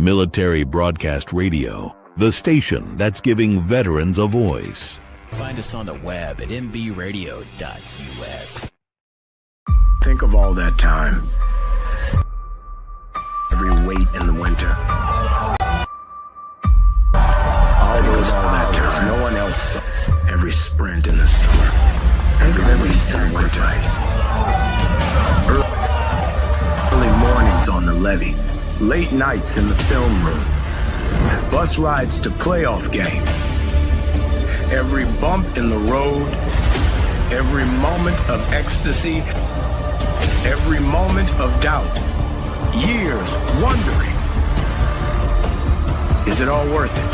Military Broadcast Radio, the station that's giving veterans a voice. Find us on the web at mbradio.us. Think of all that time. Every wait in the winter. All that time. No one else saw. Every sprint in the summer. Think of every sacrifice. Early mornings on the levee. Late nights in the film room. Bus rides to playoff games. Every bump in the road. Every moment of ecstasy. Every moment of doubt. Years wondering. Is it all worth it?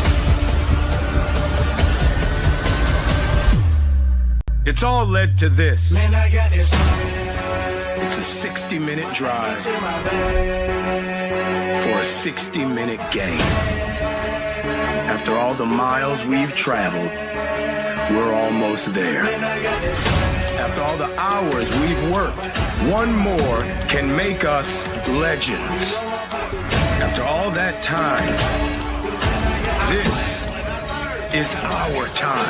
It's all led to this. Man, I got this. It's a 60-minute drive for a 60-minute game. After all the miles we've traveled, we're almost there. After all the hours we've worked, one more can make us legends. After all that time, this is our time.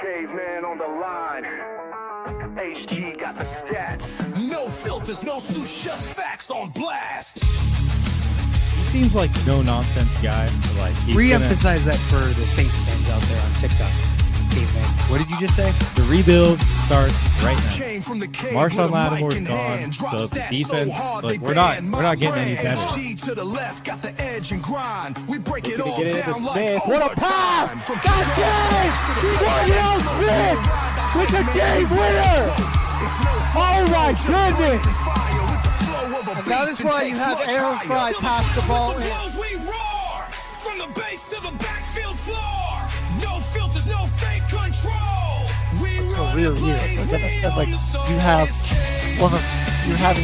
Caveman on the line. H.G got the stats. No filters, no suits, just facts on blast. He seems like no nonsense guy. Like re-emphasize that for the Saints fans out there on TikTok. Caveman. What did you just say? The rebuild starts right now. Marshawn Lattimore's gone, so the defense, like, we're not getting any better. To the left, got the edge and grind. We break it all Get it into down Smith. like What a pass! Got Daniel Smith with the game winner! Oh my goodness! And that is why you have Aaron Fry pass the ball in. We roar from the base to the backfield floor. No filters, no fake control. We So really, like you have you have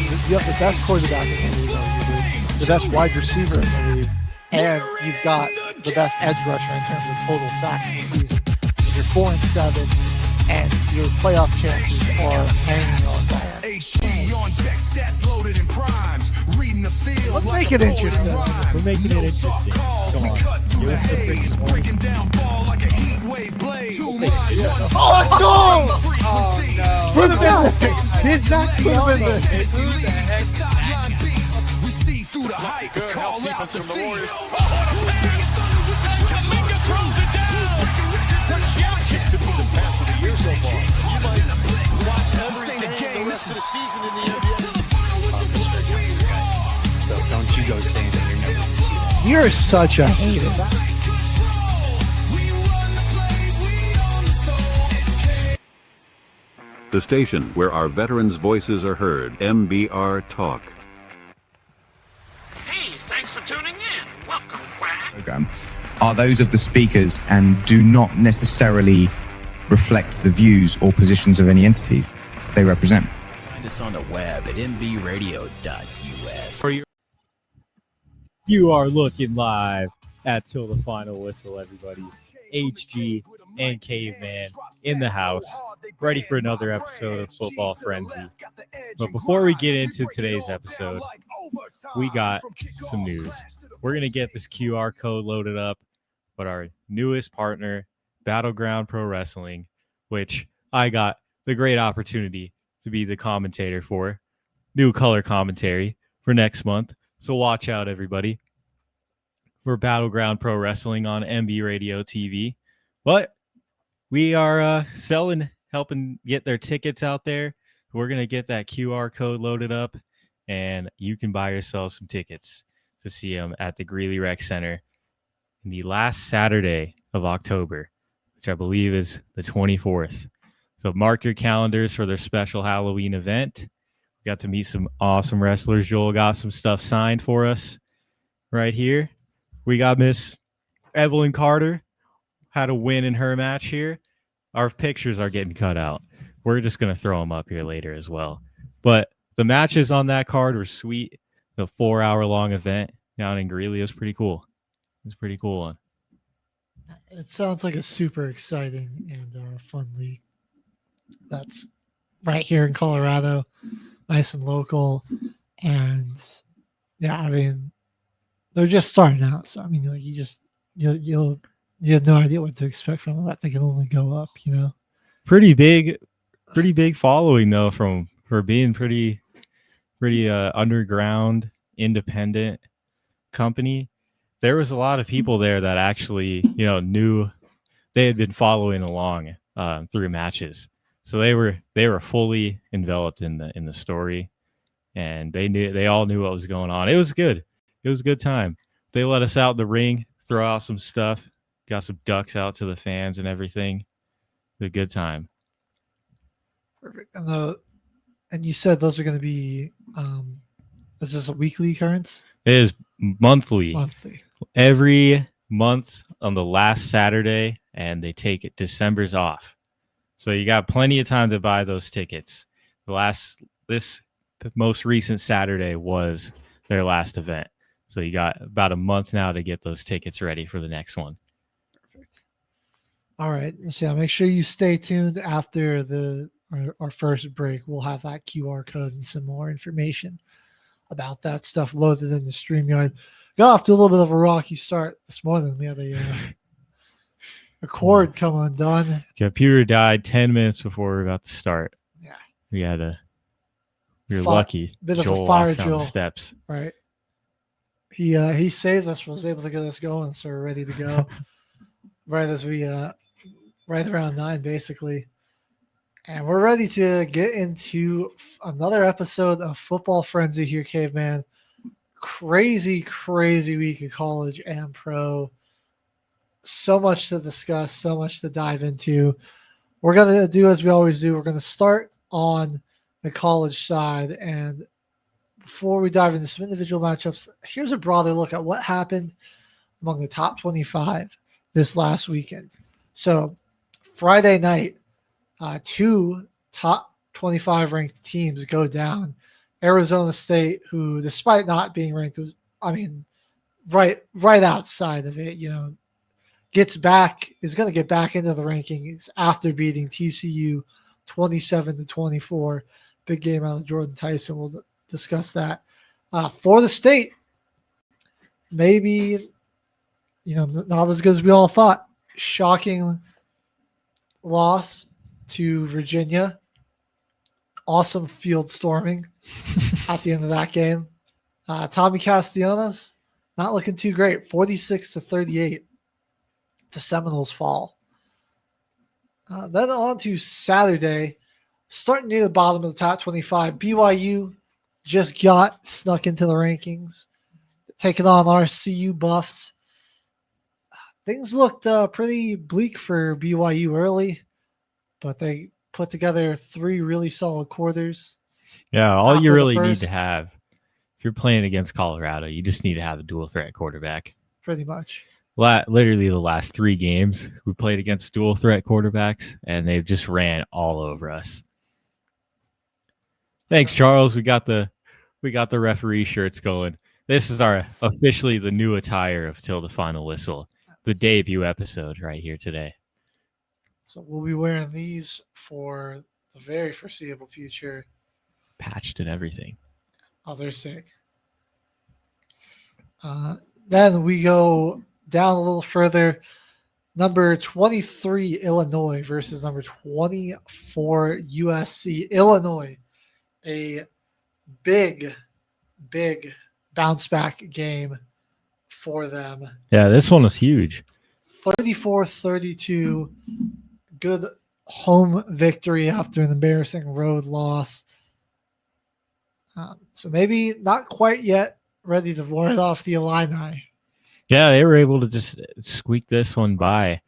the best quarterback in the league, arguably, the best wide receiver in the league, and you've got the best edge rusher in terms of total sacks in the season. And you're 4-7, and your playoff chances are hanging on that. H.g on deck, stats loaded in primes. Reading the field. Let's make it interesting. We're making it interesting. Come on. Give us the freaking breaking down ball like a heat wave blade. Oh, let's go! Oh, no. Put him in there. Did not put him in there. We see through the hype. Call out the Warriors. So don't you go saying that you're never going to see that. You're such a hater. The station where our veterans' voices are heard, MBR Talk. Hey, thanks for tuning in. Welcome, Quack. Program are those of the speakers and do not necessarily reflect the views or positions of any entities they represent. Find us on the web at mbradio.us. You are looking live at Till the Final Whistle, everybody. H.g and Caveman in the house, ready for another episode of Football Frenzy. But before we get into today's episode, we got some news. We're going to get this QR code loaded up, but our newest partner, Battleground Pro Wrestling, which I got the great opportunity to be the commentator for, new color commentary for next month. So watch out, everybody. We're Battleground Pro Wrestling on MB Radio TV. But we are helping get their tickets out there. We're going to get that QR code loaded up, and you can buy yourself some tickets to see them at the Greeley Rec Center in the last Saturday of October, which I believe is the 24th. So mark your calendars for their special Halloween event. We got to meet some awesome wrestlers. Joel got some stuff signed for us right here. We got Miss Evelyn Carter, had a win in her match here. Our pictures are getting cut out. We're just going to throw them up here later as well. But the matches on that card were sweet. The 4-hour-long event down in Greeley was pretty cool. It's pretty cool one. It sounds like a super exciting and fun league. That's right here in Colorado, nice and local. And yeah, I mean, they're just starting out. So I mean, like you have no idea what to expect from them. They can only go up, you know. Pretty big following though for being pretty underground, independent company. There was a lot of people there that actually, knew they had been following along through matches. So they were fully enveloped in the story, and they all knew what was going on. It was good. It was a good time. They let us out in the ring, throw out some stuff, got some ducks out to the fans and everything. It was a good time. Perfect. And you said those are going to be is this a weekly occurrence? It is monthly. Monthly. Every month on the last Saturday, and they take it December's off. So you got plenty of time to buy those tickets. This most recent Saturday was their last event. So you got about a month now to get those tickets ready for the next one. Perfect. All right. So yeah, make sure you stay tuned after our first break. We'll have that QR code and some more information about that stuff loaded in the StreamYard. Got off to a little bit of a rocky start this morning. We had a cord come undone. Computer died 10 minutes before we were about to start. Yeah. We were lucky. Bit of Joel a fire walked down drill. the steps. Right. He saved us, was able to get us going, so we're ready to go. Right as we right around 9 basically. And we're ready to get into another episode of Football Frenzy here, Caveman. Crazy week of college and pro. So much to discuss, so much to dive into. We're going to do as we always do. We're going to start on the college side. And before we dive into some individual matchups, here's a broader look at what happened among the top 25 this last weekend. So Friday night, 2 top 25 ranked teams go down. Arizona State, who despite not being ranked, was, right outside of it, is going to get back into the rankings after beating TCU 27-24. Big game out of Jordan Tyson. We'll discuss that. Florida State, maybe, not as good as we all thought. Shocking loss to Virginia. Awesome field storming at the end of that game. Tommy Castellanos, not looking too great. 46-38. The Seminoles fall. Then on to Saturday, starting near the bottom of the top 25. BYU just got snuck into the rankings, taking on our CU Buffs. Things looked pretty bleak for BYU early, but they put together 3 really solid quarters. Yeah, all you really need to have, if you're playing against Colorado, you just need to have a dual threat quarterback. Pretty much. Literally the last 3 games we played against dual threat quarterbacks, and they've just ran all over us. Thanks, Charles. We got the referee shirts going. This is officially the new attire of Till the Final Whistle, the debut episode right here today. So we'll be wearing these for the very foreseeable future. Patched and everything. Oh, they're sick. Then we go down a little further. Number 23, Illinois versus number 24, USC. Illinois, a big bounce back game for them. Yeah, this one was huge. 34-32. Good home victory after an embarrassing road loss. So maybe not quite yet ready to ward off the Illini. Yeah, they were able to just squeak this one by.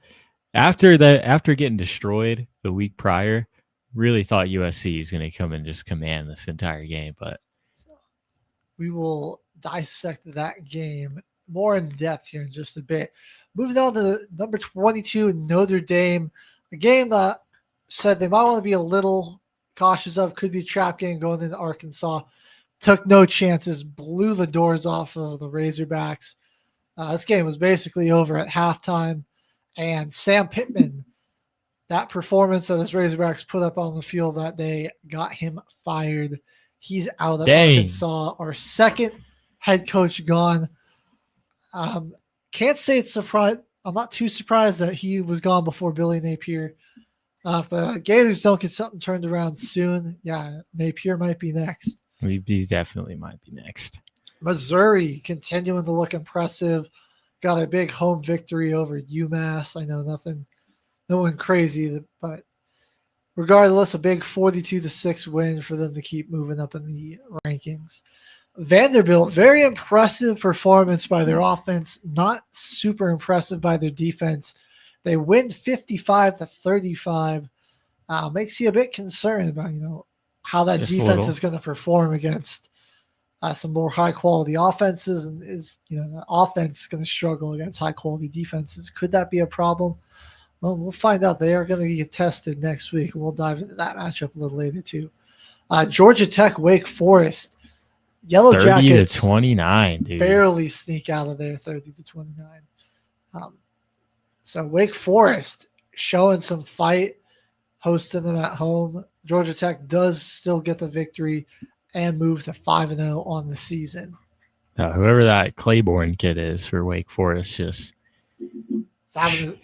After getting destroyed the week prior, really thought USC is going to come and just command this entire game. But we will dissect that game more in depth here in just a bit. Moving on to number 22, Notre Dame, a game that said they might want to be a little cautious of, could be a trap game going into Arkansas. Took no chances, blew the doors off of the Razorbacks. This game was basically over at halftime, and Sam Pittman, that performance that his Razorbacks put up on the field that day, got him fired. He's out at Arkansas. Our second head coach gone. Can't say it's surprised. I'm not too surprised that he was gone before Billy Napier. If the Gators don't get something turned around soon, yeah, Napier might be next. He definitely might be next. Missouri continuing to look impressive. Got a big home victory over UMass. I know no one crazy, but regardless, a big 42-6 win for them to keep moving up in the rankings. Vanderbilt, very impressive performance by their offense, not super impressive by their defense. They win 55-35. Makes you a bit concerned about, how that defense is going to perform against some more high quality offenses, and is the offense going to struggle against high quality defenses? Could that be a problem? Well, we'll find out. They are going to be tested next week, and we'll dive into that matchup a little later too. Georgia Tech, Wake Forest, Yellow Jackets 30-29, dude. Barely sneak out of there, 30-29. So Wake Forest showing some fight, hosting them at home. Georgia Tech does still get the victory and move to 5-0 on the season. Whoever that Claiborne kid is for Wake Forest, he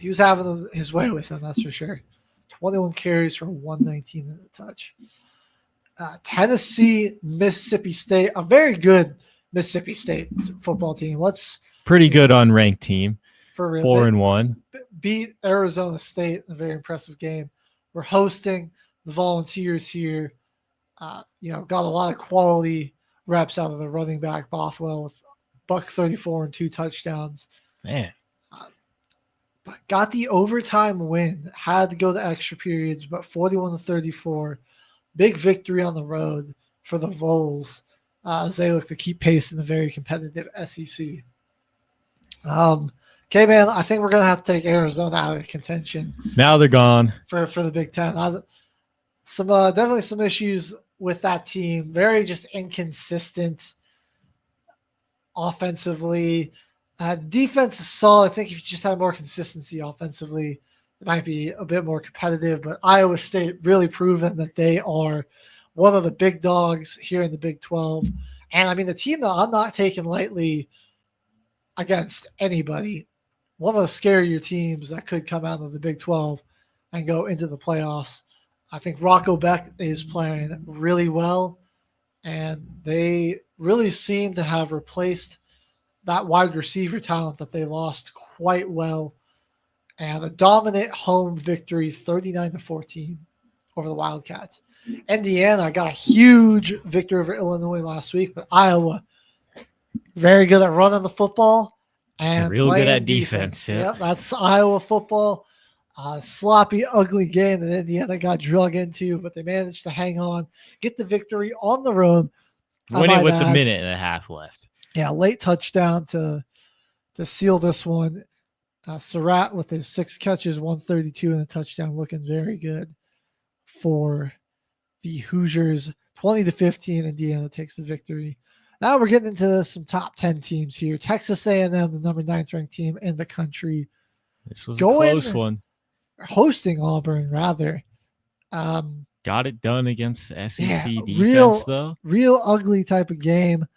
was having his way with them, that's for sure. 21 carries for 119 in the touch. Tennessee, Mississippi State, a very good Mississippi State football team. Pretty good unranked team. For real. 4-1. Beat Arizona State in a very impressive game. We're hosting the Volunteers here. Got a lot of quality reps out of the running back Bothwell with $134 and 2 touchdowns. Man. But got the overtime win. Had to go to extra periods, but 41-34. Big victory on the road for the Vols as they look to keep pace in the very competitive SEC. Okay, man, I think we're going to have to take Arizona out of contention. Now they're gone. For the Big Ten. Definitely some issues with that team. Very just inconsistent offensively. Defense is solid. I think if you just had more consistency offensively, it might be a bit more competitive. But Iowa State really proven that they are one of the big dogs here in the Big 12. And, I mean, the team that I'm not taking lightly against anybody, one of the scarier teams that could come out of the Big 12 and go into the playoffs. I think Rocco Beck is playing really well, and they really seem to have replaced that wide receiver talent that they lost quite well. And a dominant home victory, 39-14 over the Wildcats. Indiana got a huge victory over Illinois last week, but Iowa, very good at running the football and real good at defense. Yeah. Yep, that's Iowa football. Sloppy, ugly game that Indiana got drug into, but they managed to hang on, get the victory on the road. Win it with a minute and a half left. Yeah, late touchdown to seal this one. Surratt with his 6 catches, 132 and a touchdown, looking very good for the Hoosiers. 20-15, Indiana takes the victory. Now we're getting into some top 10 teams here. Texas A&M, the number 9th ranked team in the country. This was a close one. Hosting Auburn, rather. Got it done against SEC defense, though. Real ugly type of game.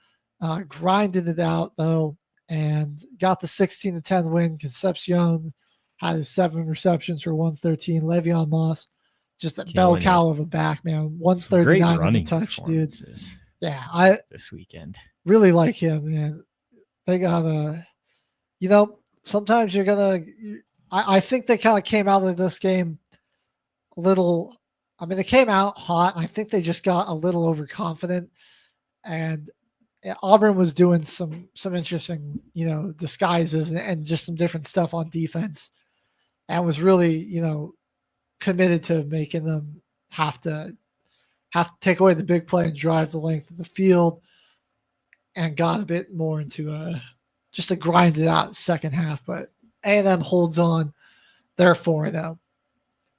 Grinded it out, though, and got the 16-10 win. Concepcion had his 7 receptions for 113. Le'Veon Moss, just a bell cow of a back, man. 139 on the touch, dude. Yeah, I this weekend really like him, man. They got sometimes you're gonna. I think they kind of came out of this game a little. I mean, they came out hot. I think they just got a little overconfident, and Auburn was doing some interesting, disguises and just some different stuff on defense, and was really, committed to making them have to take away the big play and drive the length of the field, and got a bit more into just a grinded out second half. But A&M holds on. They're 4-0.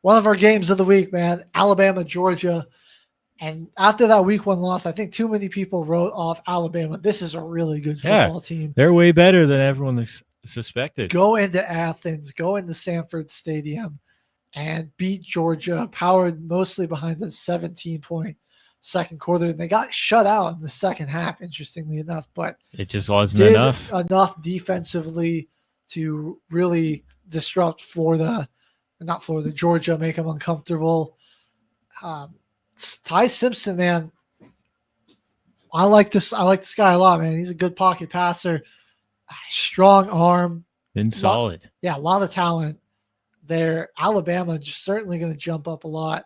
One of our games of the week, man, Alabama, Georgia. And after that week 1 loss, I think too many people wrote off Alabama. This is a really good football team. They're way better than everyone suspected. Go into Athens, go into Sanford Stadium, and beat Georgia, powered mostly behind the 17-point second quarter. And they got shut out in the second half, interestingly enough. But it just wasn't enough. Enough defensively to really disrupt Georgia, make them uncomfortable. Ty Simpson, man, I like this guy a lot, man. He's a good pocket passer, strong arm, been solid. A lot of talent there. Alabama just certainly going to jump up a lot.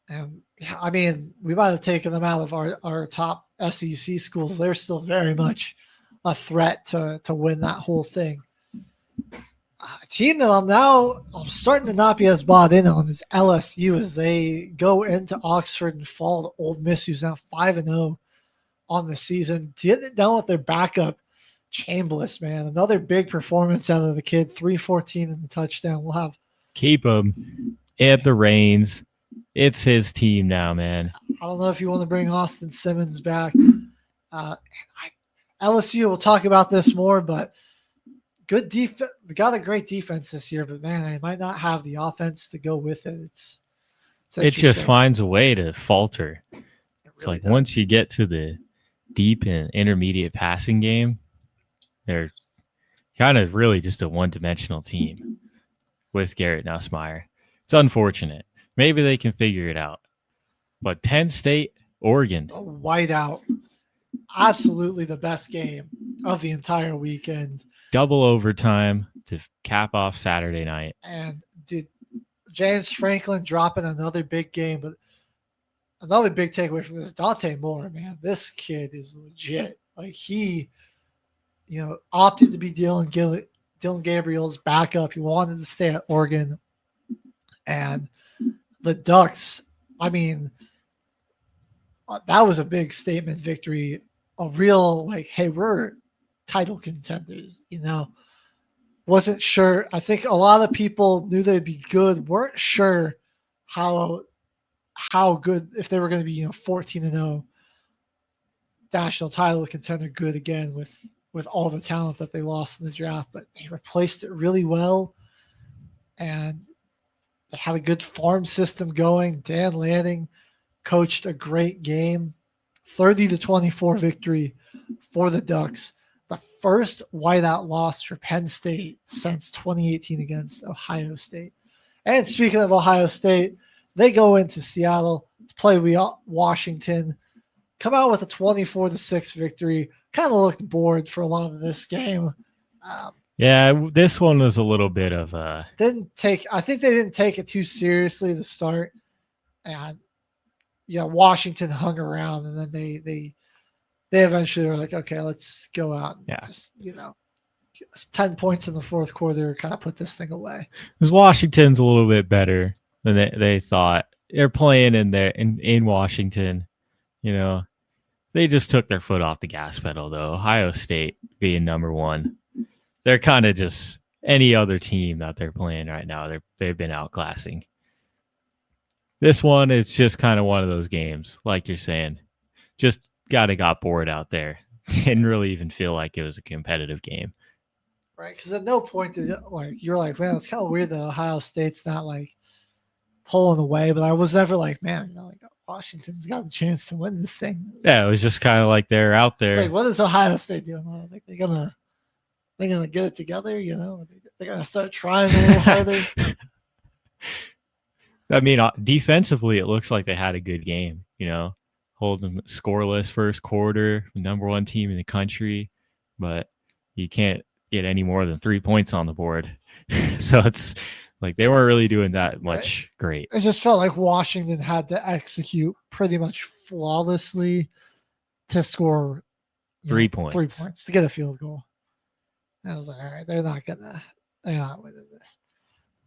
And I mean, we might have taken them out of our top SEC schools. They're still very much a threat to win that whole thing. A team that I'm starting to not be as bought in on is LSU, as they go into Oxford and fall to Ole Miss, who's now 5-0 on the season. Getting it done with their backup, Chambliss, man. Another big performance out of the kid, 314 in the touchdown. We'll have keep him at the reins. It's his team now, man. I don't know if you want to bring Austin Simmons back. LSU, we'll talk about this more, but good defense. They got a great defense this year, but man, they might not have the offense to go with it. It just finds a way to falter. It's really like does. Once you get to the deep and intermediate passing game, they're kind of really just a one-dimensional team with Garrett Nussmeier. It's unfortunate. Maybe they can figure it out. But Penn State, Oregon. A whiteout. Absolutely the best game of the entire weekend. Double overtime to cap off Saturday night. And dude, James Franklin dropping another big game. But another big takeaway from this, Dante Moore, man, this kid is legit. Like he, opted to be Dylan Gabriel's backup. He wanted to stay at Oregon. And the Ducks, I mean, that was a big statement victory. A real, like, hey, we're title contenders, Wasn't sure. I think a lot of people knew they'd be good, weren't sure how good, if they were going to be, 14-0 national title contender good again with all the talent that they lost in the draft, but they replaced it really well. And they had a good farm system going. Dan Lanning coached a great game. 30-24 victory for the Ducks. The first whiteout loss for Penn State since 2018 against Ohio State. And speaking of Ohio State, they go into Seattle to play Washington. Come out with a 24-6 victory. Kind of looked bored for a lot of this game. This one was a little bit of a... I think they didn't take it too seriously to start. And Washington hung around, and then they eventually were like, okay, let's go out and just 10 points in the fourth quarter, kind of put this thing away. Because Washington's a little bit better than they thought. They're playing in Washington, They just took their foot off the gas pedal, though. Ohio State being number one, they're kind of just any other team that they're playing right now. They've been outclassing. This one, it's just kind of one of those games, like you're saying. Just got bored out there. Didn't really even feel like it was a competitive game. Right, because at no point did you're like, man, it's kind of weird that Ohio State's not like pulling away, but I was never like, man, Washington's got a chance to win this thing. Yeah, it was just kind of like they're out there. It's like, what is Ohio State doing? Like they're gonna get it together, They're gonna start trying a little harder. I mean, defensively, it looks like they had a good game, holding scoreless first quarter, number one team in the country, but you can't get any more than 3 points on the board. So it's like they weren't really doing that much great. It just felt like Washington had to execute pretty much flawlessly to score 3 points. 3 points to get a field goal. And I was like, all right, they're not winning this.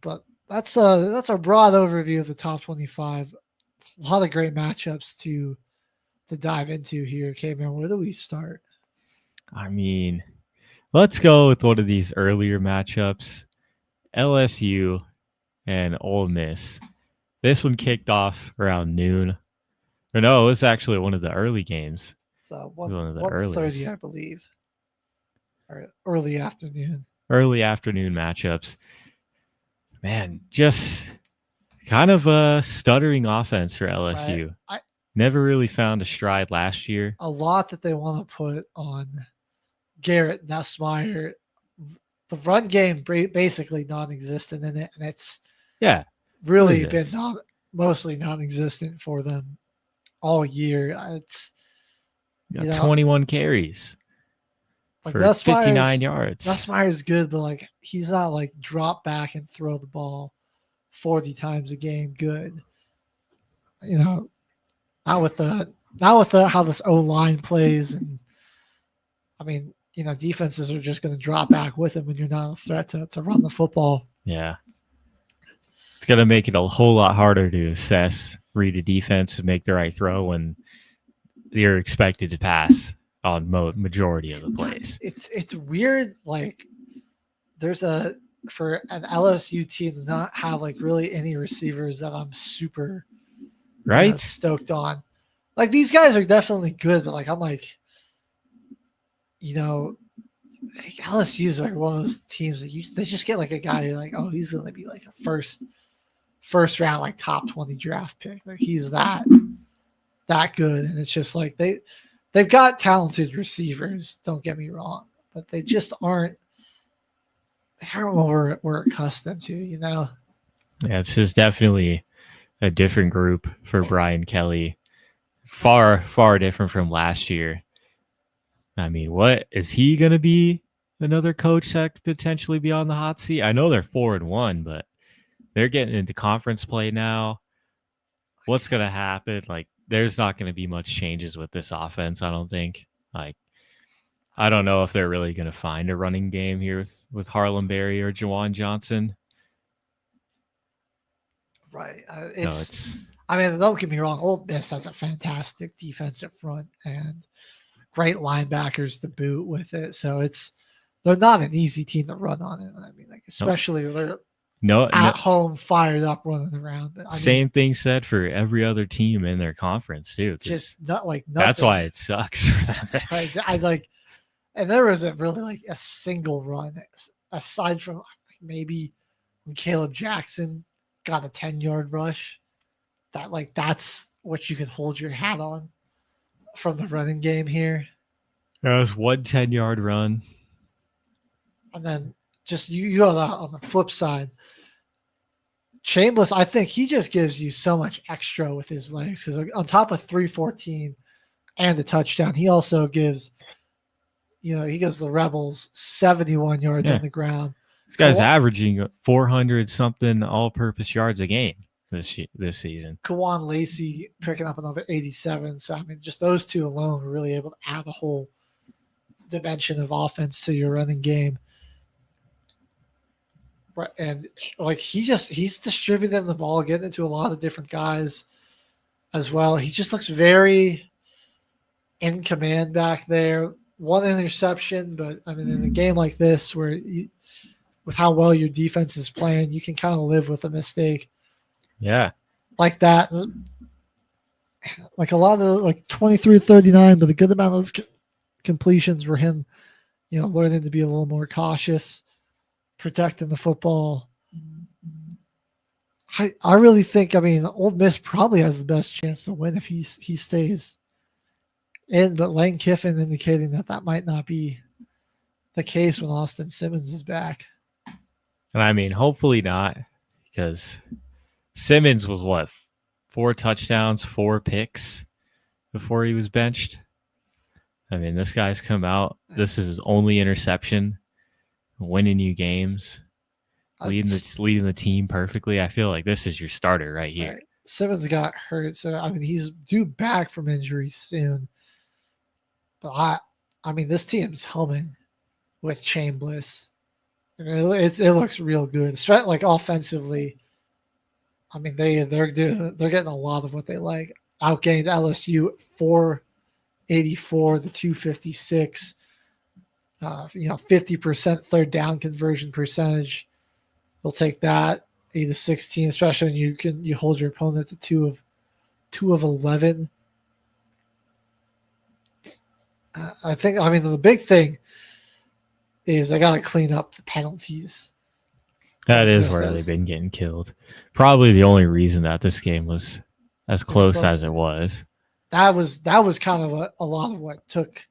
But that's a broad overview of the top 25. A lot of great matchups to dive into here. Okay, man, where do we start? I mean, let's go with one of these earlier matchups. LSU and Ole Miss. This one kicked off around noon. Or no, it was actually one of the early games. So one of the 1:30, I believe. Or early afternoon. Early afternoon matchups. Man, just kind of a stuttering offense for LSU. Right. Never really found a stride last year. A lot that they want to put on Garrett Nussmeier. The run game basically non-existent in it, and it's really been mostly non-existent for them all year. It's 21 carries for 59 yards. Nussmeier's good, but like he's not like drop back and throw the ball 40 times a game good. Not with the how this O-line plays, and I mean, defenses are just going to drop back with him when you're not a threat to run the football. Yeah. It's going to make it a whole lot harder to assess, read a defense, and make the right throw when you're expected to pass on majority of the plays. It's weird. Like for an LSU team to not have like really any receivers that I'm super stoked on. Like these guys are definitely good, but like I'm like, LSU is like one of those teams that they just get like a guy like, oh, he's gonna be like a first round like top 20 draft pick. Like he's that good, and it's just like they've got talented receivers. Don't get me wrong, but they just aren't. They aren't what we're accustomed to, Yeah, it's just definitely a different group for Brian Kelly. Far, far different from last year. I mean, what is he going to be? Another coach that could potentially be on the hot seat? I know they're 4-1, but they're getting into conference play now. What's going to happen? Like, there's not going to be much changes with this offense, I don't think. Like, I don't know if they're really going to find a running game here with Harlem Berry or Jawan Johnson. Right. I mean, don't get me wrong. Ole Miss has a fantastic defensive front and great linebackers to boot with it. So they're not an easy team to run on it. I mean, like especially they're at home, fired up, running around. But same thing said for every other team in their conference too. Just not like nothing. That's why it sucks for them. Right. And there wasn't really like a single run aside from maybe when Caleb Jackson got a 10-yard rush. That's what you could hold your hat on from the running game here. That was one 10-yard run. And then just you go on the flip side. Chambliss, I think he just gives you so much extra with his legs because on top of 314 and the touchdown, he also gives, he gives the Rebels 71 yards on the ground. This guy's averaging 400 something all-purpose yards a game this season. Kawan Lacey picking up another 87. So I mean, just those two alone were really able to add a whole dimension of offense to your running game. Right, and like he's distributing the ball, getting it to a lot of different guys as well. He just looks very in command back there. One interception, but I mean, in a game like this, where with how well your defense is playing, you can kind of live with a mistake. Yeah, like that. Like a lot of 23-39, but a good amount of those completions were him, learning to be a little more cautious, protecting the football. I really think, Ole Miss probably has the best chance to win if he stays in, but Lane Kiffin indicating that might not be the case when Austin Simmons is back. And I mean, hopefully not, because Simmons was 4 touchdowns, 4 picks before he was benched. I mean, this guy's come out. This is his only interception, winning you games, leading the team perfectly. I feel like this is your starter right here. Right. Simmons got hurt, so I mean he's due back from injury soon. But I mean this team's humming with Chambliss. I mean, it looks real good, especially like offensively. I mean they're getting a lot of what they like. Outgained LSU 484 to 256. 50% third down conversion percentage. They'll take that 8 to 16, especially when you hold your opponent to 2 of 11. I mean the big thing is I got to clean up the penalties. That is where they've been getting killed. Probably the only reason that this game was as close as it was. That was kind of a lot of what took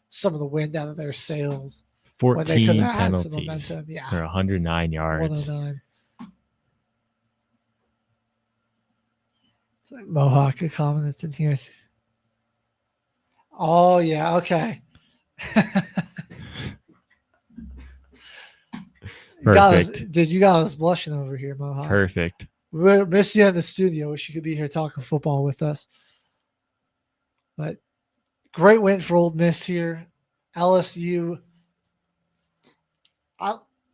some of the wind out of their sails. 14 penalties for 109 yards. 109. So Mohawk commented in here. Oh yeah, okay. Perfect. You got us blushing over here, Mohawk. Perfect. We miss you in the studio. Wish you could be here talking football with us. But great win for Ole Miss here. LSU.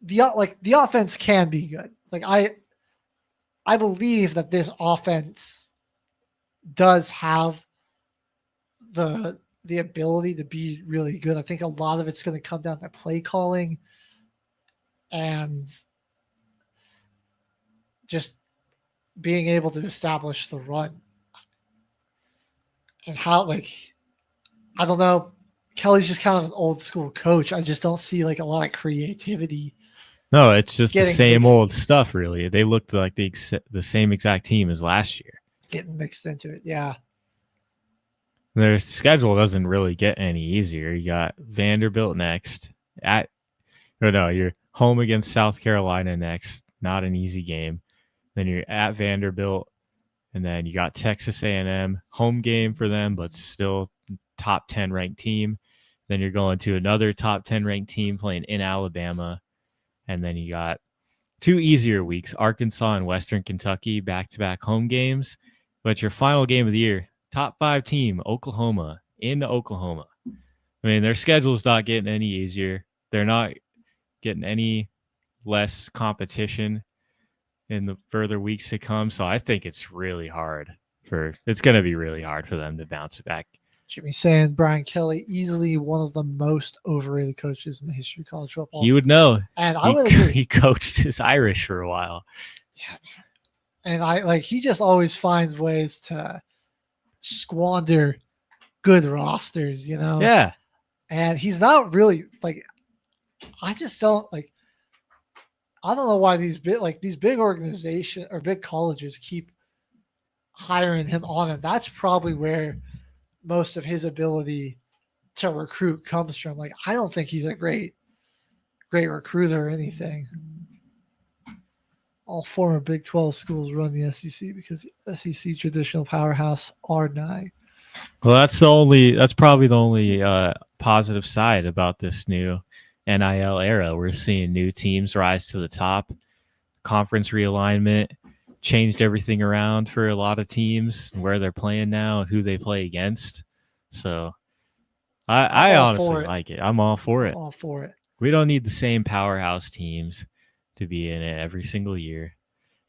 The offense can be good. Like I believe that this offense does have the ability to be really good. I think a lot of it's going to come down to play calling and just being able to establish the run. And how, I don't know. Kelly's just kind of an old school coach. I just don't see a lot of creativity. No, it's just the same old stuff, really. They looked like the same exact team as last year. Getting mixed into it, yeah. Their schedule doesn't really get any easier. You got Vanderbilt next. You're home against South Carolina next. Not an easy game. Then you're at Vanderbilt, and then you got Texas A&M, home game for them, but still top 10 ranked team. Then you're going to another top 10 ranked team playing in Alabama, and then you got 2 easier weeks, Arkansas and Western Kentucky, back-to-back home games. But your final game of the year, top 5 team, Oklahoma, in Oklahoma. I mean, their schedule's not getting any easier. They're not getting any less competition in the further weeks to come. So I think it's really hard it's going to be really hard for them to bounce back. Jimmy saying Brian Kelly, easily one of the most overrated coaches in the history of college football. You would know. And I would agree. He coached his Irish for a while. Yeah. And he just always finds ways to squander good rosters, Yeah. And he's not really I just don't I don't know why these big organizations or big colleges keep hiring him on, and that's probably where most of his ability to recruit comes from. I don't think he's a great recruiter or anything. All former Big 12 schools run the SEC because SEC traditional powerhouse R9. Well, that's probably the only positive side about this new NIL era. We're seeing new teams rise to the top. Conference realignment changed everything around for a lot of teams, where they're playing now and who they play against. So I honestly like it. I'm all for it. All for it. We don't need the same powerhouse teams to be in it every single year.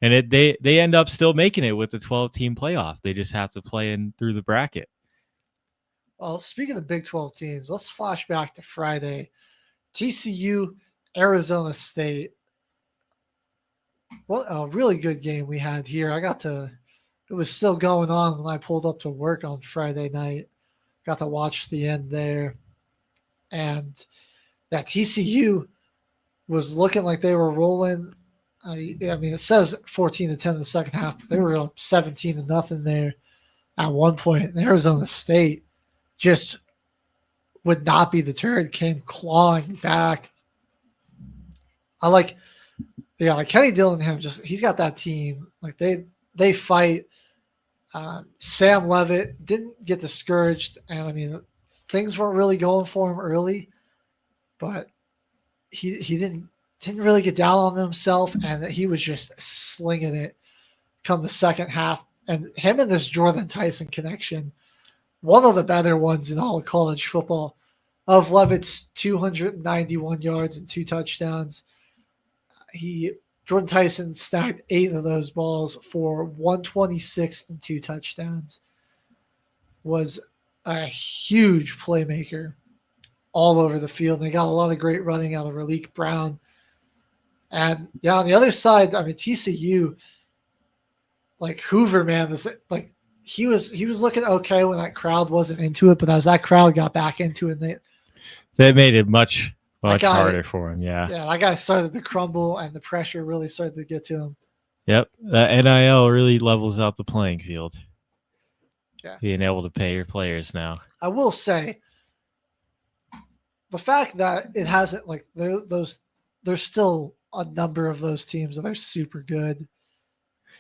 And they end up still making it with the 12-team playoff. They just have to play in through the bracket. Well, speaking of Big 12 teams, let's flash back to Friday. TCU, Arizona State. Well, a really good game we had here. It was still going on when I pulled up to work on Friday night. Got to watch the end there. And that TCU was looking like they were rolling. I mean, it says 14-10 in the second half, but they were up 17-0 there at one point. And Arizona State just would not be deterred, came clawing back. Kenny Dillingham, he's got that team. They fight. Sam Levitt didn't get discouraged. And I mean, things weren't really going for him early, but he didn't really get down on himself, and he was just slinging it come the second half. And him and this Jordan Tyson connection, one of the better ones in all of college football. Of Levitt's 291 yards and 2 touchdowns, Jordan Tyson snagged 8 of those balls for 126 and 2 touchdowns. Was a huge playmaker all over the field. They got a lot of great running out of Raleek Brown. And yeah, on the other side, I mean, TCU, like Hoover, man, he was looking okay when that crowd wasn't into it, but as that crowd got back into it, they made it much harder for him. Yeah, that guy started to crumble, and the pressure really started to get to him. Yep, that NIL really levels out the playing field. Yeah, being able to pay your players now. I will say, the fact that it hasn't there's still a number of those teams that are super good.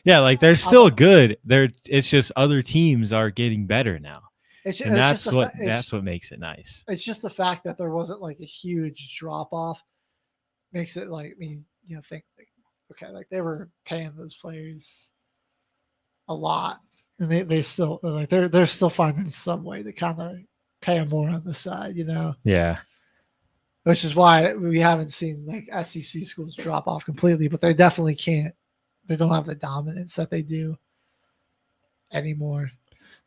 Yeah, like they're still good. It's just other teams are getting better now. That's what makes it nice. It's just the fact that there wasn't like a huge drop off makes it think okay, like they were paying those players a lot, and they still they're still finding some way to kind of pay them more on the side, Yeah. Which is why we haven't seen like SEC schools drop off completely, but they definitely can't. They don't have the dominance that they do anymore.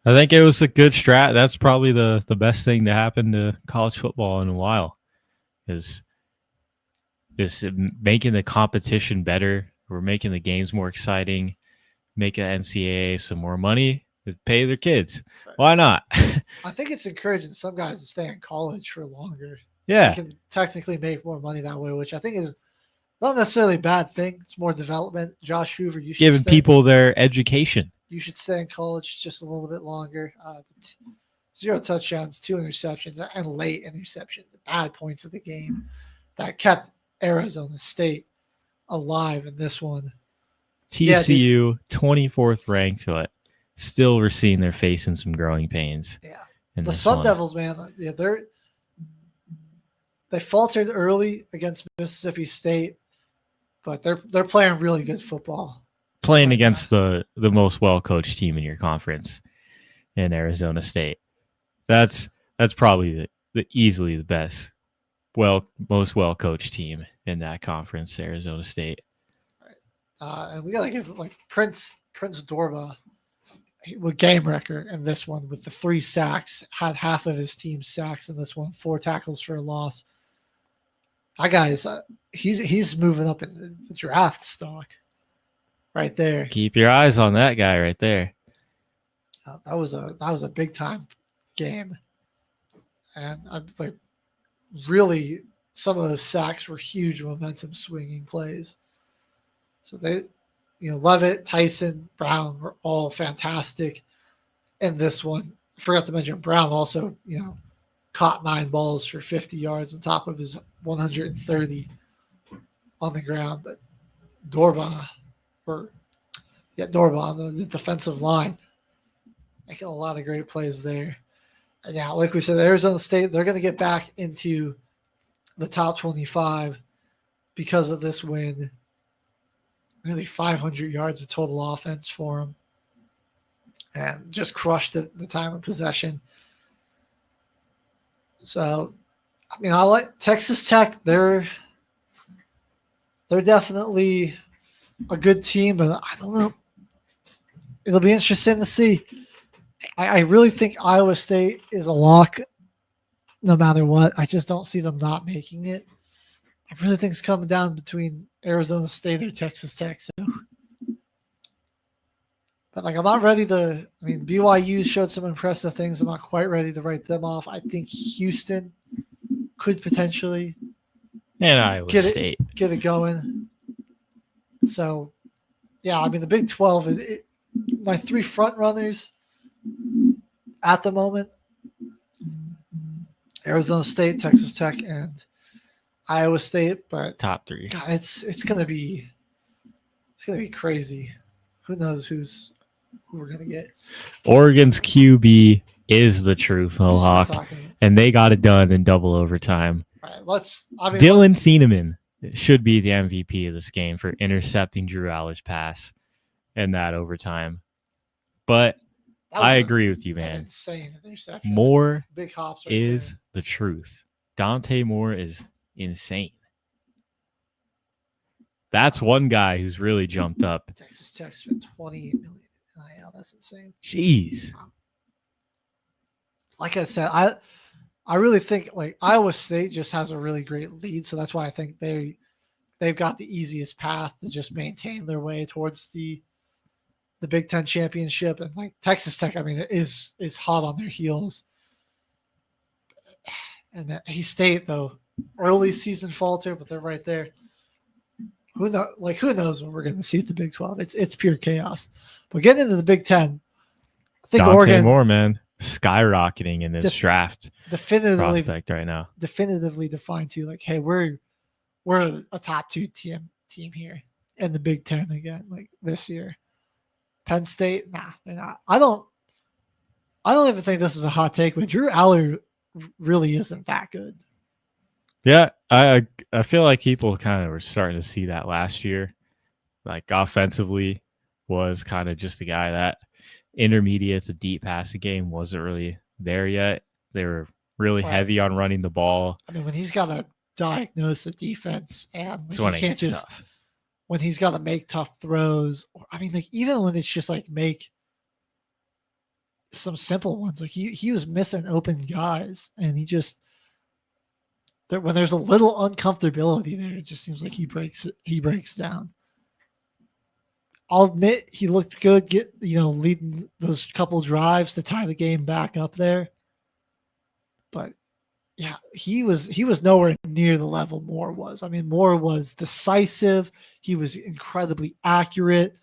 I think it was a good strat. That's probably the best thing to happen to college football in a while, is making the competition better. We're making the games more exciting, making NCAA some more money to pay their kids. Right. Why not? I think it's encouraging some guys to stay in college for longer. Yeah. They can technically make more money that way, which I think is not necessarily a bad thing. It's more development. Josh Hoover, you should giving people their education. You should stay in college just a little bit longer. 0 touchdowns, 2 interceptions, and late interceptions, bad points of the game that kept Arizona State alive in this one. TCU, 24th ranked, but still we're seeing they're facing some growing pains. Yeah. The Sun Devils, man, they faltered early against Mississippi State, but they're playing really good football. Playing against the most well-coached team in your conference in Arizona State. That's probably the easily the best, most well-coached team in that conference, Arizona State. Right. And we got to give Prince Dorba with game record in this one with the 3 sacks, had half of his team's sacks in this one, 4 tackles for a loss. That guy's he's moving up in the draft stock. Right there. Keep your eyes on that guy right there. That was a big time game, and really some of those sacks were huge momentum swinging plays. So Levitt, Tyson, Brown were all fantastic in this one. I forgot to mention Brown also caught 9 balls for 50 yards on top of his 130 on the ground, but Dorba on the defensive line, making a lot of great plays there. And yeah, like we said, Arizona State, they're going to get back into the top 25 because of this win. Nearly 500 yards of total offense for them, and just crushed it the time of possession. So, I mean, I like Texas Tech. They're definitely a good team, but I don't know. It'll be interesting to see. I really think Iowa State is a lock no matter what. I just don't see them not making it. I really think it's coming down between Arizona State or Texas Tech. So. But I'm not ready to – BYU showed some impressive things. I'm not quite ready to write them off. I think Houston could potentially and Iowa State get it going. So, yeah, the Big 12 is my 3 front runners at the moment: Arizona State, Texas Tech, and Iowa State. But top 3. God, it's gonna be crazy. Who knows who we're gonna get? Oregon's QB is the true Mohawk, and they got it done in double overtime. All right, Dylan Thieneman should be the MVP of this game for intercepting Drew Aller's pass in that overtime. But I agree with you, man. Insane interception. Moore Big hops is there. the truth. Dante Moore is insane. That's one guy who's really jumped up. Texas Tech spent $28 million. Yeah, that's insane. Jeez. Like I said, I really think like Iowa State just has a really great lead, so that's why I think they've got the easiest path to just maintain their way towards the Big Ten championship. And like Texas Tech, I mean, is hot on their heels. And State though, early season falter, but they're right there. Who knows when we're going to see at the Big 12? It's pure chaos. But getting into the Big Ten, I think Dante Oregon Moore, man, skyrocketing in this draft prospect right now. Definitively defined to like, hey, we're a top 2 team here in the Big Ten again, like this year. Penn State, nah, they're not. I don't even think this is a hot take, but Drew Aller really isn't that good. Yeah, I feel like people kind of were starting to see that last year. Like offensively was kind of just a guy that intermediate to deep passing game wasn't really there yet. They were really heavy on running the ball. I mean, when he's got to diagnose the defense and like, he can't just when he's got to make tough throws. I mean, like even when it's just like make some simple ones, like he was missing open guys, and he just when there's a little uncomfortability there, it just seems like he breaks down. I'll admit he looked good, leading those couple drives to tie the game back up there. But yeah, he was nowhere near the level Moore was. I mean, Moore was decisive. He was incredibly accurate.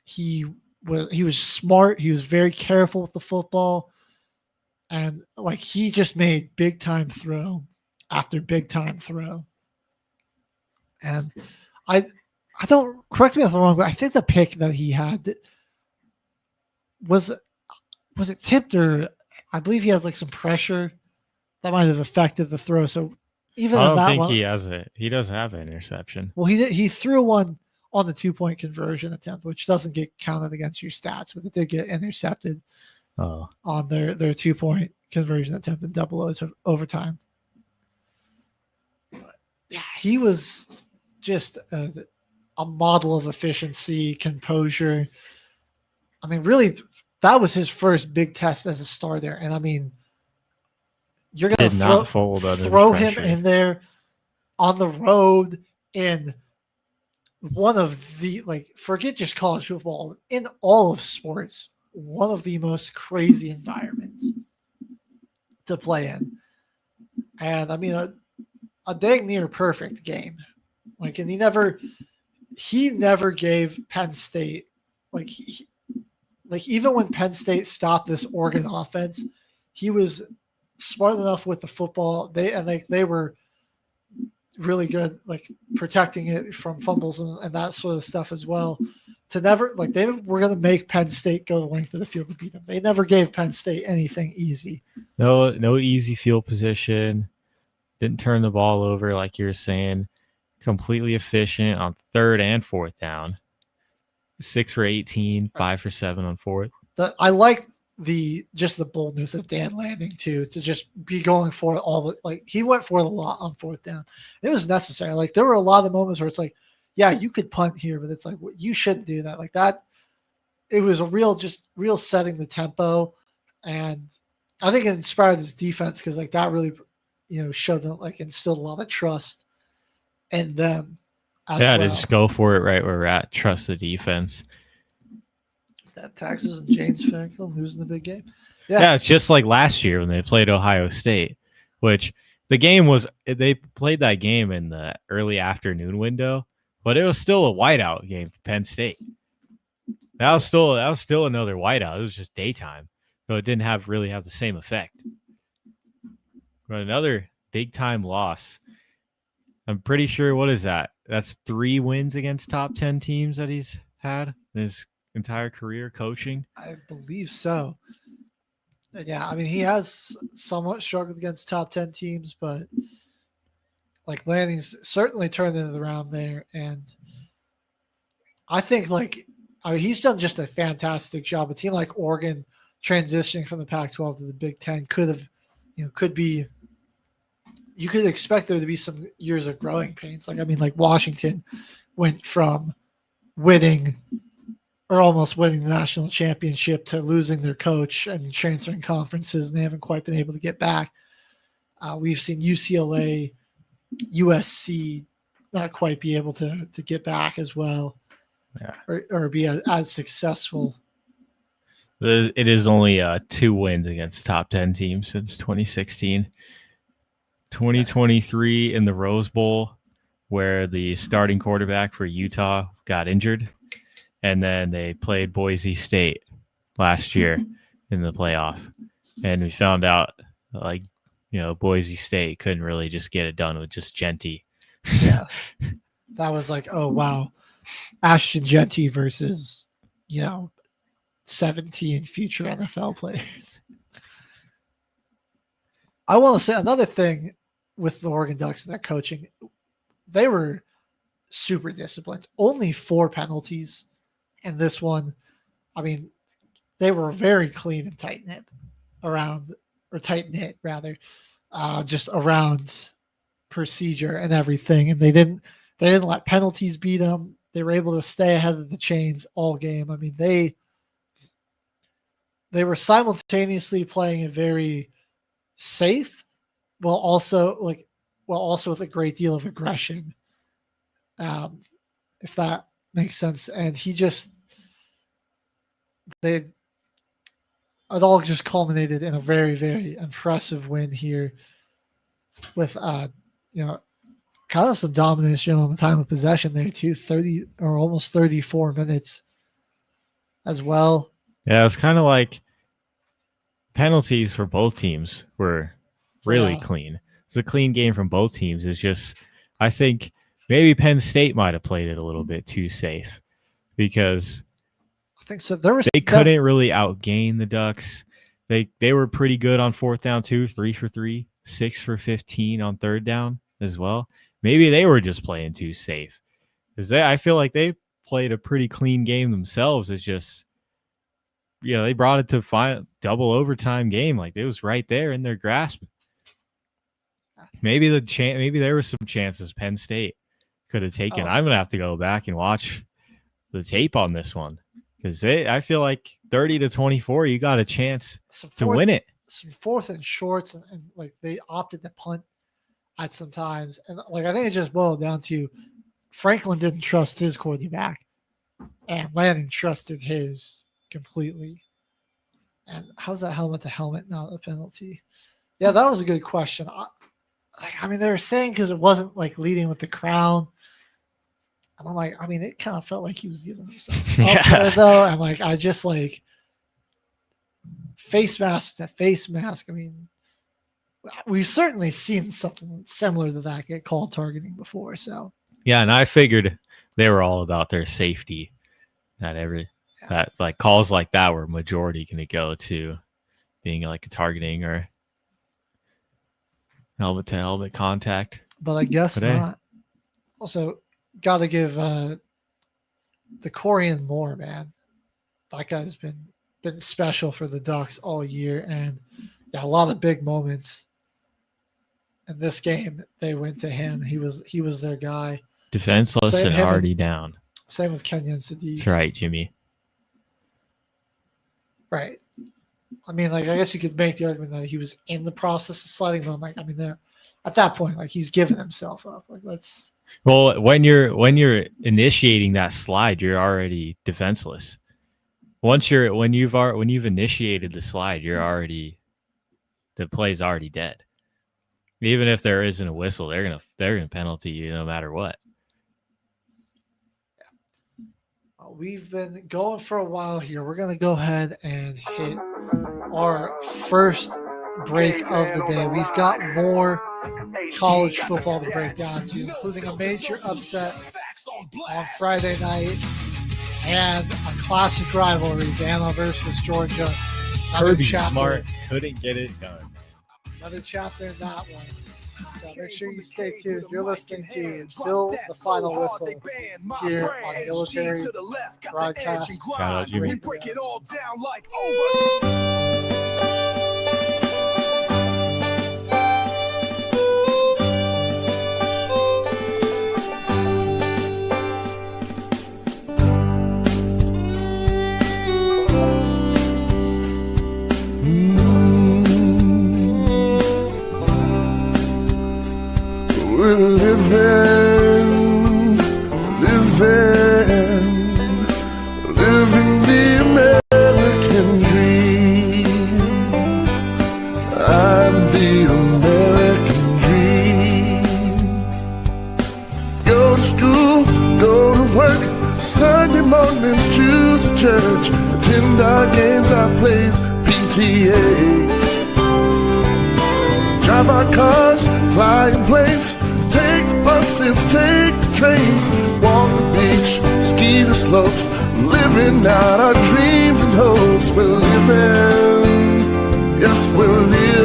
He was smart. He was very careful with the football. And like he just made big time throw after big time throw. And I don't, correct me if I'm wrong, but I think the pick that he had was it tipped, or I believe he has like some pressure that might have affected the throw. So even I in don't that think one, he doesn't have an interception. Well, he threw one on the 2-point conversion attempt, which doesn't get counted against your stats, but it did get intercepted on their 2-point conversion attempt in double overtime. But yeah, he was just a model of efficiency, composure. I mean, really, that was his first big test as a starter. And I mean, you're going to throw him in there on the road in one of the, like, forget just college football, in all of sports, one of the most crazy environments to play in. And I mean, a dang near perfect game. Like, and he never gave Penn State, like even when Penn State stopped this Oregon offense, he was smart enough with the football. They were really good, like protecting it from fumbles and that sort of stuff as well. To never, like, they were going to make Penn State go the length of the field to beat them. They never gave Penn State anything easy. No easy field position. Didn't turn the ball over like you were saying. Completely efficient on 3rd and 4th down. 6 for 18, 5 for 7 on 4th. I like the boldness of Dan Lanning too, to just be going for it he went for it a lot on 4th down. It was necessary. Like there were a lot of moments where it's like, yeah, you could punt here, but it's like, you shouldn't do that. Like that, it was a real setting the tempo. And I think it inspired this defense because like that really, showed them, like instilled a lot of trust in them. To just go for it right where we're at. Trust the defense. That Texas and James Franklin losing the big game. Yeah, it's just like last year when they played Ohio State, which the game was, they played that game in the early afternoon window, but it was still a whiteout game for Penn State. That was still another whiteout. It was just daytime, so it didn't really have the same effect. But another big time loss. I'm pretty sure, what is that? That's 3 wins against top 10 teams that he's had in his entire career coaching. I believe so. And yeah, I mean, he has somewhat struggled against top 10 teams, but like Lanning's certainly turned it around there. And I think he's done just a fantastic job. A team like Oregon transitioning from the Pac-12 to the Big Ten could be, you could expect there to be some years of growing pains. Like Washington went from winning or almost winning the national championship to losing their coach and transferring conferences, and they haven't quite been able to get back. We've seen UCLA, USC not quite be able to get back as well, or be as successful. It is only 2 wins against top 10 teams since 2016. 2023 in the Rose Bowl, where the starting quarterback for Utah got injured. And then they played Boise State last year in the playoff. And we found out, Boise State couldn't really just get it done with just Genty. Yeah. That was like, oh, wow. Ashton Genty versus, 17 future NFL players. I want to say another thing with the Oregon Ducks and their coaching. They were super disciplined. Only 4 penalties. And this one, I mean, they were very clean and tight-knit just around procedure and everything. And they didn't let penalties beat them. They were able to stay ahead of the chains all game. I mean, they were simultaneously playing it very safe, while also with a great deal of aggression. If that makes sense. And it all just culminated in a very, very impressive win here with, kind of some domination on the time of possession there too, 30 or almost 34 minutes as well. Yeah, it's kind of like penalties for both teams were really clean. It's a clean game from both teams. It's just, I think maybe Penn State might have played it a little bit too safe because I think so. They couldn't really outgain the Ducks. They were pretty good on 4th down too, 3 for 3, 6 for 15 on 3rd down as well. Maybe they were just playing too safe. I feel like they played a pretty clean game themselves. It's just, they brought it to double overtime game. Like it was right there in their grasp. Maybe there were some chances Penn State could have taken. I'm gonna have to go back and watch the tape on this one because I feel like 30-24, you got a chance to win it. Some 4th and shorts, and like they opted to punt at some times, and like I think it just boiled down to Franklin didn't trust his quarterback, and Lanning trusted his completely. And how's that helmet to helmet not a penalty? Yeah, that was a good question. I mean, they were saying because it wasn't like leading with the crown. And I'm like, I mean, it kind of felt like he was giving himself up there, though. And like, I just like face mask to face mask. I mean, we've certainly seen something similar to that get called targeting before. So yeah, and I figured they were all about their safety. That like calls like that were majority going to go to being like a targeting or helmet to helmet contact. But I guess not. Also, got to give the Corian Moore, man. That guy's been special for the Ducks all year, and a lot of big moments. In this game, they went to him. He was their guy. Defenseless and already down. Same with Kenyon Sadiq. That's right, Jimmy. Right. I mean, like, I guess you could make the argument that he was in the process of sliding, but I'm like, I mean, at that point, like, he's given himself up. Like, let's. Well, when you're initiating that slide, you're already defenseless. When you've initiated the slide, the play's already dead. Even if there isn't a whistle, they're gonna penalty you no matter what. We've been going for a while here. We're going to go ahead and hit our first break of the day. We've got more college football to break down to, including a major upset on Friday night and a classic rivalry, Bama versus Georgia. Kirby chapter. Smart couldn't get it done. Another chapter in that one. So make sure you stay tuned. You're listening to Till the Final Whistle here on Military Broadcast. Shout out, Jimmy. We break it all down like over. We're living the American dream. I'm the American dream. Go to school, go to work, Sunday mornings choose a church, attend our games, our plays, PTAs. Drive our cars, flying planes, take the buses, take the trains, walk the beach, ski the slopes, living out our dreams and hopes. We're living, yes, we're living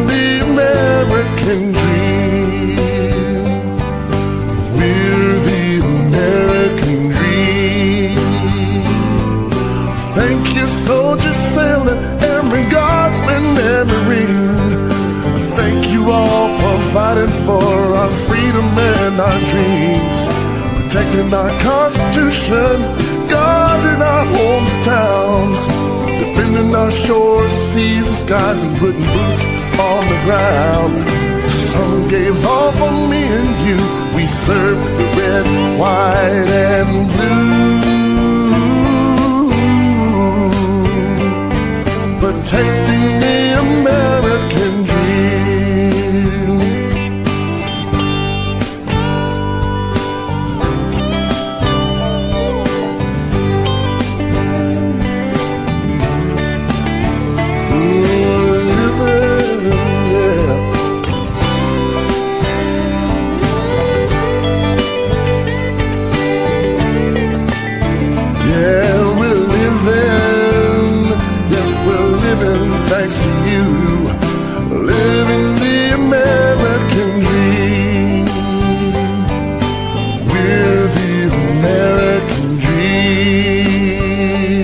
the American dream. We're the American dream. Thank you, soldier, sailor, airman, guardsman, and marine. Thank you all for fighting for our freedom and our dreams, protecting our Constitution, guarding our homes and towns, defending our shores, seas, and skies, and putting boots on the ground. Some gave all for me and you. We served the red, white, and blue, protecting the American dream. Thanks to you, living the American dream. We're the American dream.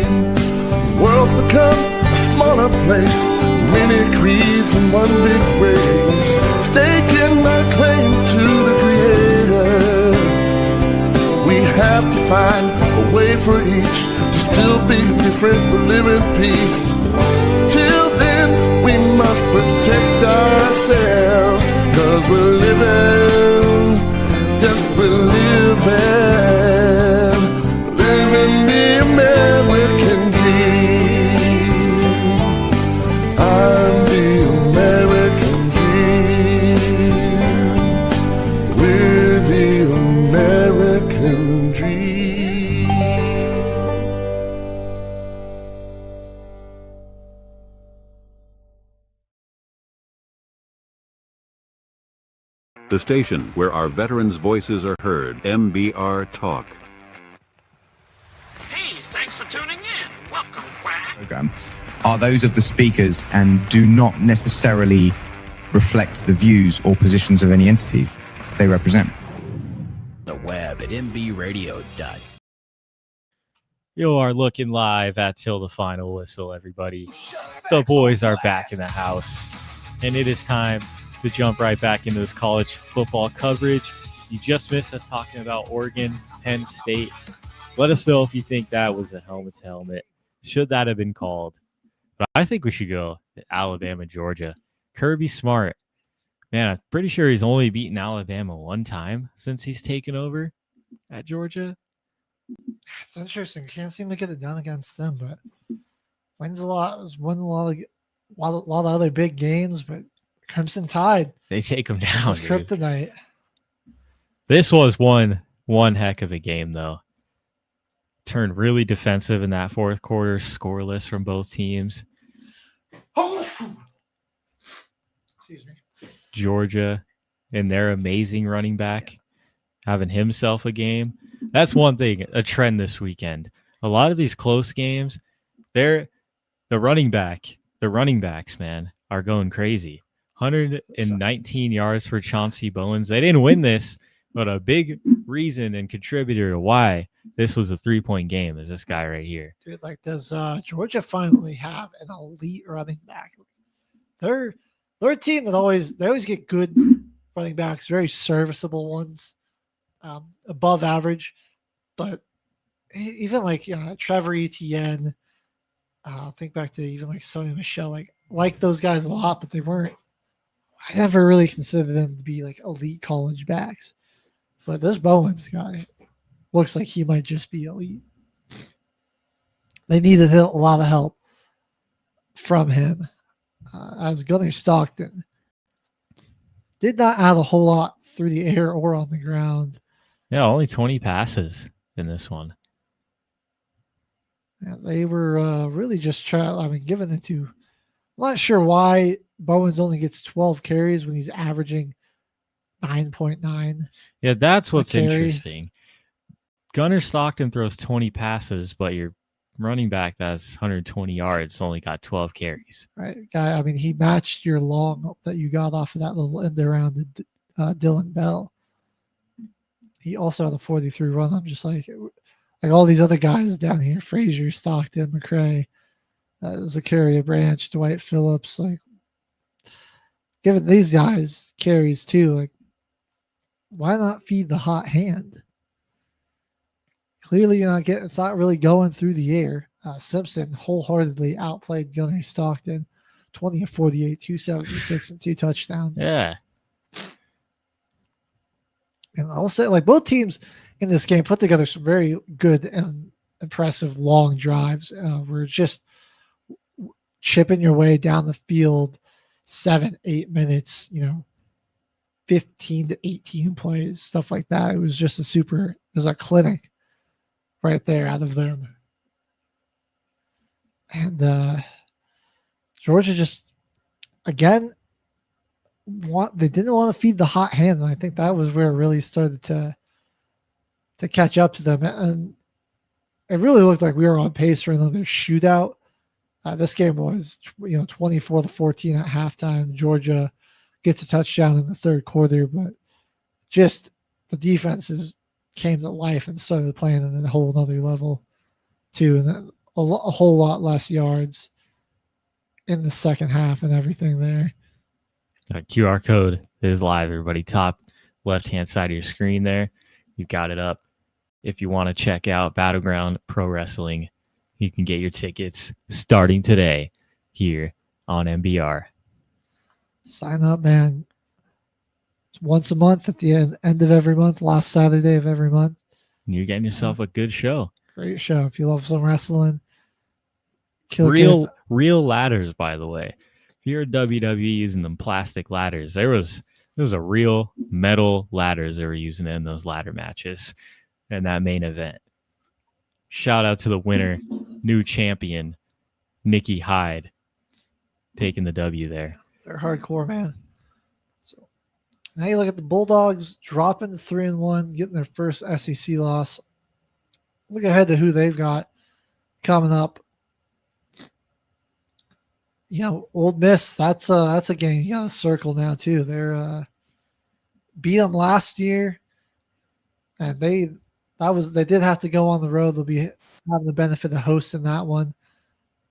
The world's become a smaller place, many creeds and one big race, staking our claim to the Creator. We have to find a way for each to still be different but live in peace. Till then, we must protect ourselves, 'cause we're living, yes, we're living the American dream. I'm the American dream. We're the American dream. The station where our veterans' voices are heard, MBR Talk. Hey, thanks for tuning in. Welcome, Quack. Program are those of the speakers and do not necessarily reflect the views or positions of any entities they represent. The web at nbradio.u. You are looking live at Till the Final Whistle, everybody. The boys are back in the house, and it is time to jump right back into this college football coverage. You just missed us talking about Oregon, Penn State. Let us know if you think that was a helmet to helmet. Should that have been called? But I think we should go to Alabama, Georgia. Kirby Smart. Man, I'm pretty sure he's only beaten Alabama one time since he's taken over at Georgia. It's interesting. Can't seem to get it done against them, but wins a lot. Has won a lot of other big games, but Crimson Tide, they take him down. It's kryptonite. This was one heck of a game, though. Turned really defensive in that fourth quarter, scoreless from both teams. Excuse me. Georgia and their amazing running back having himself a game. That's one thing, a trend this weekend. a lot of these close games, the running backs, man, are going crazy. 119 yards for Chauncey Bowens. They didn't win this, but a big reason and contributor to why this was a 3-point game is this guy right here. Dude, like, does Georgia finally have an elite running back? They're a team that always get good running backs, very serviceable ones, above average. But even like Trevor Etienne, think back to even like Sonny Michel, like those guys a lot, but they weren't. I never really considered them to be like elite college backs. But this Bowens guy looks like he might just be elite. They needed a lot of help from him. As Gunnar Stockton did not add a whole lot through the air or on the ground. Yeah, only 20 passes in this one. Yeah, they were really just giving it to. I'm not sure why Bowens only gets 12 carries when he's averaging 9.9. Yeah, that's what's interesting. Gunnar Stockton throws 20 passes, but your running back that's 120 yards only got 12 carries. Right, guy. I mean, he matched your long that you got off of that little end around Dylan Bell. He also had a 43 run. I'm just like all these other guys down here: Frazier, Stockton, McCray, Zakaria Branch, Dwight Phillips. Like, giving these guys carries too. Like, why not feed the hot hand? Clearly, you're not getting. It's not really going through the air. Simpson wholeheartedly outplayed Gunnar Stockton, 20 of 48, 276, and 2 touchdowns. Yeah. And I'll say, like, both teams in this game put together some very good and impressive long drives. We're just chipping your way down the field, 7-8 minutes. 15 to 18 plays, stuff like that. It was just it was a clinic right there out of them. And Georgia just, again, they didn't want to feed the hot hand. And I think that was where it really started to catch up to them. And it really looked like we were on pace for another shootout. This game was, 24-14 at halftime. Georgia gets a touchdown in the third quarter, but just the defenses came to life and started playing at a whole other level too. And then a whole lot less yards in the second half and everything there. That QR code is live, everybody. Top left-hand side of your screen there. You've got it up. If you want to check out Battleground Pro Wrestling, you can get your tickets starting today here on MBR. Sign up, man. It's once a month at the end of every month, last Saturday of every month. And you're getting yourself a good show. Great show. If you love some wrestling. Real ladders, by the way. If you're WWE using them plastic ladders, there was a real metal ladders they were using in those ladder matches in that main event. Shout out to the winner, new champion, Nikki Hyde, taking the W there. They're hardcore, man. So now you look at the Bulldogs dropping to 3-1, getting their first SEC loss. Look ahead to who they've got coming up. Old Miss, that's a game you got to circle now too. They're beat them last year, and they did have to go on the road. They'll be having the benefit of hosting that one.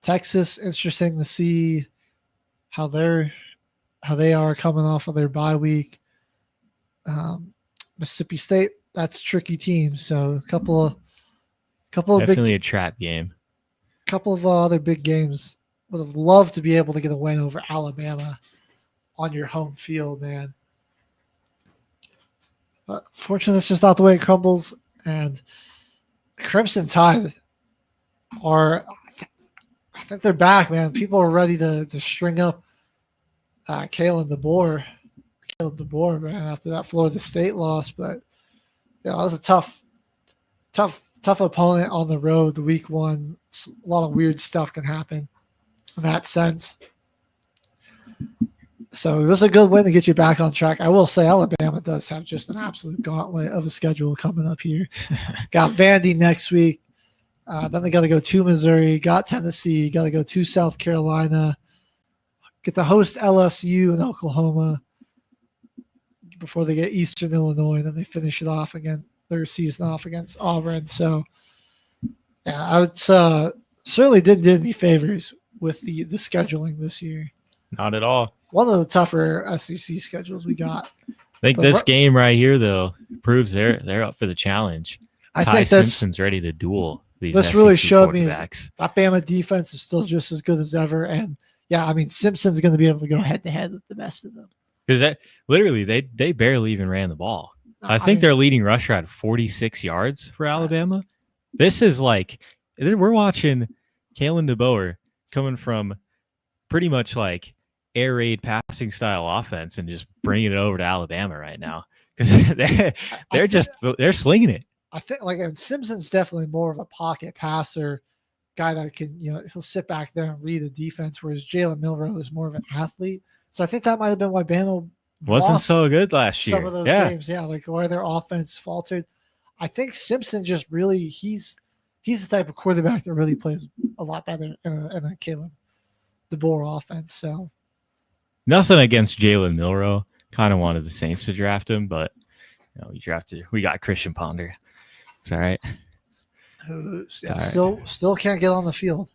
Texas, interesting to see how they are coming off of their bye week. Mississippi State, that's a tricky team. So a couple of definitely a trap game. Couple of other big games. Would have loved to be able to get a win over Alabama on your home field, man. But fortunately, that's just not the way it crumbles. And the Crimson Tide I think they're back, man. People are ready to string up Kalen DeBoer, man, after that Florida State loss. But it was a tough opponent on the road. The week one, a lot of weird stuff can happen in that sense. So this is a good win to get you back on track. I will say Alabama does have just an absolute gauntlet of a schedule coming up here. Got Vandy next week. Then they got to go to Missouri, got Tennessee, got to go to South Carolina, get to host LSU in Oklahoma before they get Eastern Illinois. Then they finish it off again, their season off against Auburn. So, yeah, I would certainly didn't do any favors with the scheduling this year. Not at all. One of the tougher SEC schedules we got. I think this game right here, though, proves they're up for the challenge. I Ty think Simpson's ready to duel these this SEC really showed me quarterbacks. that Bama defense is still just as good as ever. And, yeah, I mean, Simpson's going to be able to go head-to-head with the best of them. Because literally, they barely even ran the ball. I think their leading rusher had 46 yards for Alabama. This is like we're watching Kalen DeBoer coming from pretty much like air raid passing style offense and just bringing it over to Alabama right now because they're slinging it. I think and Simpson's definitely more of a pocket passer guy that can, he'll sit back there and read the defense, whereas Jalen Milroe is more of an athlete. So I think that might have been why Bama wasn't so good last year. Some of those games, why their offense faltered. I think Simpson just really he's the type of quarterback that really plays a lot better in a Caleb DeBoer offense. So nothing against Jalen Milroe. Kind of wanted the Saints to draft him, but we got Christian Ponder. It's all right. Still can't get on the field.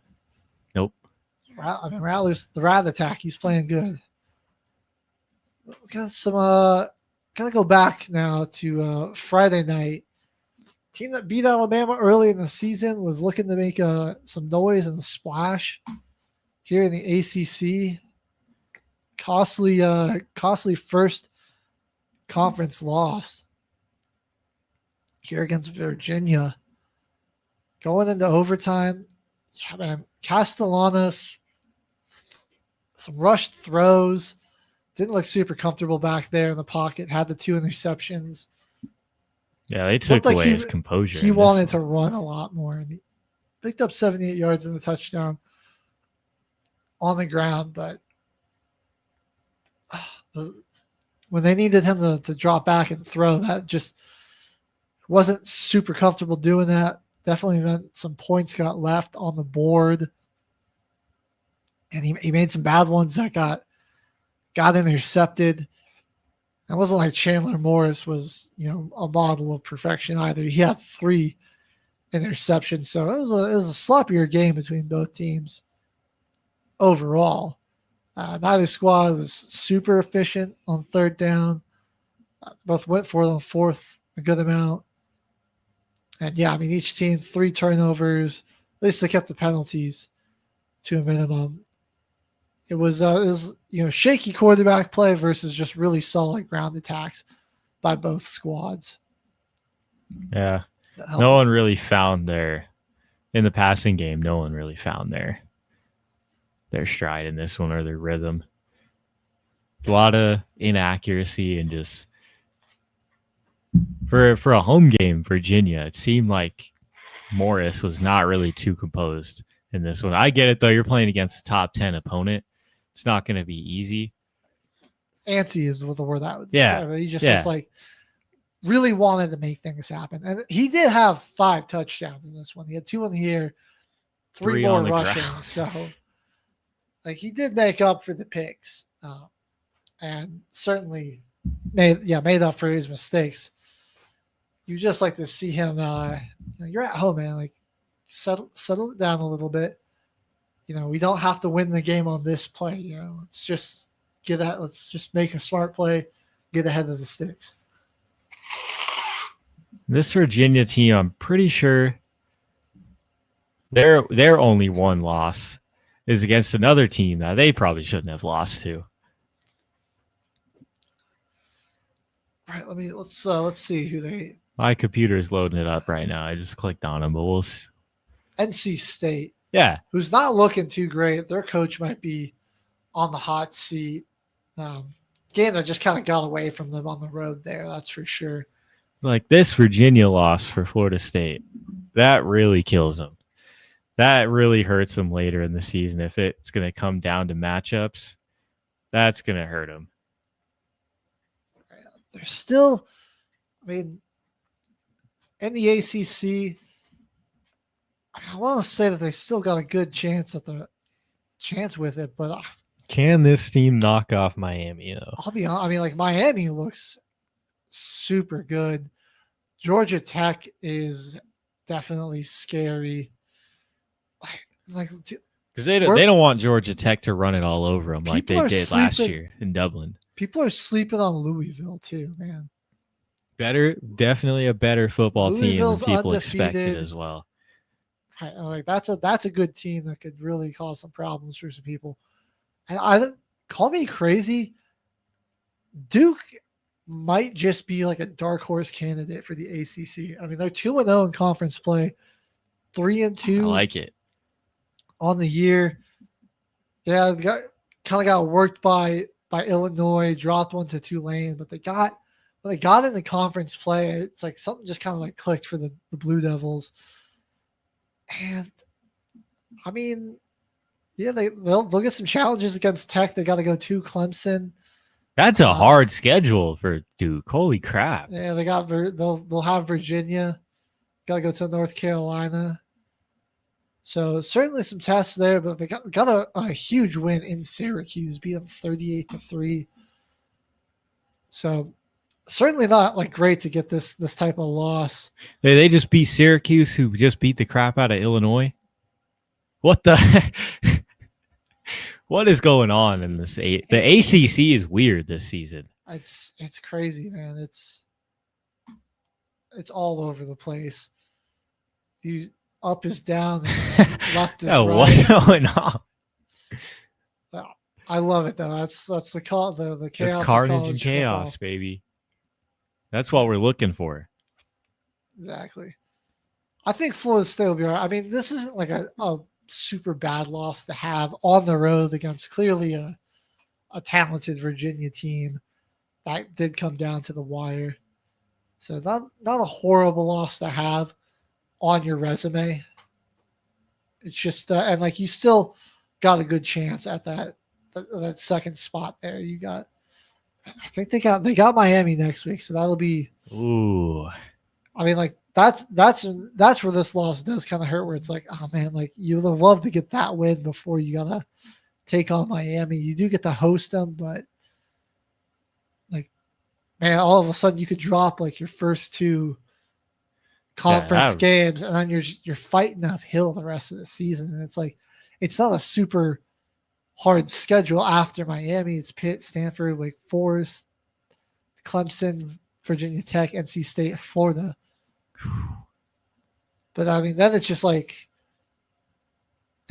Nope. Rattler's the rat attack. He's playing good. We got some. Gotta go back now to Friday night. Team that beat Alabama early in the season was looking to make some noise and a splash here in the ACC. Costly first conference loss here against Virginia. Going into overtime, Castellanos, some rushed throws. Didn't look super comfortable back there in the pocket. Had the 2 interceptions. Yeah, they took away his composure. He wanted to run a lot more. And he picked up 78 yards in the touchdown on the ground. But when they needed him to drop back and throw, that just wasn't super comfortable doing that. Definitely meant some points got left on the board. And he made some bad ones that got intercepted. It wasn't like Chandler Morris was, a model of perfection either. He had 3 interceptions, so it was a sloppier game between both teams overall. Neither squad was super efficient on third down. Both went for it on fourth a good amount. And each team 3 turnovers. At least they kept the penalties to a minimum. It was shaky quarterback play versus just really solid ground attacks by both squads. Yeah. No one really found in the passing game, no one really found their stride in this one or their rhythm. A lot of inaccuracy and just for a home game, Virginia, it seemed like Morris was not really too composed in this one. I get it though. You're playing against a top 10 opponent. It's not going to be easy. Antsy is the word I would describe it. He just was like really wanted to make things happen. And he did have 5 touchdowns in this one. He had 2 in the air, 3 more rushing. Ground. So he did make up for the picks and certainly made up for his mistakes. You just like to see him, you're at home, man. Settle it down a little bit. We don't have to win the game on this play. Let's just let's just make a smart play, get ahead of the sticks. This Virginia team, I'm pretty sure their only one loss is against another team that they probably shouldn't have lost to. All right, let's see who they. My computer is loading it up right now. I just clicked on them, but we'll see. NC State. Yeah. Who's not looking too great. Their coach might be on the hot seat. Game that just kind of got away from them on the road there, that's for sure. Like this Virginia loss for Florida State, that really kills them. That really hurts them later in the season. If it's going to come down to matchups, that's going to hurt them. They're still, in the ACC, I want to say that they still got a good chance with it, but Can this team knock off Miami, though? I'll be honest. I mean, like Miami looks super good. Georgia Tech is definitely scary. Like Because they don't want Georgia Tech to run it all over them like they did last year in Dublin. People are sleeping on Louisville too, man. Definitely a better football team than people undefeated. expected as well. Right, like that's a good team that could really cause some problems for some people. And call me crazy, Duke might just be like a dark horse candidate for the ACC. I mean, they're 2-0 in conference play, 3-2. I like it on the year. Yeah, they got worked by Illinois, dropped one to Tulane, but when they got in the conference play, it's like something just kind of like clicked for the Blue Devils. And I mean, yeah, they'll get some challenges against Tech. They got to go to Clemson. That's a hard schedule for Duke. Holy crap! Yeah, they'll have Virginia. Got to go to North Carolina. So certainly some tests there, but they got a huge win in Syracuse, beat them 38-3. So certainly not like great to get this type of loss. They just beat Syracuse, who just beat the crap out of Illinois. What the? What is going on in this? The ACC is weird this season. It's crazy, man. It's all over the place. Up is down, left is right. What's going on? I love it though. That's the chaos. It's carnage and chaos, football. Baby. That's what we're looking for. Exactly. I think Florida State will be all right. I mean, this isn't like a super bad loss to have on the road against clearly a talented Virginia team that did come down to the wire. So not a horrible loss to have on your resume. It's just and like you still got a good chance at that second spot there. You got, I think they got Miami next week, so that'll be. Ooh. I mean, like that's where this loss does kind of hurt. Where it's like, oh man, like you would have loved to get that win before you gotta take on Miami. You do get to host them, but like, man, all of a sudden you could drop like your first two conference games, and then you're fighting uphill the rest of the season. And it's like, it's not a super hard schedule after Miami. It's Pitt, Stanford, Wake Forest, Clemson, Virginia Tech, NC State, Florida. But I mean, then it's just like,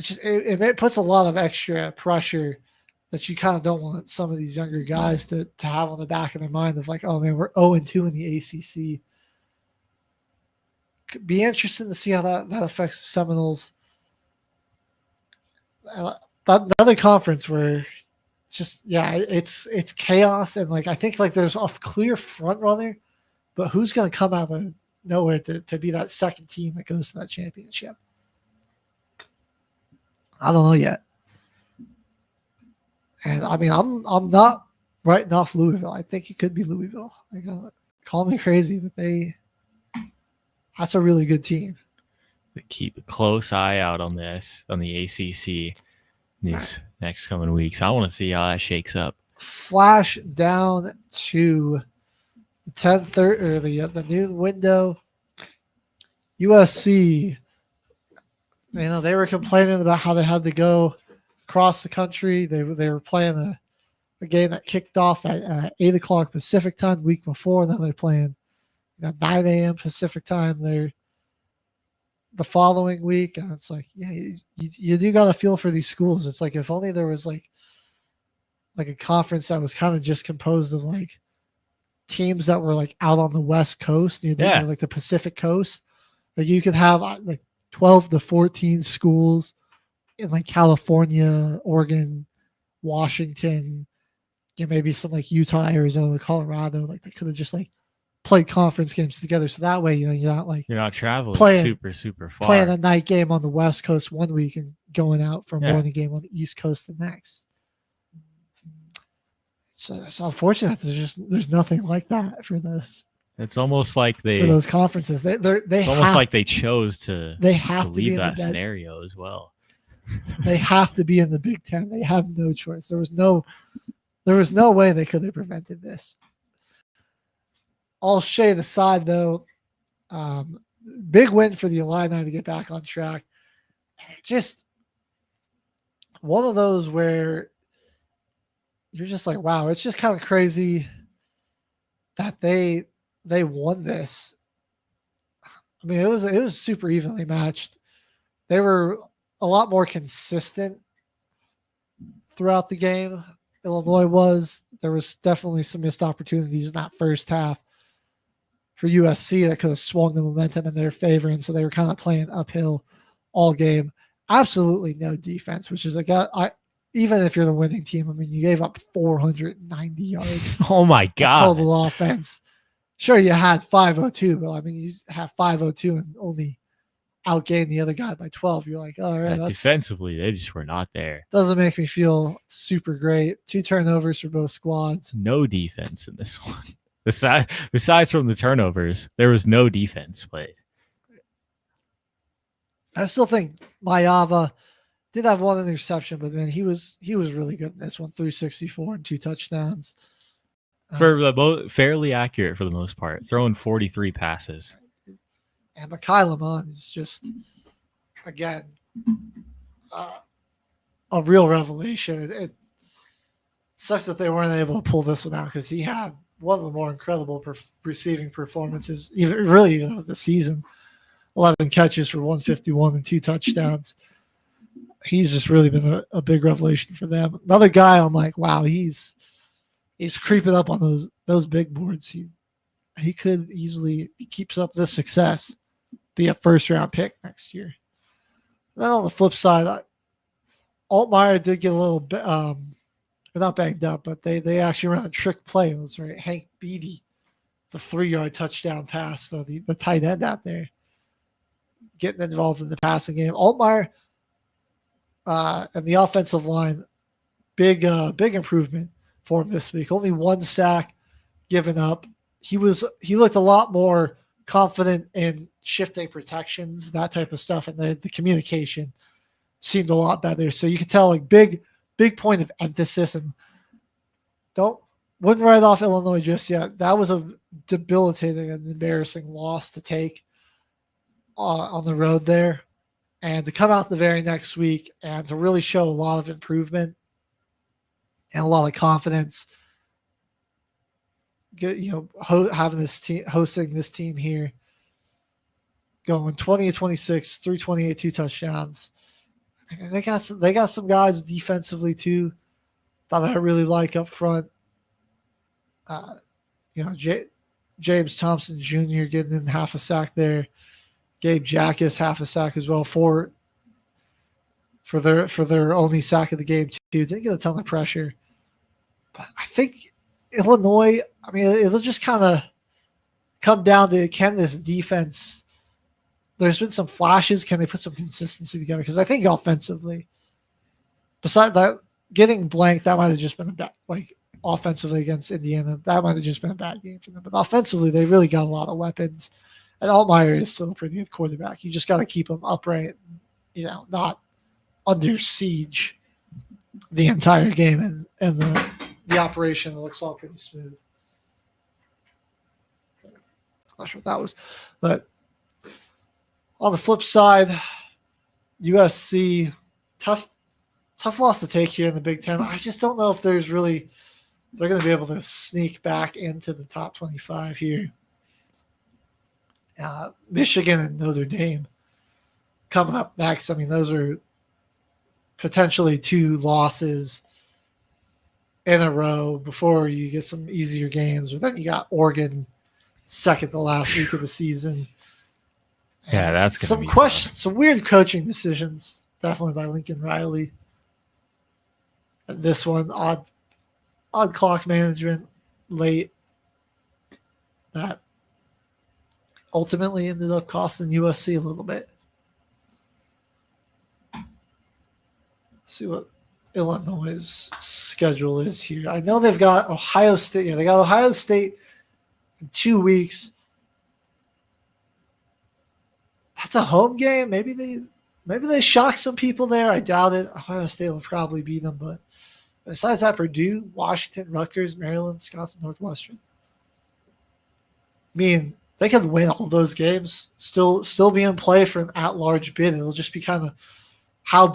it puts a lot of extra pressure that you kind of don't want some of these younger guys to have on the back of their mind of like, oh man, we're 0-2 in the ACC. Could be interesting to see how that affects the Seminoles. Another conference where it's chaos, and like I think like there's a clear front runner, but who's going to come out of nowhere to be that second team that goes to that championship? I don't know yet. And I mean, I'm not writing off Louisville. I think it could be Louisville. Call me crazy, but that's a really good team. Keep a close eye out on this, on the ACC these next coming weeks. I want to see how that shakes up. Flash down to the 10:30 or the noon window. USC, they were complaining about how they had to go across the country. They were playing a game that kicked off at 8 o'clock Pacific time the week before. Now they're playing 9 a.m. Pacific time. They're the following week, and it's like, yeah, you do got to feel for these schools. It's like if only there was like a conference that was kind of just composed of like teams that were like out on the West Coast, near like the Pacific Coast. Like you could have like 12 to 14 schools in like California, Oregon, Washington, maybe some like Utah, Arizona, Colorado. Like they could have just like played conference games together. So that way, you're not traveling super far. Playing a night game on the West Coast one week and going out for a morning game on the East Coast the next. So it's unfortunate. There's nothing like that for this. It's almost like for those conferences. It's almost like they chose to leave that in scenario as well. They have to be in the Big Ten. They have no choice. There was no way they could have prevented this. All shade aside, though, big win for the Illini to get back on track. Just one of those where you're just like, wow, it's just kind of crazy that they won this. I mean, it was super evenly matched. They were a lot more consistent throughout the game. Illinois was. There was definitely some missed opportunities in that first half for USC that could have swung the momentum in their favor, and so they were kind of playing uphill all game. Absolutely no defense, which is even if you're the winning team, I mean, you gave up 490 yards. Oh my God. Total offense. Sure, you had 502, but I mean, you have 502 and only outgained the other guy by 12. You're like, all right. Defensively, they just were not there. Doesn't make me feel super great. 2 turnovers for both squads. No defense in this one. Besides from the turnovers, there was no defense played. I still think Mayava did have one interception, but man, he was really good in this one. 364 and 2 touchdowns. Fairly accurate for the most part, throwing 43 passes. And Mekhi Lamont is just, again, a real revelation. It sucks that they weren't able to pull this one out because he had one of the more incredible receiving performances, really of the season. 11 catches for 151 and 2 touchdowns. He's just really been a big revelation for them. Another guy, I'm like, wow, he's creeping up on those big boards. He could easily, he keeps up this success, be a first-round pick next year. Then on the flip side, Altmaier did get a little bit, not banged up, but they actually ran a trick play. It was right, Hank Beatty, the 3-yard touchdown pass. So the tight end out there getting involved in the passing game. Altmaier and the offensive line, big improvement for him this week. Only 1 sack given up. He looked a lot more confident in shifting protections, that type of stuff, and the communication seemed a lot better. So you could tell, like, big point of emphasis, and wouldn't write off Illinois just yet. That was a debilitating and embarrassing loss to take on the road there, and to come out the very next week and to really show a lot of improvement and a lot of confidence. Having this team, hosting this team here, going 20-26, 328, 2 touchdowns. And they got some guys defensively too that I really like up front. James Thompson Jr. getting in half a sack there. Gabe Jackus half a sack as well for their only sack of the game too. Didn't get a ton of pressure, but I think Illinois, I mean, it'll just kind of come down to, can this defense, there's been some flashes, can they put some consistency together? Because I think offensively, besides that, getting blanked, that might have just been a bad, like, offensively against Indiana, that might have just been a bad game for them. But offensively, they really got a lot of weapons. And Altmaier is still a pretty good quarterback. You just got to keep him upright, not under siege the entire game. And the operation looks all pretty smooth. Not sure what that was. But on the flip side, USC, tough loss to take here in the Big Ten. I just don't know if they're going to be able to sneak back into the top 25 here. Michigan and Notre Dame coming up next. I mean, those are potentially 2 losses in a row before you get some easier games. But then you got Oregon second to last week of the season. Yeah, that's going to be questions, some weird coaching decisions, definitely by Lincoln Riley. And this one, odd clock management late that ultimately ended up costing USC a little bit. See what Illinois' schedule is here. I know they've got Ohio State. Yeah, they got Ohio State in 2 weeks. That's a home game. Maybe they shock some people there. I doubt it. Ohio State will probably beat them, but besides that, Purdue, Washington, Rutgers, Maryland, Wisconsin, Northwestern. I mean, they could win all those games, still be in play for an at-large bid. It'll just be kind of how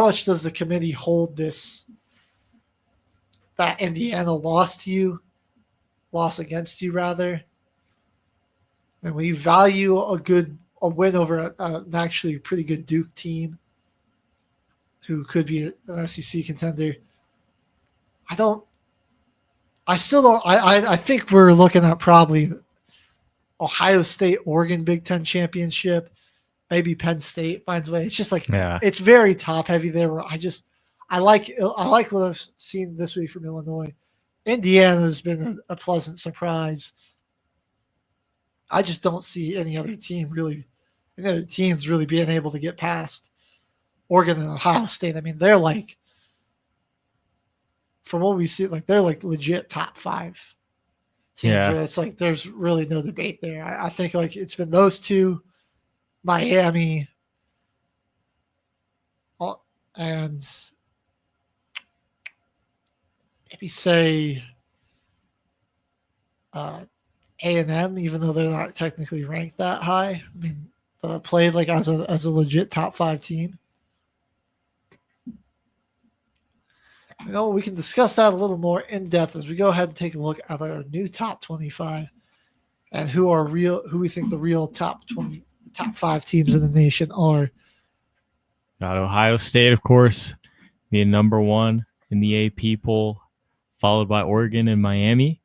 much does the committee hold that Indiana loss against you rather. And we value a win over an actually pretty good Duke team who could be an SEC contender. I think we're looking at probably Ohio State, Oregon Big Ten championship. Maybe Penn State finds a way. It's just like It's very top heavy there. Where I like what I've seen this week from Illinois. Indiana has been a pleasant surprise. I just don't see any other teams really being able to get past Oregon and Ohio State. I mean, they're like, from what we see, like they're like legit top 5 teams. Yeah. It's like there's really no debate there. I think like it's been those two, Miami, and maybe say A&M, even though they're not technically ranked that high. I mean, played like as a legit top 5 team. We can discuss that a little more in depth as we go ahead and take a look at our new top 25 and who we think the real top 5 teams in the nation are. Got Ohio State, of course, being number 1 in the AP poll, followed by Oregon and Miami.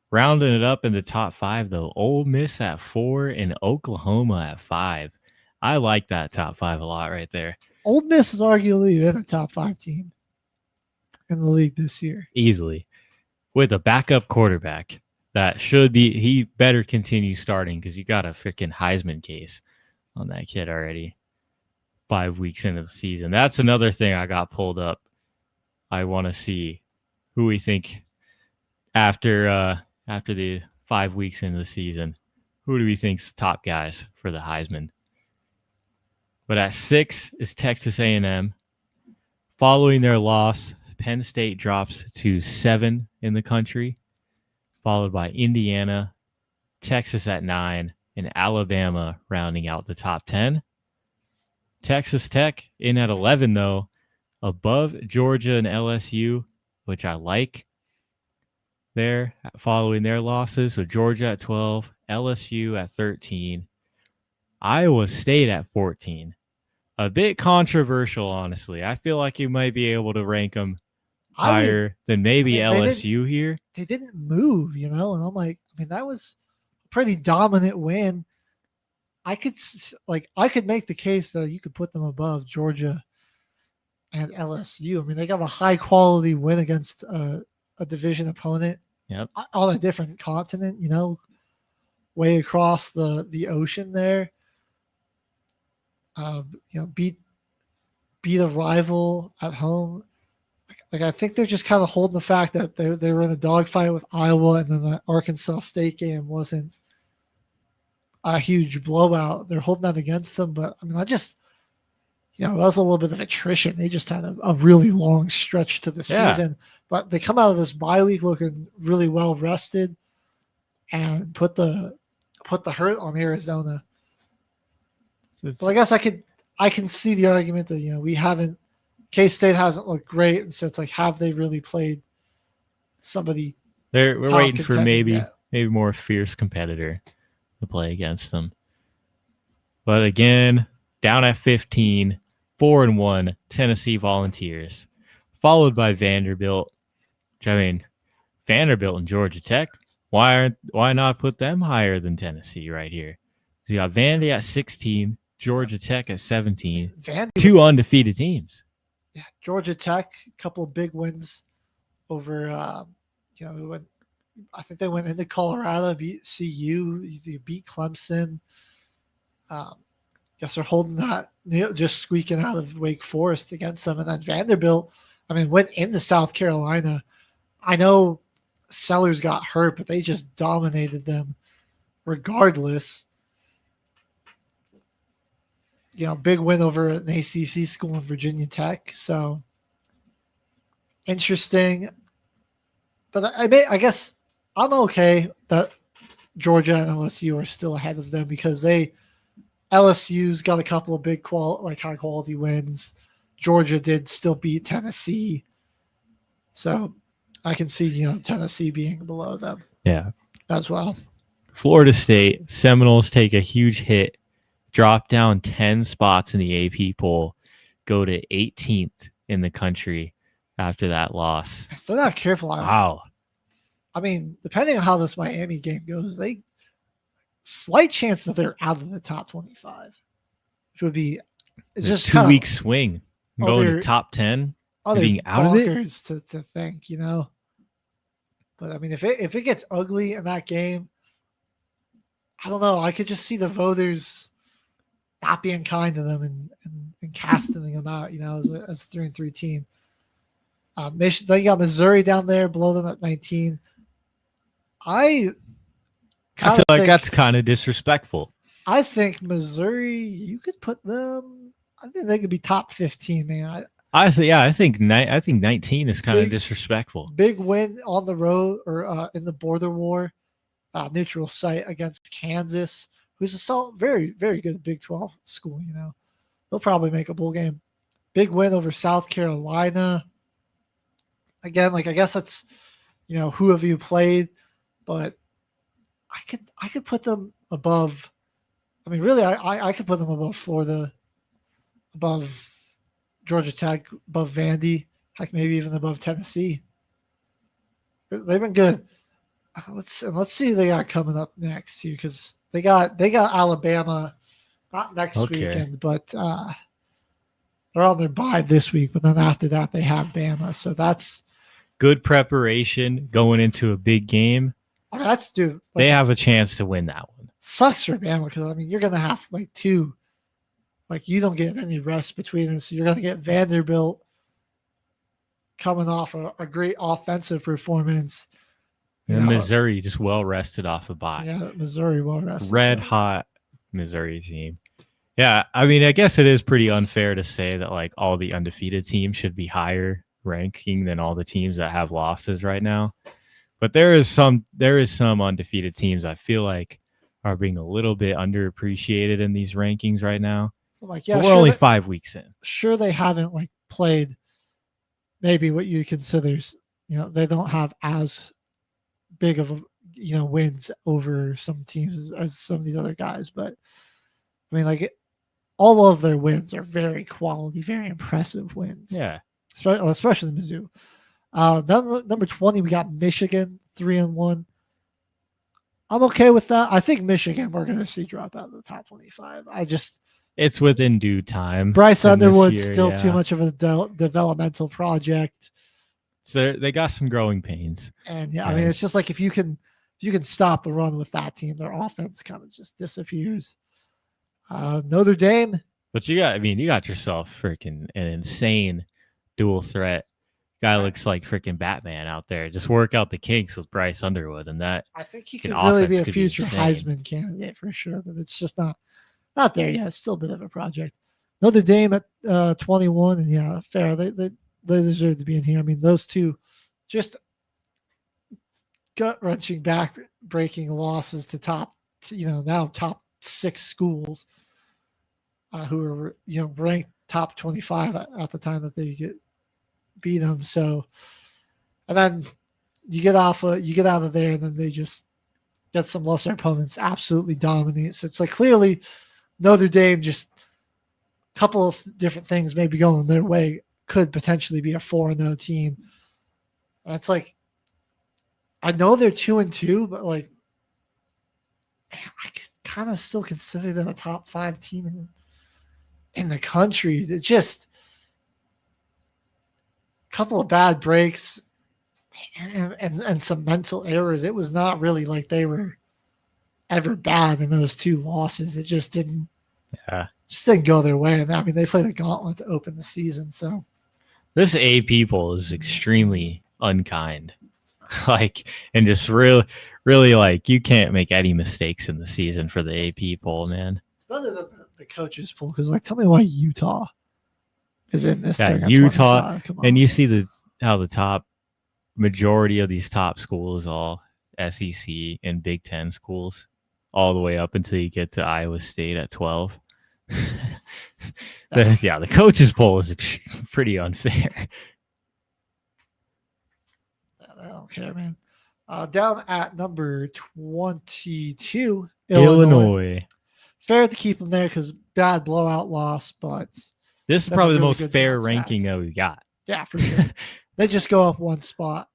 Rounding it up in the top 5, though, Ole Miss at 4 and Oklahoma at 5. I like that top 5 a lot right there. Ole Miss has arguably been a top 5 team in the league this year. Easily. With a backup quarterback that he better continue starting because you got a freaking Heisman case on that kid already 5 weeks into the season. That's another thing I got pulled up. I want to see who we think after the 5 weeks into the season, who do we think's the top guys for the Heisman? But at 6 is Texas A&M. Following their loss, Penn State drops to 7 in the country, followed by Indiana, Texas at 9, and Alabama rounding out the top 10. Texas Tech in at 11, though, above Georgia and LSU, which I like there following their losses. So Georgia at 12, LSU at 13, Iowa State at 14. A bit controversial, honestly. I feel like you might be able to rank them higher than maybe LSU here. They didn't move, and I'm like, that was a pretty dominant win. I could make the case that you could put them above Georgia and LSU. They got a high quality win against a division opponent. Yep. On a different continent, way across the ocean there. Beat a rival at home. Like I think they're just kind of holding the fact that they were in a dogfight with Iowa, and then the Arkansas State game wasn't a huge blowout. They're holding that against them, but I just, that was a little bit of attrition. They just had a really long stretch to the season, but they come out of this bye week looking really well rested, and put the hurt on Arizona. But I guess I can see the argument that K-State hasn't looked great, and so it's like, have they really played somebody? We're waiting for maybe more fierce competitor to play against them. But again, down at 15, 4-1 Tennessee Volunteers, followed by Vanderbilt. Vanderbilt and Georgia Tech. Why not put them higher than Tennessee right here? So you got Vandy at 16, Georgia Tech at 17. Two undefeated teams. Yeah, Georgia Tech, a couple of big wins over. I think they went into Colorado, beat CU, you beat Clemson. Guess they're holding that, just squeaking out of Wake Forest against them, and then Vanderbilt. Went into South Carolina. I know Sellers got hurt, but they just dominated them regardless. big win over an ACC school in Virginia Tech. So interesting. But I guess I'm okay that Georgia and LSU are still ahead of them because LSU's got a couple of big high quality wins. Georgia did still beat Tennessee. So I can see, Tennessee being below them. Yeah. As well. Florida State, Seminoles take a huge hit, drop down 10 spots in the AP poll, go to 18th in the country after that loss. If they're not careful, wow. I mean, depending on how this Miami game goes, slight chance that they're out of the top 25, which would be just 2-week swing. Going to top 10, being out of it. To think, But I mean, if it gets ugly in that game, I don't know. I could just see the voters not being kind to them and casting them out, as a 3-3 team. They got Missouri down there below them at 19. I feel like that's kind of disrespectful. I think Missouri, you could put them. I think they could be top 15, man. I think 19 is kind of disrespectful. Big win on the road or in the border war, neutral site against Kansas, who's a very, very good Big 12 school. They'll probably make a bowl game. Big win over South Carolina. Again, I guess that's who have you played, but I could put them above. I mean, really, I could put them above Florida, above Georgia Tech, above Vandy, maybe even above Tennessee. They've been good. Let's see who they got coming up next here, because they got Alabama, not next weekend, but they're on their bye this week. But then after that, they have Bama, so that's good preparation going into a big game. I mean, they have a chance to win that one. Sucks for Bama because you're gonna have two. You don't get any rest between them, so you're going to get Vanderbilt coming off a great offensive performance. And Missouri just well rested off a bye. Yeah, Missouri well rested. Red hot Missouri team. Yeah, I mean, I guess it is pretty unfair to say that all the undefeated teams should be higher ranking than all the teams that have losses right now. But there is some undefeated teams I feel like are being a little bit underappreciated in these rankings right now. So but we're only 5 weeks in. Sure, they haven't played maybe what you consider, they don't have as big of wins over some teams as some of these other guys. But I mean, all of their wins are very quality, very impressive wins. Yeah, especially Mizzou. Number 20, we got Michigan 3-1. I'm okay with that. I think Michigan we're going to see drop out of the top 25. It's within due time. Bryce Underwood's still too much of a developmental project. So they got some growing pains. And I mean, it's just if you can stop the run with that team, their offense kind of just disappears. Notre Dame. But you got yourself freaking an insane dual threat. Guy looks like freaking Batman out there. Just work out the kinks with Bryce Underwood, and that I think he could really be a future Heisman candidate for sure. But it's just not there yet. It's still a bit of a project. Notre Dame at 21, and fair. They deserve to be in here. I mean, those two just gut-wrenching, back-breaking losses to now top 6 schools who are ranked top 25 at the time that they beat them. So, and then you get out of there, and then they just get some lesser opponents absolutely dominate. So it's clearly Notre Dame, just a couple of different things maybe going their way, could potentially be a 4-0 team. And it's I know they're 2-2, but I could kind of still consider them a top 5 team in the country. It's just a couple of bad breaks and some mental errors. It was not really they were ever bad in those 2 losses. It just didn't go their way. And I mean, they played a gauntlet to open the season. So this AP poll is extremely unkind. And just really you can't make any mistakes in the season for the AP poll, man. It's better than the coaches pool because, like, tell me why Utah is in this thing. Yeah, at Utah, 25. Come on. and you see how the top majority of these top schools, all SEC and Big Ten schools, all the way up until you get to Iowa State at 12. The coaches poll is pretty unfair. I don't care, man. Down at number 22, Illinois. Fair to keep them there because bad blowout loss, but This is That's probably a the really most good fair bounce back. ranking that we got. yeah, for sure. They just go up one spot.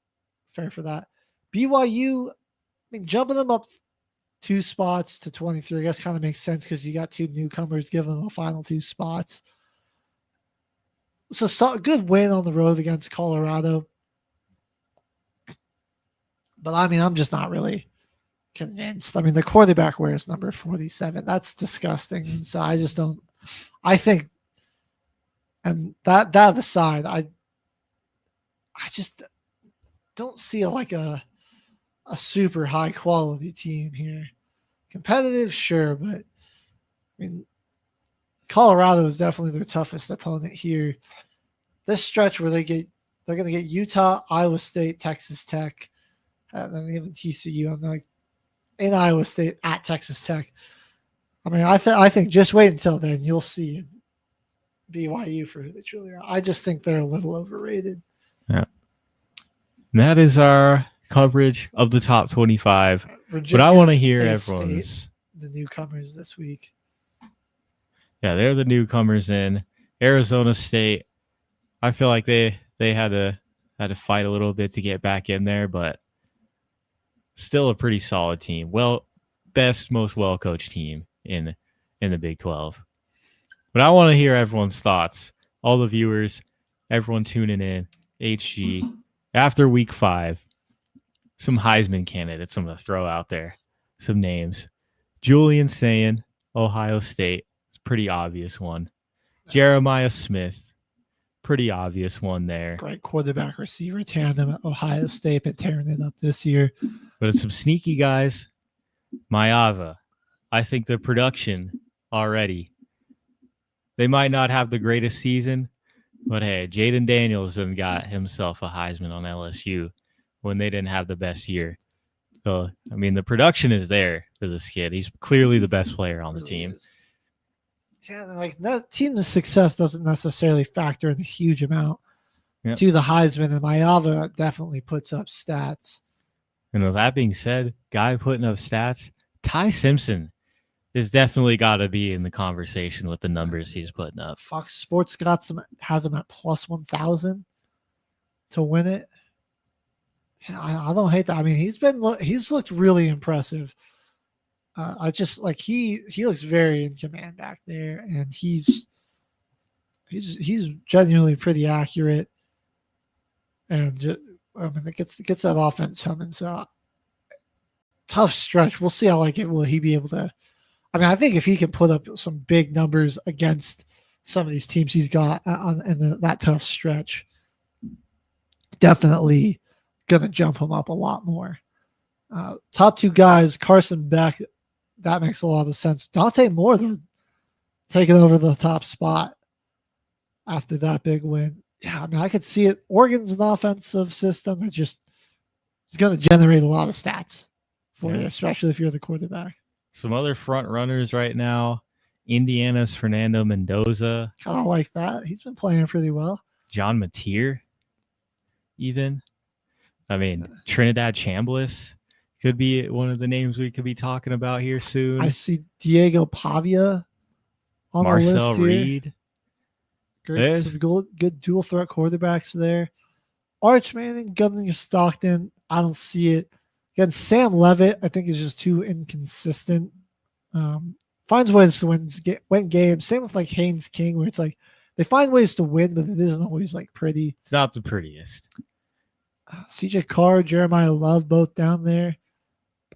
Fair for that. BYU, I mean, jumping them up 2 spots to 23, I guess kind of makes sense because you got 2 newcomers giving them the final 2 spots. So a good win on the road against Colorado. But I mean, I'm just not really convinced. I mean, the quarterback wears number 47. That's disgusting. And so I just don't. I think, and that aside, I just don't see a super high quality team here. Competitive, sure, but I mean, Colorado is definitely their toughest opponent here. This stretch where they're going to get Utah, Iowa State, Texas Tech, and then even TCU. I'm like in Iowa State at Texas Tech. I mean, I think just wait until then. You'll see BYU for who they truly are. I just think they're a little overrated. Yeah. And that is our coverage of the top 25. Virginia, but I want to hear A-State, everyone's. the newcomers this week. Yeah, they're the newcomers in Arizona State. I feel like they had to fight a little bit to get back in there, but still a pretty solid team. Most well-coached team in the Big 12. But I want to hear everyone's thoughts. All the viewers, everyone tuning in, HG, after week 5, some Heisman candidates I'm going to throw out there. Some names. Julian Sayin, Ohio State. It's a pretty obvious one. Jeremiah Smith. Pretty obvious one there. Great quarterback receiver tandem at Ohio State, but tearing it up this year. But it's some sneaky guys. Maeva. I think the production already. They might not have the greatest season, but hey, Jaden Danielson got himself a Heisman on LSU when they didn't have the best year. So, I mean, the production is there for this kid. He's clearly the best player on the team. Yeah, like that team's success doesn't necessarily factor in a huge amount Yep. to the Heisman, and Maeva definitely puts up stats. And with that being said, guy putting up stats, Ty Simpson is definitely got to be in the conversation with the numbers he's putting up. Fox Sports has him at plus 1,000 to win it. Yeah, I don't hate that. I mean, he's looked really impressive. I just like he looks very in command back there, and he's genuinely pretty accurate, and I mean it gets that offense humming. So tough stretch. We'll see how will he be able to. I mean, I think if he can put up some big numbers against some of these teams he's got in that tough stretch, definitely gonna jump him up a lot more. Top 2 guys, Carson Beck. That makes a lot of sense. Dante Moore, though, taking over the top spot after that big win. Yeah, I mean, I could see it. Oregon's an offensive system that just is going to generate a lot of stats for you, especially if you're the quarterback. Some other front runners right now. Indiana's Fernando Mendoza. Kind of like that. He's been playing pretty well. John Mateer, even. I mean, Trinidad Chambliss could be one of the names we could be talking about here soon. I see Diego Pavia on Marcel the list here. Reed. Great, some good dual threat quarterbacks there. Arch Manning, Gunnar Stockton. I don't see it. Again, Sam Levitt, I think, is just too inconsistent. Finds ways to win games. Same with like Haynes King, where it's like they find ways to win, but it isn't always like pretty. It's not the prettiest. CJ Carr, Jeremiah Love, both down there.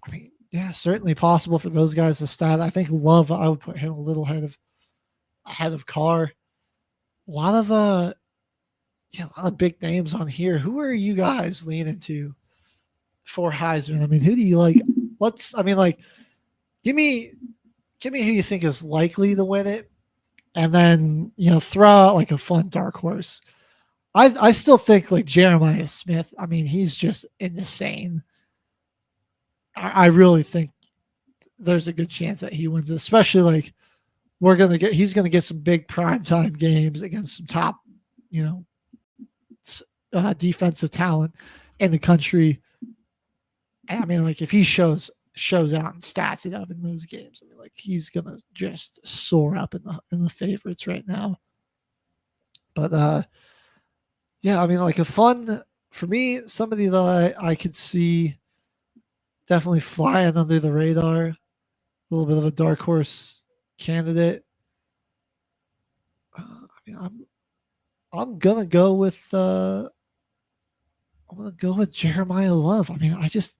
I mean, yeah, certainly possible for those guys to start. I think Love, I would put him a little ahead of Carr. A lot of big names on here. Who are you guys leaning to for Heisman? I mean, who do you like? Give me give me who you think is likely to win it, and then throw out like a fun dark horse. I still think like Jeremiah Smith. I mean, he's just insane. I really think there's a good chance that he wins it, especially like he's gonna get some big primetime games against some top, defensive talent in the country. And I mean, like if he shows out and stats it up in those games, I mean, like he's gonna just soar up in the favorites right now. But yeah, I mean, like a fun for me, somebody that I could see definitely flying under the radar, a little bit of a dark horse candidate. I mean, I'm gonna go with Jeremiah Love. I mean, I just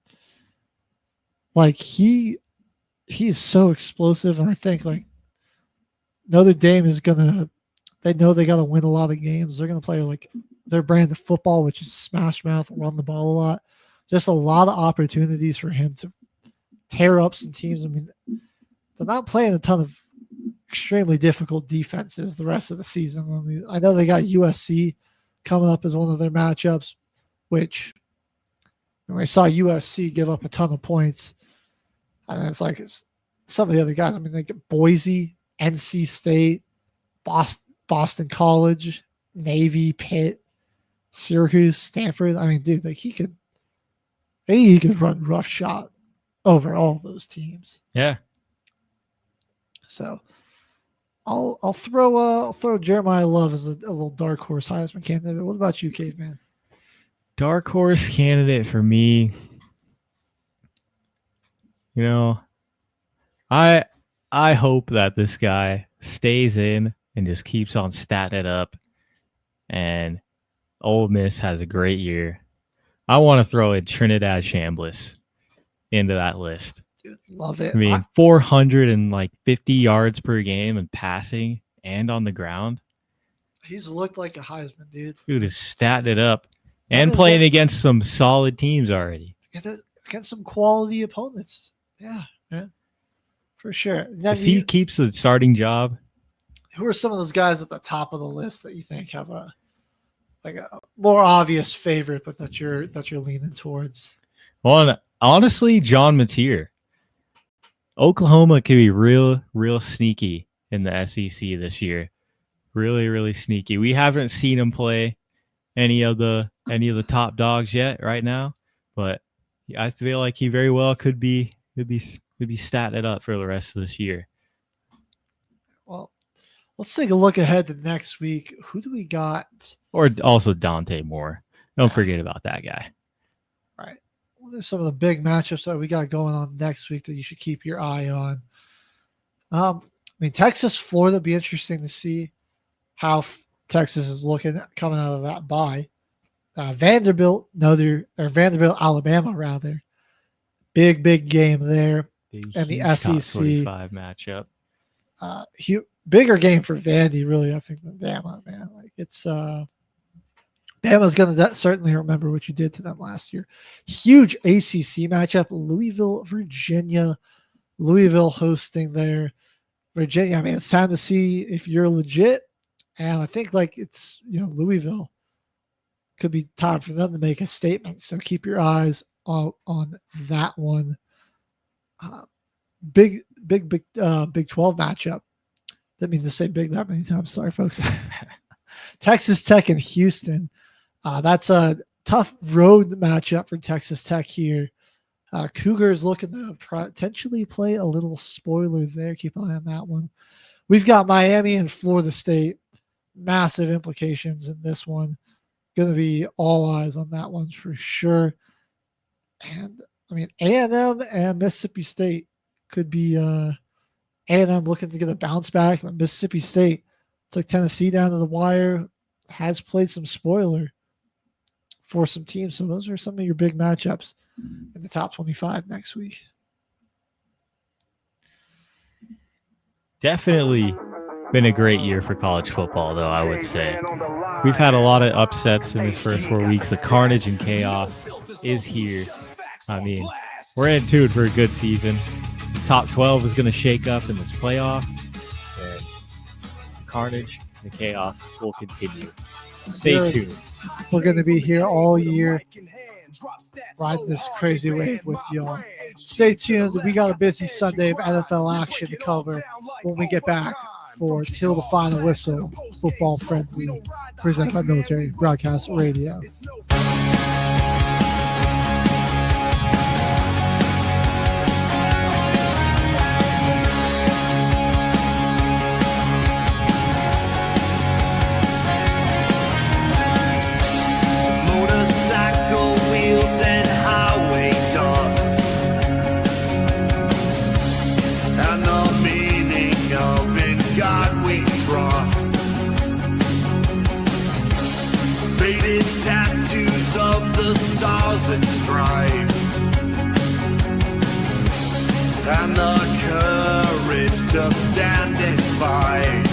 like he's so explosive, and I think like Notre Dame is gonna. They know they got to win a lot of games. They're gonna play like their brand of football, which is smash mouth, run the ball a lot. Just a lot of opportunities for him to tear up some teams. I mean, they're not playing a ton of extremely difficult defenses the rest of the season. I mean, I know they got USC coming up as one of their matchups, which when I saw USC give up a ton of points, and it's like some of the other guys. I mean, they get Boise, NC State, Boston College, Navy, Pitt, Syracuse, Stanford. I mean, dude, like he could run roughshod over all those teams. Yeah. So I'll throw Jeremiah Love as a little dark horse Heisman candidate. What about you, Caveman? Dark horse candidate for me. I hope that this guy stays in and just keeps on statting it up, and Ole Miss has a great year. I want to throw in Trinidad Chambliss into that list. Dude, love it. I mean, 450 yards per game and passing and on the ground. He's looked like a Heisman, dude. Dude is statting it up and playing against some solid teams already. Against some quality opponents. Yeah, for sure. Then if he keeps the starting job. Who are some of those guys at the top of the list that you think have a more obvious favorite, but that you're leaning towards? Well, honestly, John Mateer. Oklahoma could be real sneaky in the SEC this year. Really, really sneaky. We haven't seen him play any of the top dogs yet right now, but I feel like he very well could be statting it up for the rest of this year. Well, let's take a look ahead to next week. Who do we got? Or also Dante Moore. Don't forget about that guy. All right. Well, there's some of the big matchups that we got going on next week that you should keep your eye on. I mean, Texas, Florida, be interesting to see how Texas is looking coming out of that bye. Vanderbilt, Alabama, rather. Big game there. And the SEC. 25 matchup. Bigger game for Vandy, really, I think, than Bama, man. Like it's Bama's gonna certainly remember what you did to them last year. Huge ACC matchup: Louisville, Virginia. Louisville hosting there. Virginia. I mean, it's time to see if you're legit, and I think like it's Louisville could be time for them to make a statement. So keep your eyes on that one. Big 12 matchup. Didn't mean to say big that many times. Sorry, folks. Texas Tech and Houston. That's a tough road matchup for Texas Tech here. Cougars looking to potentially play a little spoiler there. Keep an eye on that one. We've got Miami and Florida State. Massive implications in this one. Going to be all eyes on that one for sure. And I mean, A&M and Mississippi State could be A&M looking to get a bounce back. But Mississippi State took Tennessee down to the wire, has played some spoiler for some teams. So those are some of your big matchups in the top 25 next week. Definitely been a great year for college football, though, I would say. We've had a lot of upsets in these first 4 weeks. The carnage and chaos is here. I mean, we're in tune for a good season. top 12 is going to shake up in this playoff, and the carnage and the chaos will continue. Stay tuned. We're going to be here all year, riding this crazy wave with y'all. Stay tuned. We got a busy Sunday of NFL action to cover when we get back for Till the Final Whistle Football Frenzy, presented by Military Broadcast Radio. Motorcycle wheels and highway dust, and the meaning of in God we trust. Faded tattoos of the stars and stripes, and the courage to stand and fight.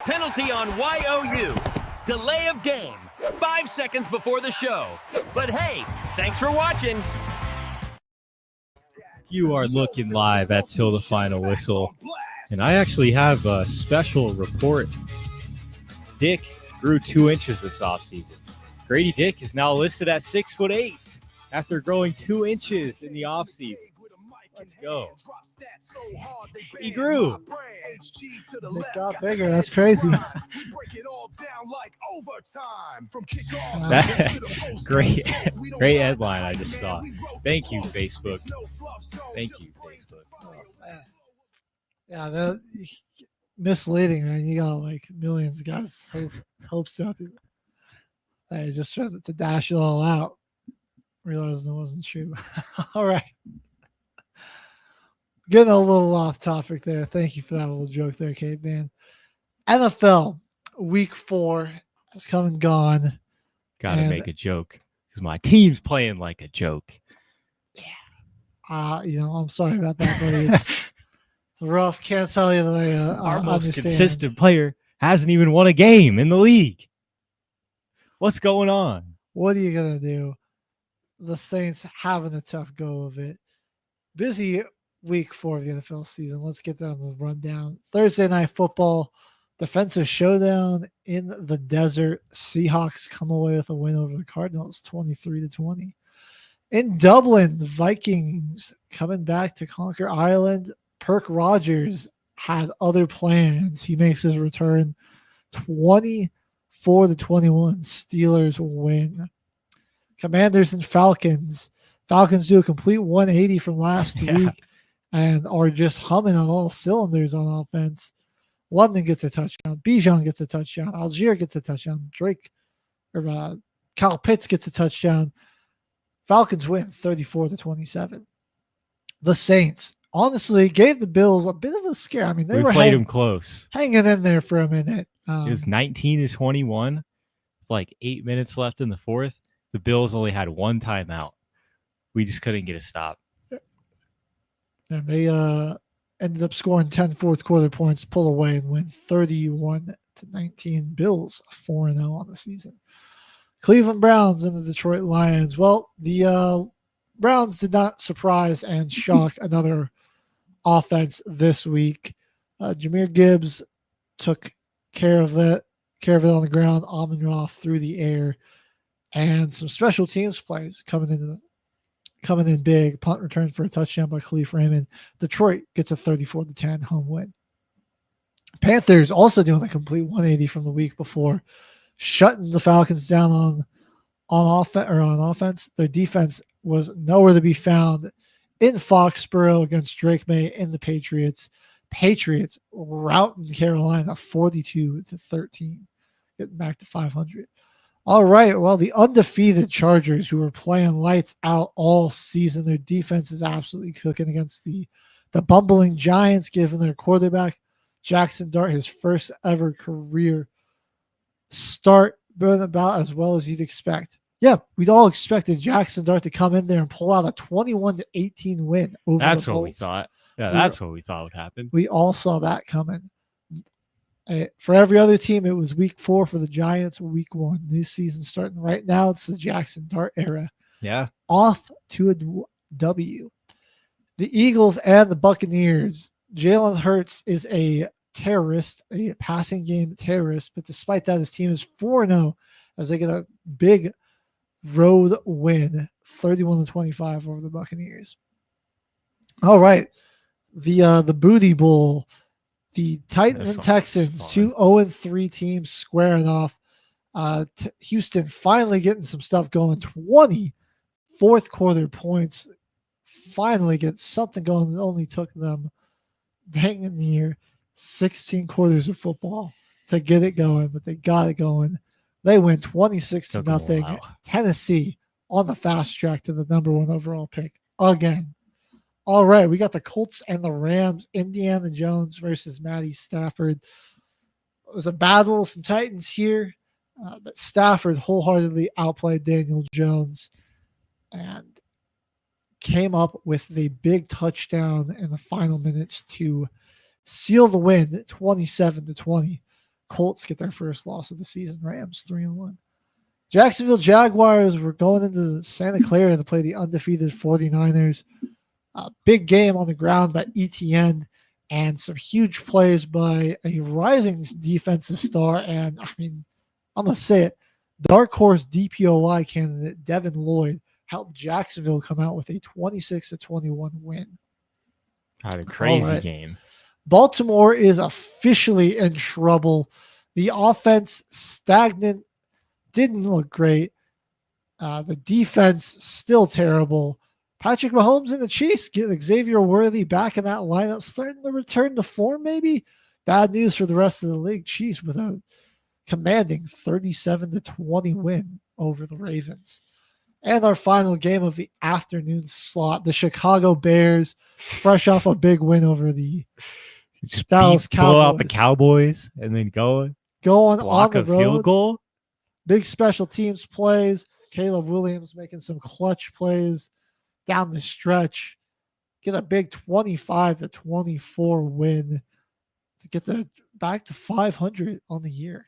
Penalty on YOU. Delay of game. 5 seconds before the show. But hey, thanks for watching. You are looking live at Till the Final Whistle, and I actually have a special report. Dick grew 2 inches this offseason. Grady Dick is now listed at 6'8" after growing 2 inches in the offseason. Let's go. He grew. It got bigger. That's crazy. Great headline I just saw. Thank you, Facebook. Thank you, Facebook. Oh, man. Yeah, that misleading, man. You got like millions of guys hopes up. They just tried to dash it all out, realizing it wasn't true. All right. Getting a little off topic there. Thank you for that little joke there, Caveman. NFL Week 4 has come and gone. Gotta make a joke because my team's playing like a joke. Yeah. I'm sorry about that, buddy. It's rough. Can't tell you that our most consistent player hasn't even won a game in the league. What's going on? What are you gonna do? The Saints having a tough go of it. Busy Week 4 of the NFL season. Let's get down to the rundown. Thursday Night Football, defensive showdown in the desert. Seahawks come away with a win over the Cardinals, 23-20. In Dublin, the Vikings coming back to conquer Ireland. Perk Rogers had other plans. He makes his return, 24-21. Steelers win. Commanders and Falcons. Falcons do a complete 180 from last week and are just humming on all cylinders on offense. London gets a touchdown. Bijan gets a touchdown. Algier gets a touchdown. Kyle Pitts gets a touchdown. Falcons win 34-27. The Saints honestly gave the Bills a bit of a scare. I mean, they were played them close, hanging in there for a minute. It was 19-21 with like 8 minutes left in the fourth. The Bills only had one timeout. We just couldn't get a stop. And they ended up scoring 10 fourth quarter points, pull away, and win 31-19. Bills 4-0 on the season. Cleveland Browns and the Detroit Lions. Well, the Browns did not surprise and shock another offense this week. Jahmyr Gibbs took care of it on the ground. Amon-Ra through the air, and some special teams plays coming in big. Punt return for a touchdown by Khalif Raymond. Detroit gets a 34-10 home win. Panthers also doing a complete 180 from the week before, shutting the Falcons down on offense. Their defense was nowhere to be found in Foxborough against Drake May and the Patriots. Patriots routing Carolina 42-13, getting back to 500. All right, well, the undefeated Chargers, who were playing lights out all season, their defense is absolutely cooking against the bumbling Giants, giving their quarterback Jackson Dart his first ever career start, going about as well as you'd expect. Yeah, we'd all expected Jackson Dart to come in there and pull out a 21-18 win over That's the what Colts. we thought. Yeah, that's what we thought would happen. We all saw that coming. For every other team, it was week 4 for the Giants, week 1. New season starting right now. It's the Jackson Dart era. Yeah. Off to a W. The Eagles and the Buccaneers. Jalen Hurts is a terrorist, a passing game terrorist, but despite that, his team is 4-0 as they get a big road win, 31-25 over the Buccaneers. All right. The Booty Bowl. The Titans and Texans, 2 0-3 teams squaring off. Houston finally getting some stuff going. 20 fourth quarter points. Finally get something going. It only took them hanging near 16 quarters of football to get it going, but they got it going. They win 26-0. Tennessee on the fast track to the number 1 overall pick again. All right, we got the Colts and the Rams. Indiana Jones versus Matty Stafford. It was a battle of some Titans here, but Stafford wholeheartedly outplayed Daniel Jones and came up with the big touchdown in the final minutes to seal the win, 27-20. Colts get their first loss of the season. Rams 3-1. Jacksonville Jaguars were going into Santa Clara to play the undefeated 49ers. Big game on the ground by ETN and some huge plays by a rising defensive star. And I mean, I'm going to say it. Dark horse DPOY candidate Devin Lloyd helped Jacksonville come out with a 26-21 win. Had a crazy game. Baltimore is officially in trouble. The offense stagnant, didn't look great. The defense still terrible. Patrick Mahomes and the Chiefs get Xavier Worthy back in that lineup, starting to return to form maybe. Bad news for the rest of the league. Chiefs with a commanding 37-20 win over the Ravens. And our final game of the afternoon slot, the Chicago Bears, fresh off a big win over the Dallas Cowboys. Blow out the Cowboys and then going on the the road. Field goal. Big special teams plays. Caleb Williams making some clutch plays down the stretch. Get a big 25-24 win to get back to 500 on the year.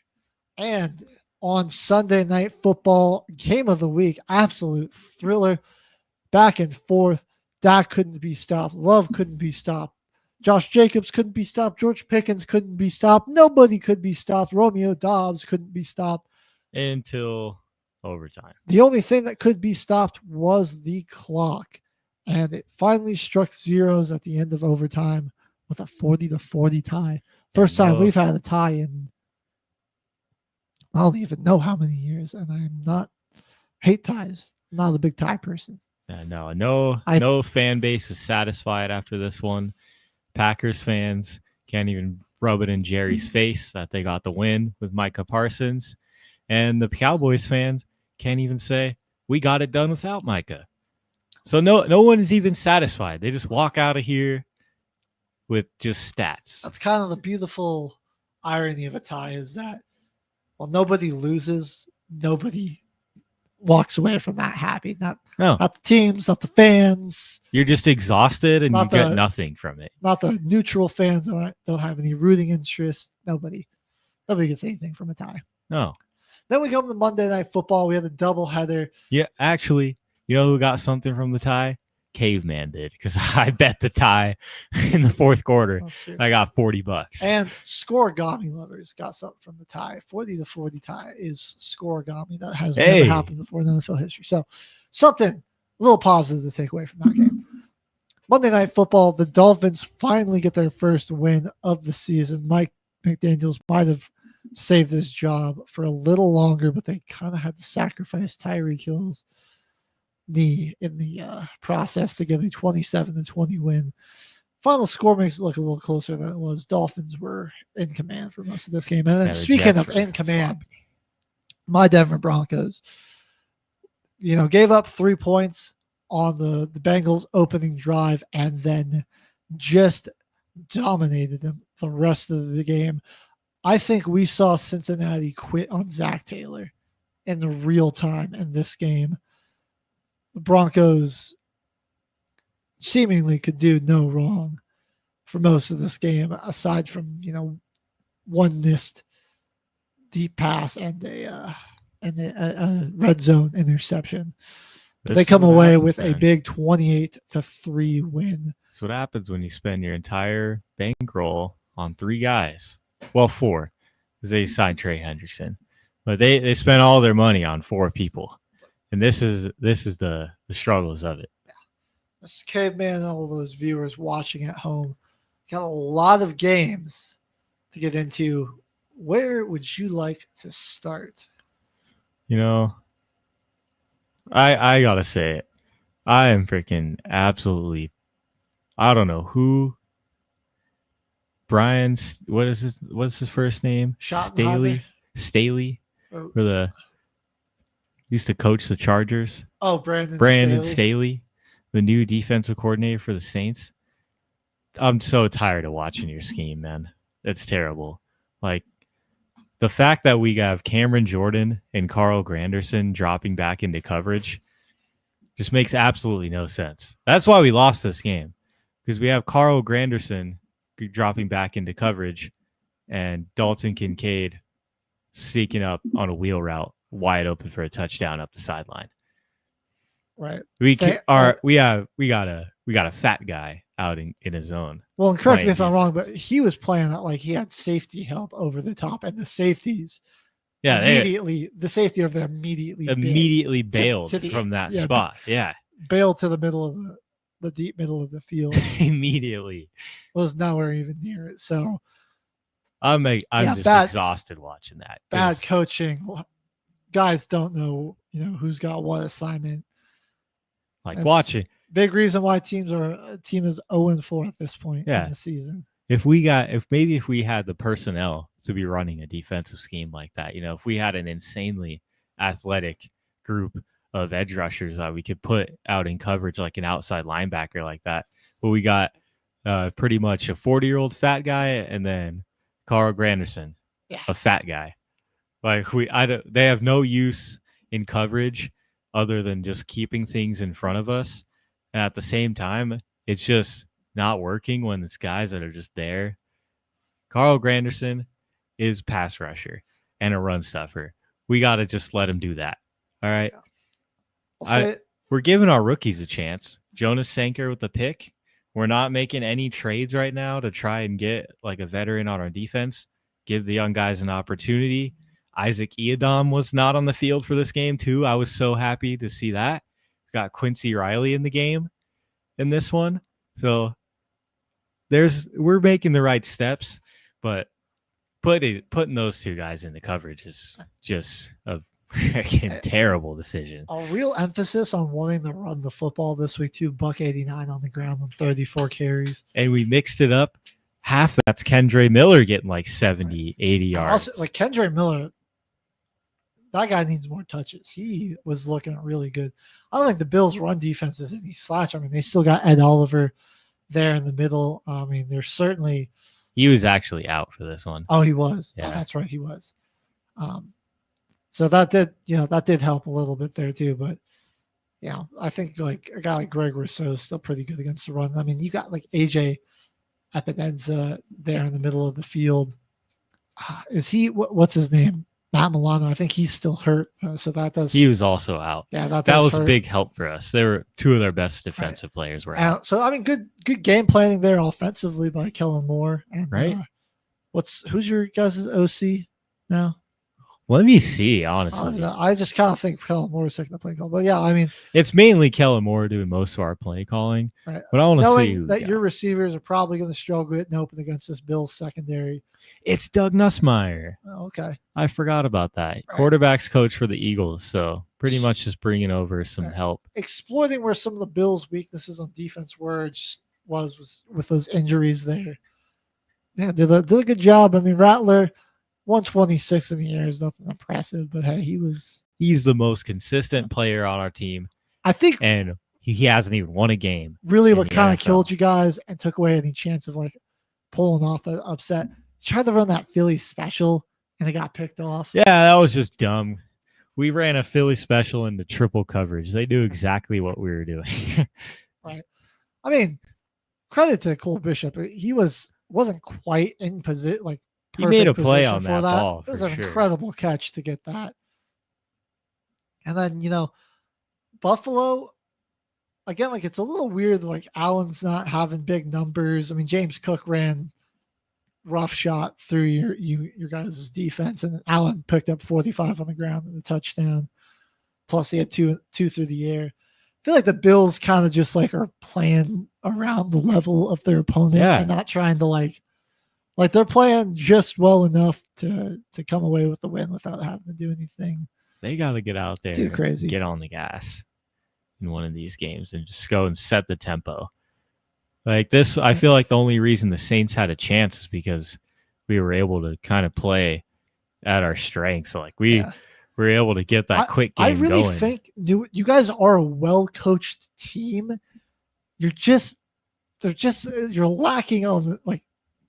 And on Sunday Night Football, game of the week, absolute thriller, back and forth. Dak couldn't be stopped. Love couldn't be stopped. Josh Jacobs couldn't be stopped. George Pickens couldn't be stopped. Nobody could be stopped. Romeo Doubs couldn't be stopped. Until overtime. The only thing that could be stopped was the clock. And it finally struck zeros at the end of overtime with a 40-40 tie. First time we've had a tie in I don't even know how many years, and I'm not hate ties. I'm not a big tie person. No fan base is satisfied after this one. Packers fans can't even rub it in Jerry's face that they got the win with Micah Parsons. And the Cowboys fans can't even say, we got it done without Micah. So no one is even satisfied. They just walk out of here with just stats. That's kind of the beautiful irony of a tie is that, well, nobody loses. Nobody walks away from that happy. Not the teams, not the fans. You're just exhausted and you get nothing from it. Not the neutral fans that don't have any rooting interest. Nobody gets anything from a tie. No. Then we come to Monday Night Football. We had a doubleheader. Yeah, actually, you know who got something from the tie? Caveman did, because I bet the tie in the fourth quarter. I got $40. And Scoregami lovers got something from the tie. 40-40 tie is Scoregami. That has never happened before in NFL history. So something a little positive to take away from that game. Monday Night Football, the Dolphins finally get their first win of the season. Mike McDaniels might have saved his job for a little longer, but they kind of had to sacrifice Tyreek Hill's knee in the process to get a 27-20 win. Final score makes it look a little closer than it was. Dolphins were in command for most of this game. And then speaking of in command, my Denver Broncos, gave up 3 points on the Bengals opening drive and then just dominated them the rest of the game. I think we saw Cincinnati quit on Zach Taylor in the real time in this game. The Broncos seemingly could do no wrong for most of this game, aside from, one missed deep pass and a red zone interception. But they come away with a big 28-3 win. That's what happens when you spend your entire bankroll on 3 guys. Well, 4, because they signed Trey Hendrickson. But they spent all their money on 4 people. And this is the struggles of it. Yeah. This is Caveman and all those viewers watching at home. Got a lot of games to get into. Where would you like to start? I gotta say it. I am freaking absolutely. I don't know who. Brian's what's his first name? Staley. For used to coach the Chargers. Oh, Brandon Staley, the new defensive coordinator for the Saints. I'm so tired of watching your scheme, man. It's terrible. Like, the fact that we have Cameron Jordan and Carl Granderson dropping back into coverage just makes absolutely no sense. That's why we lost this game, because we have Carl Granderson dropping back into coverage and Dalton Kincaid sneaking up on a wheel route wide open for a touchdown up the sideline. Right. We got a fat guy out in his zone. Well, and correct me if I'm defense. wrong, but he was playing that like he had safety help over the top, and the safeties the safety over there immediately bailed from that spot. Yeah. Bailed to the middle of the deep middle of the field. Immediately. Was nowhere even near it. So I'm just exhausted watching that. Bad coaching. Guys don't know, who's got what assignment. Like watching. Big reason why team is 0-4 at this point in the season. If we had the personnel to be running a defensive scheme like that, if we had an insanely athletic group of edge rushers that we could put out in coverage like an outside linebacker like that, but we got pretty much a 40-year-old fat guy and then Carl Granderson, a fat guy. Like they have no use in coverage other than just keeping things in front of us. And at the same time, it's just not working when it's guys that are just there. Carl Granderson is pass rusher and a run stuffer. We got to just let him do that. All right. We're giving our rookies a chance. Jonas Sanker with the pick. We're not making any trades right now to try and get like a veteran on our defense. Give the young guys an opportunity. Isaac Iadom was not on the field for this game too. I was so happy to see that. Got Quincy Riley in the game in this one. So we're making the right steps, but putting those two guys into coverage is just a freaking terrible decision. A real emphasis on wanting to run the football this week too. $189 on the ground on 34 carries. And we mixed it up. Half that's Kendre Miller getting like 70, 80 yards. Also, like Kendre Miller, that guy needs more touches. He was looking really good. I don't think the Bills' run defense is any slouch. I mean, they still got Ed Oliver there in the middle. I mean, there's certainly. He was actually out for this one. Oh, he was. Yeah, that's right, he was. So that did help a little bit there too. But I think like a guy like Greg Rousseau is still pretty good against the run. I mean, you got like AJ Epineza there in the middle of the field. Is he? What's his name? Matt Milano. I think he's still hurt. So that does. He was also out. Yeah, that was a big help for us. They were two of their best defensive players were out. So I mean, good game planning there offensively by Kellen Moore. And, who's your guys' OC now? Let me see, honestly. I just kind of think Kellen Moore is taking the play call. But yeah, I mean. It's mainly Kellen Moore doing most of our play calling. Right. But I want to see that your receivers are probably going to struggle getting open against this Bills secondary. It's Doug Nussmeier. Oh, okay. I forgot about that. Right. Quarterback's coach for the Eagles. So pretty much just bringing over some help. Exploiting where some of the Bills' weaknesses on defense was with those injuries there. Yeah, did a good job. I mean, Rattler, 126 in the air is nothing impressive, but hey, he's the most consistent player on our team. I think, and he hasn't even won a game. Really, what kind of killed you guys and took away any chance of like pulling off that upset? Tried to run that Philly special and it got picked off. Yeah, that was just dumb. We ran a Philly special into triple coverage. They knew exactly what we were doing. Right. I mean, credit to Cole Bishop. He wasn't quite in position. Like he made a play on that ball. It was an incredible catch to get that. And then Buffalo. Again, like it's a little weird. Like Allen's not having big numbers. I mean, James Cook ran rough shot through your guys' defense, and Allen picked up 45 on the ground and the touchdown. Plus, he had two through the air. I feel like the Bills kind of just like are playing around the level of their opponent and not trying to like they're playing just well enough to come away with the win without having to do anything. They got to get out there, too crazy, get on the gas in one of these games and just go and set the tempo. Like this, I feel like the only reason the Saints had a chance is because we were able to kind of play at our strengths. So like we were able to get that quick game going. I really think you guys are a well-coached team. You're lacking on like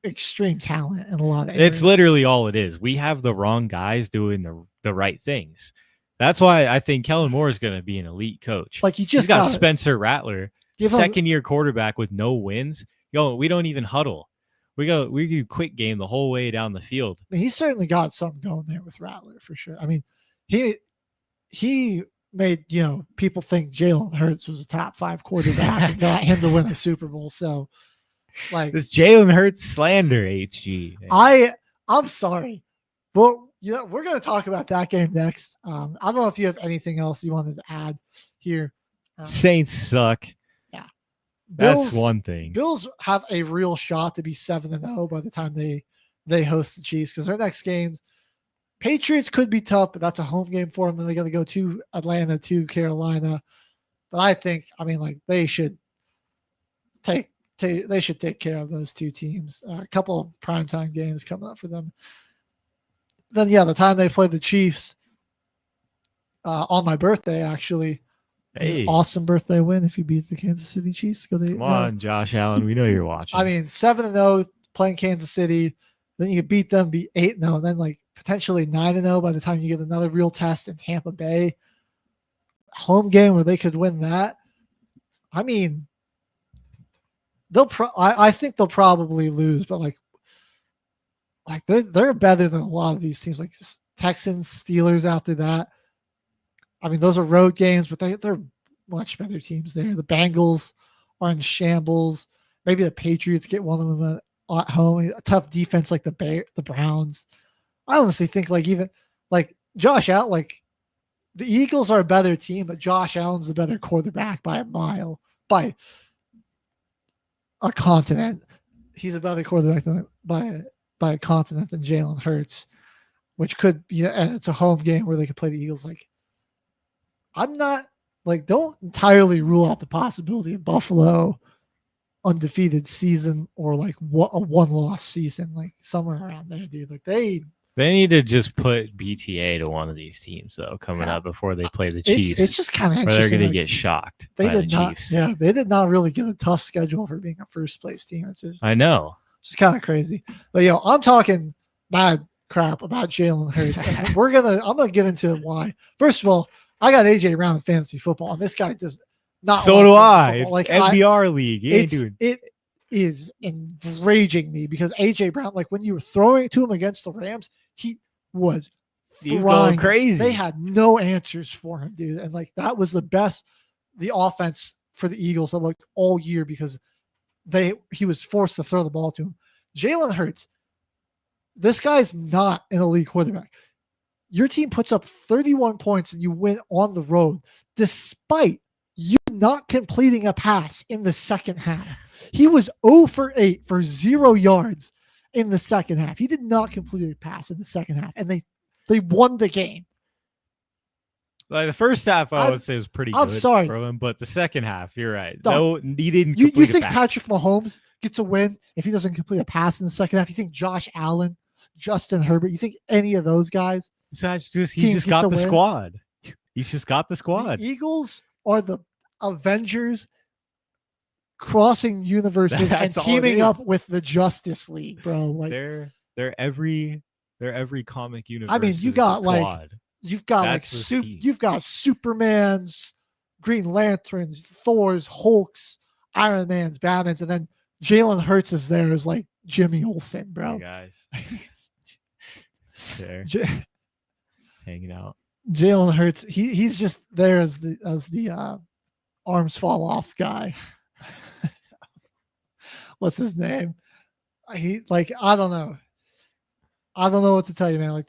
extreme talent in a lot of areas. It's literally all it is. We have the wrong guys doing the right things. That's why I think Kellen Moore is going to be an elite coach. Like he's got Spencer Rattler. Second-year quarterback with no wins. We don't even huddle. We do quick game the whole way down the field. He's certainly got something going there with Rattler for sure. I mean, he he made people think Jalen Hurts was a top 5 quarterback and got him to win the Super Bowl. So, like, this Jalen Hurts slander, HG. I'm sorry, but we're gonna talk about that game next. I don't know if you have anything else you wanted to add here. Saints suck. Yeah, that's one thing. Bills have a real shot to be 7-0 by the time they host the Chiefs, because their next games. Patriots could be tough, but that's a home game for them. And they got to go to Atlanta, to Carolina. But I think, they should take care of those two teams. A couple of primetime games coming up for them. Then, the time they play the Chiefs on my birthday, actually. Hey. Awesome birthday win if you beat the Kansas City Chiefs. Come on, Josh Allen. We know you're watching. 7-0 playing Kansas City. Then you beat them, be 8-0, and then potentially 9-0 by the time you get another real test in Tampa Bay. Home game where they could win that. I think they'll probably lose, but they're better than a lot of these teams, like Texans, Steelers. After that, those are road games, but they're much better teams there. The Bengals are in shambles. Maybe the Patriots get one of them at home. A tough defense like the Browns. I honestly think Josh Allen, the Eagles are a better team, but Josh Allen's the better quarterback by a mile, by a continent. He's a better quarterback by a continent than Jalen Hurts, which could be, and it's a home game where they could play the Eagles. I'm not don't entirely rule out the possibility of Buffalo undefeated season or a 1-loss season, somewhere around there, dude. They need to just put BTA to one of these teams, though, coming up before they play the Chiefs. It's just kind of interesting. They're going to get shocked by the Chiefs. Yeah, they did not really get a tough schedule for being a first-place team. I know. It's just kind of crazy. But, I'm talking bad crap about Jalen Hurts. I'm going to get into why. First of all, I got A.J. Brown in fantasy football, and this guy does not. So do I. MVR league. It is enraging me because A.J. Brown, when you were throwing it to him against the Rams, he was going crazy. They had no answers for him, dude. And that was the offense for the Eagles that looked all year because he was forced to throw the ball to him. Jalen Hurts, this guy's not an elite quarterback. Your team puts up 31 points and you win on the road, despite you not completing a pass in the second half. He was 0 for 8 for 0 yards in the second half. He did not complete a pass in the second half, and they won the game. The first half, I would say, was pretty good sorry. for him, but the second half, you're right. No, he didn't. You think Patrick Mahomes gets a win if he doesn't complete a pass in the second half? You think Josh Allen, Justin Herbert, you think any of those guys? He's just got the squad. He's just got the squad. The Eagles are the Avengers crossing universes and teaming up with the Justice League, bro. They're every comic universe. You got squad. You've got you've got Superman's, Green Lanterns, Thor's, Hulk's, Iron Man's, Batman's, and then Jalen Hurts is there as Jimmy Olsen, bro. Hey guys, there, hanging out. Jalen Hurts, he's just there as the arms fall off guy. What's his name? I don't know. I don't know what to tell you, man.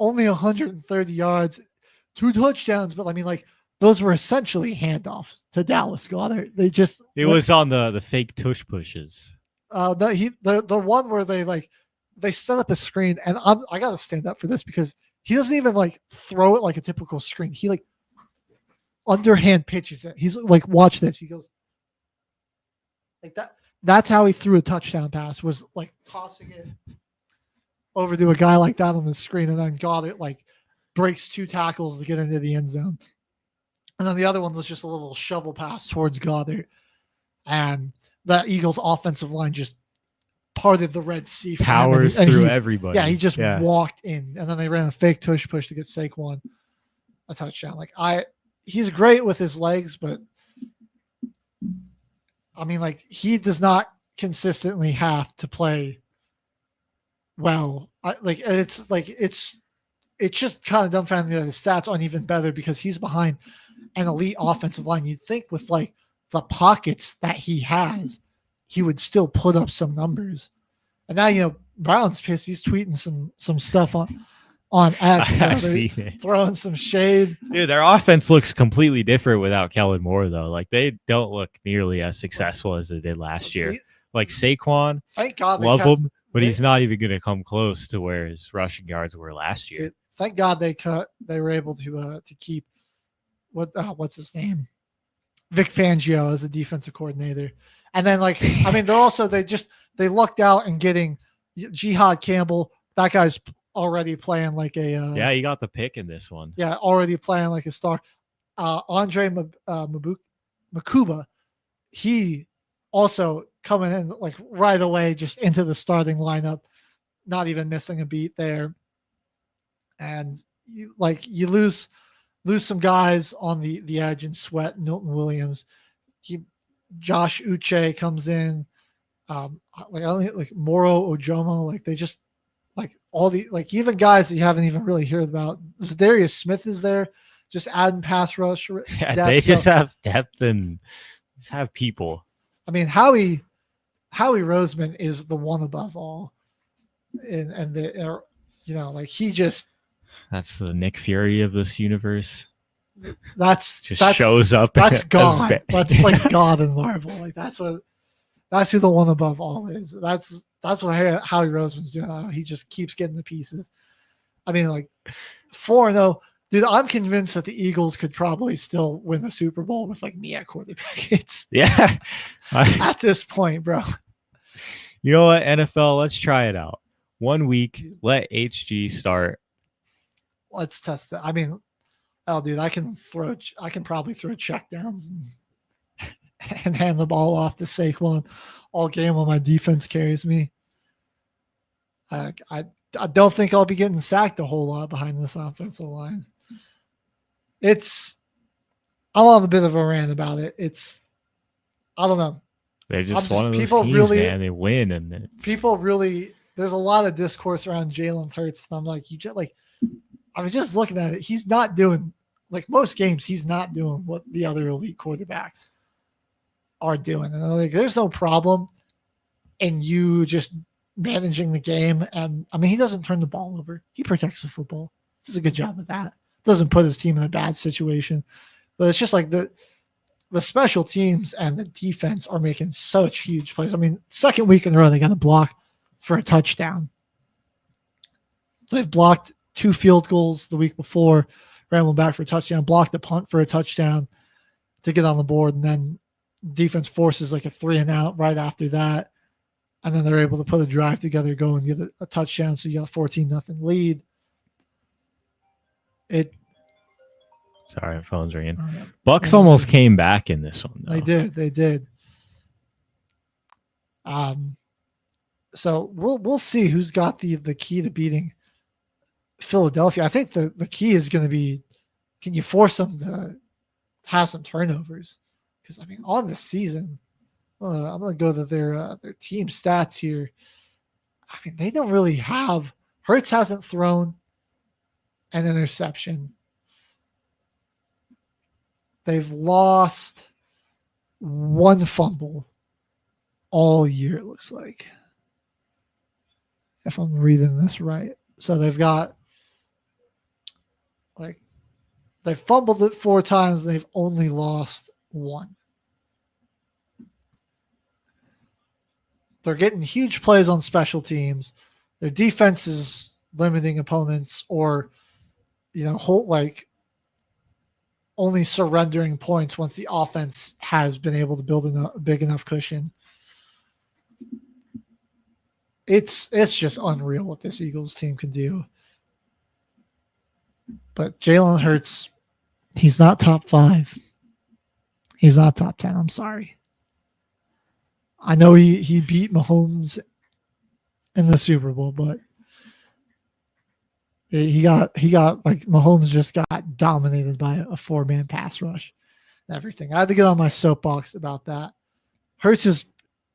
Only 130 yards, 2 touchdowns, but those were essentially handoffs to Dallas Goedert. It was on the fake tush pushes. The one where they set up a screen, and I gotta stand up for this because he doesn't even throw it like a typical screen. He underhand pitches it. He's watch this. He goes that. That's how he threw a touchdown pass, was tossing it over to a guy like that on the screen, and then Goddard breaks 2 tackles to get into the end zone. And then the other one was just a little shovel pass towards Goddard. And the Eagles offensive line just parted the Red Sea. Powers through everybody. Yeah, he just walked in. And then they ran a fake tush push to get Saquon a touchdown. He's great with his legs, but he does not consistently have to play well. It's it's just kind of dumbfounding that his stats aren't even better because he's behind an elite offensive line. You'd think with like the pockets that he has, he would still put up some numbers. And now, Brown's pissed. He's tweeting some stuff on X. I've seen it. Throwing some shade. Dude, their offense looks completely different without Kellen Moore, though. Like, they don't look nearly as successful as they did last year. Like, Saquon, thank God, love him, but he's not even going to come close to where his rushing yards were last year. Dude, thank God they were able to keep what's his name? Vic Fangio as a defensive coordinator. And then they lucked out in getting Jihad Campbell. That guy's already playing like a yeah, he got the pick in this one. Yeah, already playing like a star. Andre Makuba, he also coming in like right away, just into the starting lineup, not even missing a beat there. And you lose some guys on the edge in Sweat, Milton Williams. Josh Uche comes in, Moro Ojomo, they just all the even guys that you haven't even really heard about. Zadarius Smith is there, just adding pass rush. Yeah, they just have depth and just have people. I mean, Howie Roseman is the one above all, and he just. That's the Nick Fury of this universe. That's shows up. That's God. That's like God in Marvel. That's who the one above all is. That's what Howie Roseman's doing. He just keeps getting the pieces. I mean, 4-0. Dude, I'm convinced that the Eagles could probably still win the Super Bowl with me at quarterback. Yeah. At this point, bro. You know what, NFL? Let's try it out. 1 week. Let H.G start. Let's test that. I mean, dude, I can probably throw checkdowns and hand the ball off to Saquon all game while my defense carries me. I don't think I'll be getting sacked a whole lot behind this offensive line. I'm on a bit of a rant about it. I don't know. They're just one of those teams, man. They win, and people really. There's a lot of discourse around Jalen Hurts, and I'm like, I was just looking at it. He's not doing, most games, he's not doing what the other elite quarterbacks are doing. And there's no problem in you just managing the game. And I mean, he doesn't turn the ball over. He protects the football. Does a good job of that. Doesn't put his team in a bad situation. But it's just the special teams and the defense are making such huge plays. I mean, second week in a row, they got a block for a touchdown. They've blocked 2 field goals the week before, ran one back for a touchdown, blocked a punt for a touchdown to get on the board, and then defense forces a 3-and-out right after that, and then they're able to put a drive together, go and get a touchdown, so you got a 14-0 lead. Sorry, my phone's ringing. Bucks almost came back in this one, though. They did. So we'll see who's got the key to beating Philadelphia. I think the key is going to be, can you force them to have some turnovers? Because I mean, on the season, I'm going to go to their team stats here. I mean, they don't really have. Hurts hasn't thrown an interception. They've lost 1 fumble all year, it looks like, if I'm reading this right. So they've got they fumbled it 4 times. They've only lost 1. They're getting huge plays on special teams. Their defense is limiting opponents, or only surrendering points once the offense has been able to build a big enough cushion. It's just unreal what this Eagles team can do. But Jalen Hurts, he's not top 5. He's not top 10. I'm sorry. I know he beat Mahomes in the Super Bowl, but he got Mahomes just got dominated by a 4-man pass rush and everything. I had to get on my soapbox about that. Hurts is,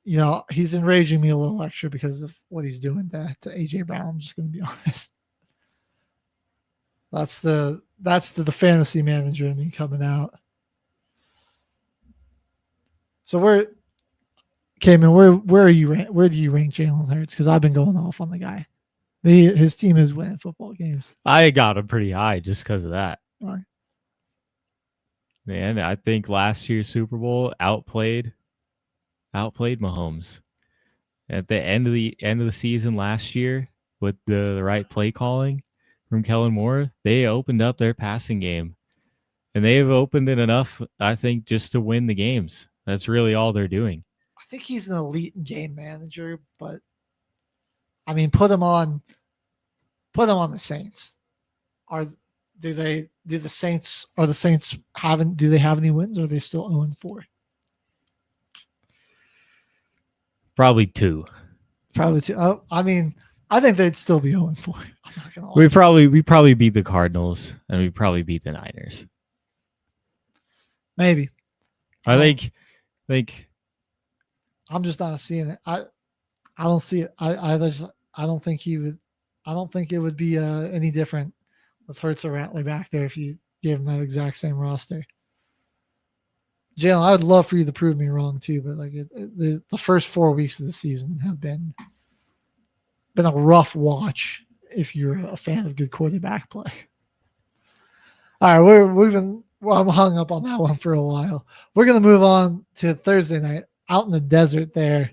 he's enraging me a little extra because of what he's doing to A.J. Brown. I'm just going to be honest. That's the fantasy manager in me coming out. So where are you where do you rank Jalen Hurts? Because I've been going off on the guy. His team is winning football games. I got him pretty high just because of that. Right. Man, I think last year's Super Bowl outplayed Mahomes. At the end of the season last year, with the right play calling from Kellen Moore, they opened up their passing game. And they've opened it enough, I think, just to win the games. That's really all they're doing. I think he's an elite game manager, but I mean, put him on the Saints. Do the Saints do they have any wins, or are they still 0-4? Probably 2. Probably 2. Oh, I mean, I think they'd still be 0-4. I'm not gonna lie. We probably beat the Cardinals, and we probably beat the Niners. Maybe. I think I'm just not seeing it. I don't see it. I don't think he would. I don't think it would be any different with Hurts or Rattler back there if you gave him that exact same roster. Jalen, I would love for you to prove me wrong too, but like the first 4 weeks of the season have been a rough watch if you're a fan of good quarterback play. All right, I'm hung up on that one for a while. We're gonna move on to Thursday night out in the desert there.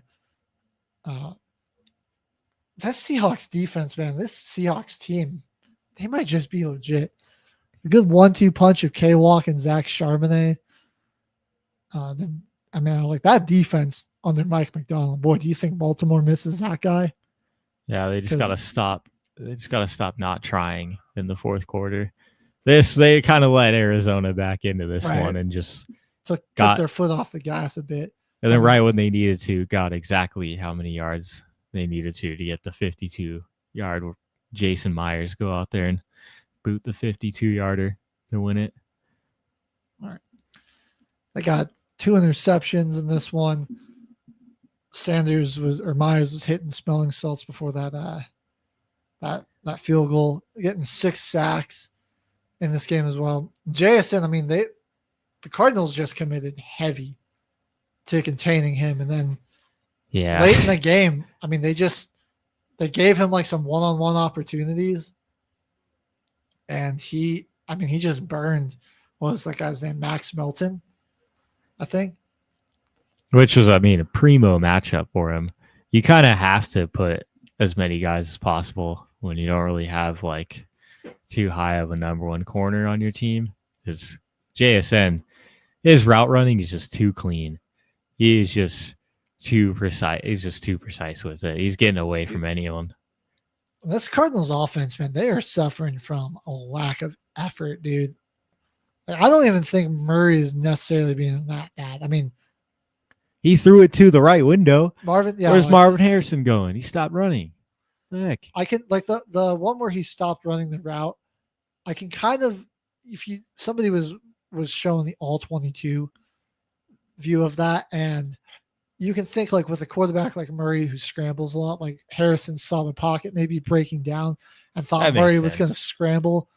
That Seahawks defense, man, this Seahawks team, they might just be legit. A good 1-2 punch of K-Walk and Zach Charbonnet. I like that defense under Mike McDonald. Boy, do you think Baltimore misses that guy? Yeah, they just got to stop. They just got to stop not trying in the fourth quarter. They kind of let Arizona back into this one and just took their foot off the gas a bit. And then right when they needed to, got exactly how many yards they needed to get the 52-yard. Jason Myers go out there and boot the 52-yarder to win it. All right. They got 2 interceptions in this one. Myers was hitting smelling salts before that field goal, getting 6 sacks in this game as well. JSN, I mean, the Cardinals just committed heavy to containing him, and then late in the game, I mean, they gave him like some one-on-one opportunities, and he just burned. What was that guy's name? Max Melton, I think. Which was, I mean, a primo matchup for him. You kind of have to put as many guys as possible when you don't really have like too high of a number one corner on your team. Because JSN, his route running is just too clean. He is just too precise. He's just too precise with it. He's getting away from anyone. This Cardinals offense, man, they are suffering from a lack of effort, dude. Like, I don't even think Murray is necessarily being that bad. I mean, he threw it to the right window. Where's Marvin Harrison going? He stopped running. What the heck? I can like the one where he stopped running the route. I can kind of, somebody was showing the all 22 view of that, and you can think like with a quarterback like Murray who scrambles a lot, like Harrison saw the pocket maybe breaking down and thought Murray was going to scramble,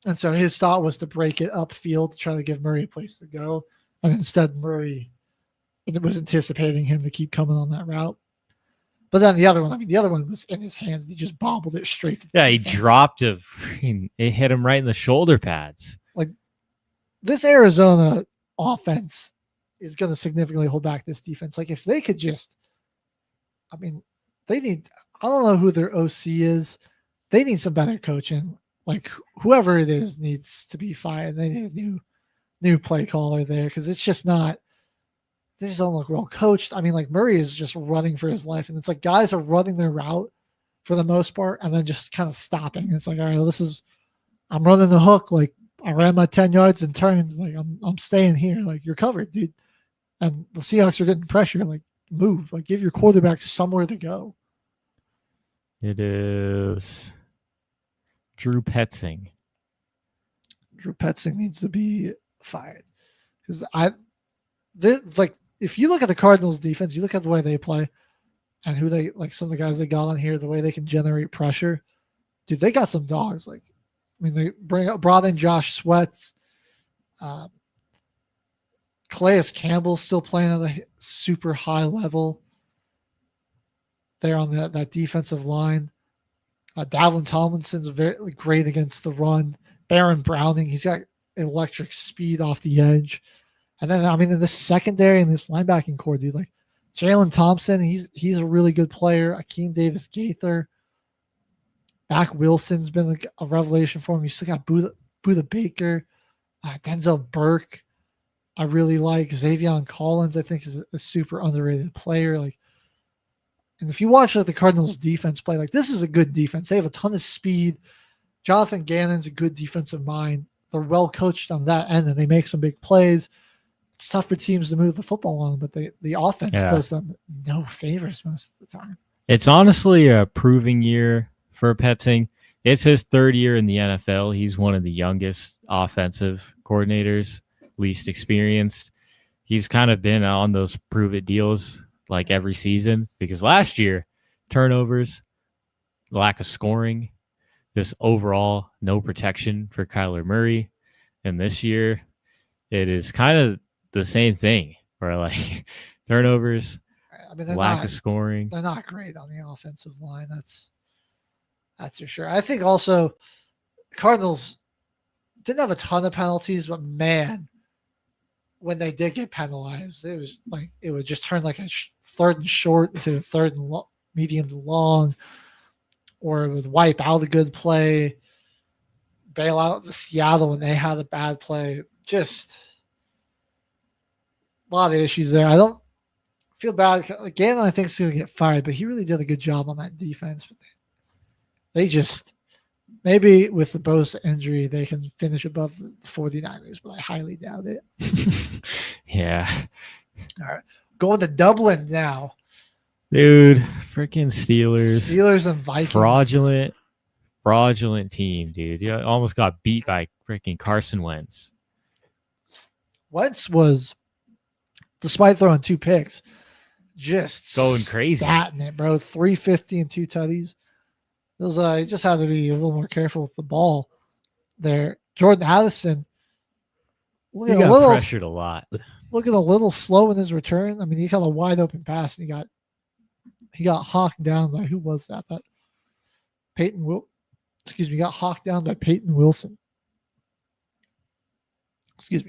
and so his thought was to break it upfield to try to give Murray a place to go, and instead Murray was anticipating him to keep coming on that route. But then the other one was in his hands. He just bobbled it straight to the defense. He dropped it. It hit him right in the shoulder pads. Like, this Arizona offense is going to significantly hold back this defense. Like, if they could just, I mean, I don't know who their OC is. They need some better coaching. Like, whoever it is needs to be fired. They need a new play caller there, because it's just not, they just don't look well coached. I mean, like, Murray is just running for his life, and it's like guys are running their route for the most part and then just kind of stopping. It's like, all right, I'm running the hook. Like, I ran my 10 yards and turned. Like, I'm staying here. Like, you're covered, dude. And the Seahawks are getting pressure. Like, move. Like, give your quarterback somewhere to go. It is Drew Petzing. Drew Petzing needs to be fired. Because if you look at the Cardinals defense, you look at the way they play and who some of the guys they got on here, the way they can generate pressure, dude, they got some dogs. Like, mean, they brought in Josh Sweat. Calais Campbell's still playing at a super high level there on that defensive line. Dalvin Tomlinson's very great against the run. Baron Browning, he's got electric speed off the edge. And then, I mean, in this secondary and this linebacking core, dude, like Jalen Thompson, he's a really good player. Akeem Davis-Gaither. Mac Wilson's been like a revelation for him. You still got Buda Baker, Denzel Burke. I really like Xavion Collins. I think is a super underrated player. Like, and if you watch like the Cardinals defense play, like this is a good defense. They have a ton of speed. Jonathan Gannon's a good defensive mind. They're well coached on that end, and they make some big plays. It's tough for teams to move the football on, but the offense does them no favors most of the time. It's honestly a proving year for Petzing. It's his third year in the NFL. He's one of the youngest offensive coordinators, least experienced. He's kind of been on those prove-it deals like every season because last year, turnovers, lack of scoring, just overall no protection for Kyler Murray. And this year, it is kind of the same thing where like turnovers, I mean, lack of scoring. They're not great on the offensive line. That's for sure. I think also Cardinals didn't have a ton of penalties, but man, when they did get penalized, it was like it would just turn like a third and short into a third and medium to long, or it would wipe out a good play, bail out the Seattle when they had a bad play. Just a lot of issues there. I don't feel bad. Again, I think he's going to get fired, but he really did a good job on that defense. But they just, maybe with the Bosa injury, they can finish above the 49ers, but I highly doubt it. Yeah. All right. Going to Dublin now. Dude, freaking Steelers. Steelers and Vikings. Fraudulent team, dude. You almost got beat by freaking Carson Wentz. Wentz was, despite throwing 2 picks, just going crazy. Statting it, bro. 350 and 2 tutties. Those you just had to be a little more careful with the ball there. Jordan Addison, he got pressured a lot. Looking a little slow in his return. I mean, he got a wide open pass and he got hawked down by, who was that? That got hawked down by Peyton Wilson.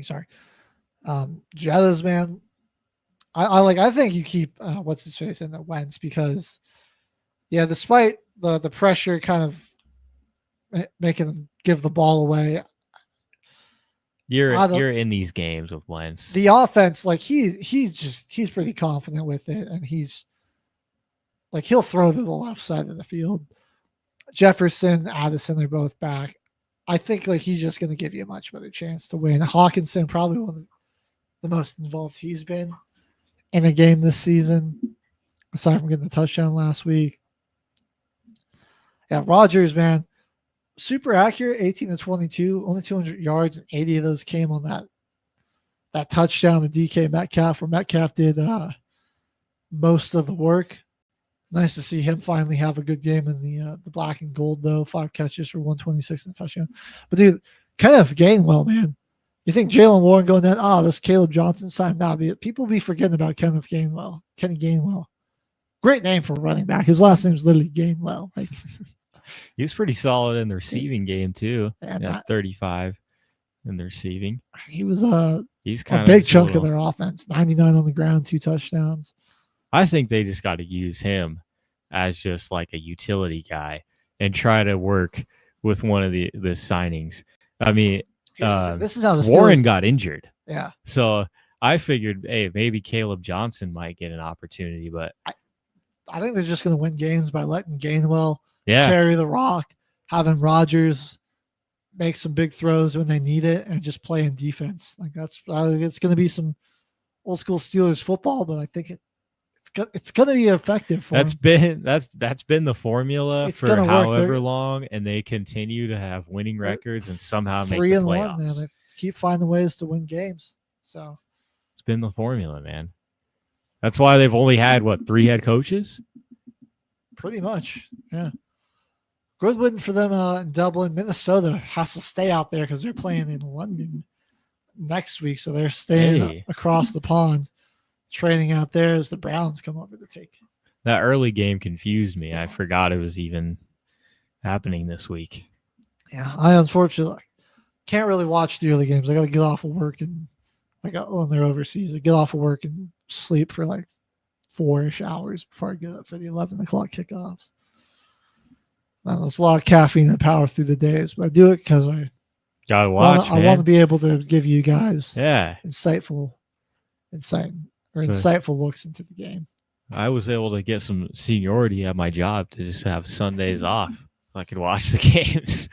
Sorry. Jettas, man. I think you keep what's his face in the Wentz because despite the pressure kind of making them give the ball away. You're in these games with Wentz. The offense, like he's pretty confident with it, and he's like he'll throw to the left side of the field. Jefferson, Addison, they're both back. I think like he's just going to give you a much better chance to win. Hawkinson, probably one of the most involved he's been in a game this season, aside from getting the touchdown last week. Yeah, Rodgers, man, super accurate, 18 to 22, only 200 yards, and 80 of those came on that touchdown to DK Metcalf, where Metcalf did most of the work. Nice to see him finally have a good game in the black and gold, though. 5 catches for 126 and a touchdown. But, dude, Kenneth Gainwell, man. You think Jalen Warren going down, this Caleb Johnson's time? Nah, people be forgetting about Kenny Gainwell. Great name for a running back. His last name's literally Gainwell. Like, he was pretty solid in the receiving game, too. Yeah, 35 in the receiving. He was he's kind a big chunk of their offense. 99 on the ground, 2 touchdowns. I think they just got to use him as just like a utility guy and try to work with one of the signings. I mean, this is how the Warren got injured. Yeah. So I figured, hey, maybe Caleb Johnson might get an opportunity, but I think they're just going to win games by letting Gainwell carry the rock, having Rodgers make some big throws when they need it, and just play in defense. Like it's going to be some old school Steelers football, but I think it's going to be effective for them. That's been the formula for however long, and they continue to have winning records and somehow make the playoffs. 3-1, man. They keep finding ways to win games. So it's been the formula, man. That's why they've only had 3 head coaches? Pretty much, yeah. Good win for them in Dublin. Minnesota has to stay out there because they're playing in London next week, so they're staying across the pond, training out there as the Browns come over to take. That early game confused me. I forgot it was even happening this week. Yeah, I unfortunately can't really watch the early games. I got to get off of work and when they're overseas, I get off of work and sleep for like 4-ish hours before I get up for the 11 o'clock kickoffs. Now, there's a lot of caffeine and power through the days, but I do it because I gotta watch. I want to be able to give you guys insightful looks into the game. I was able to get some seniority at my job to just have Sundays off so I could watch the games.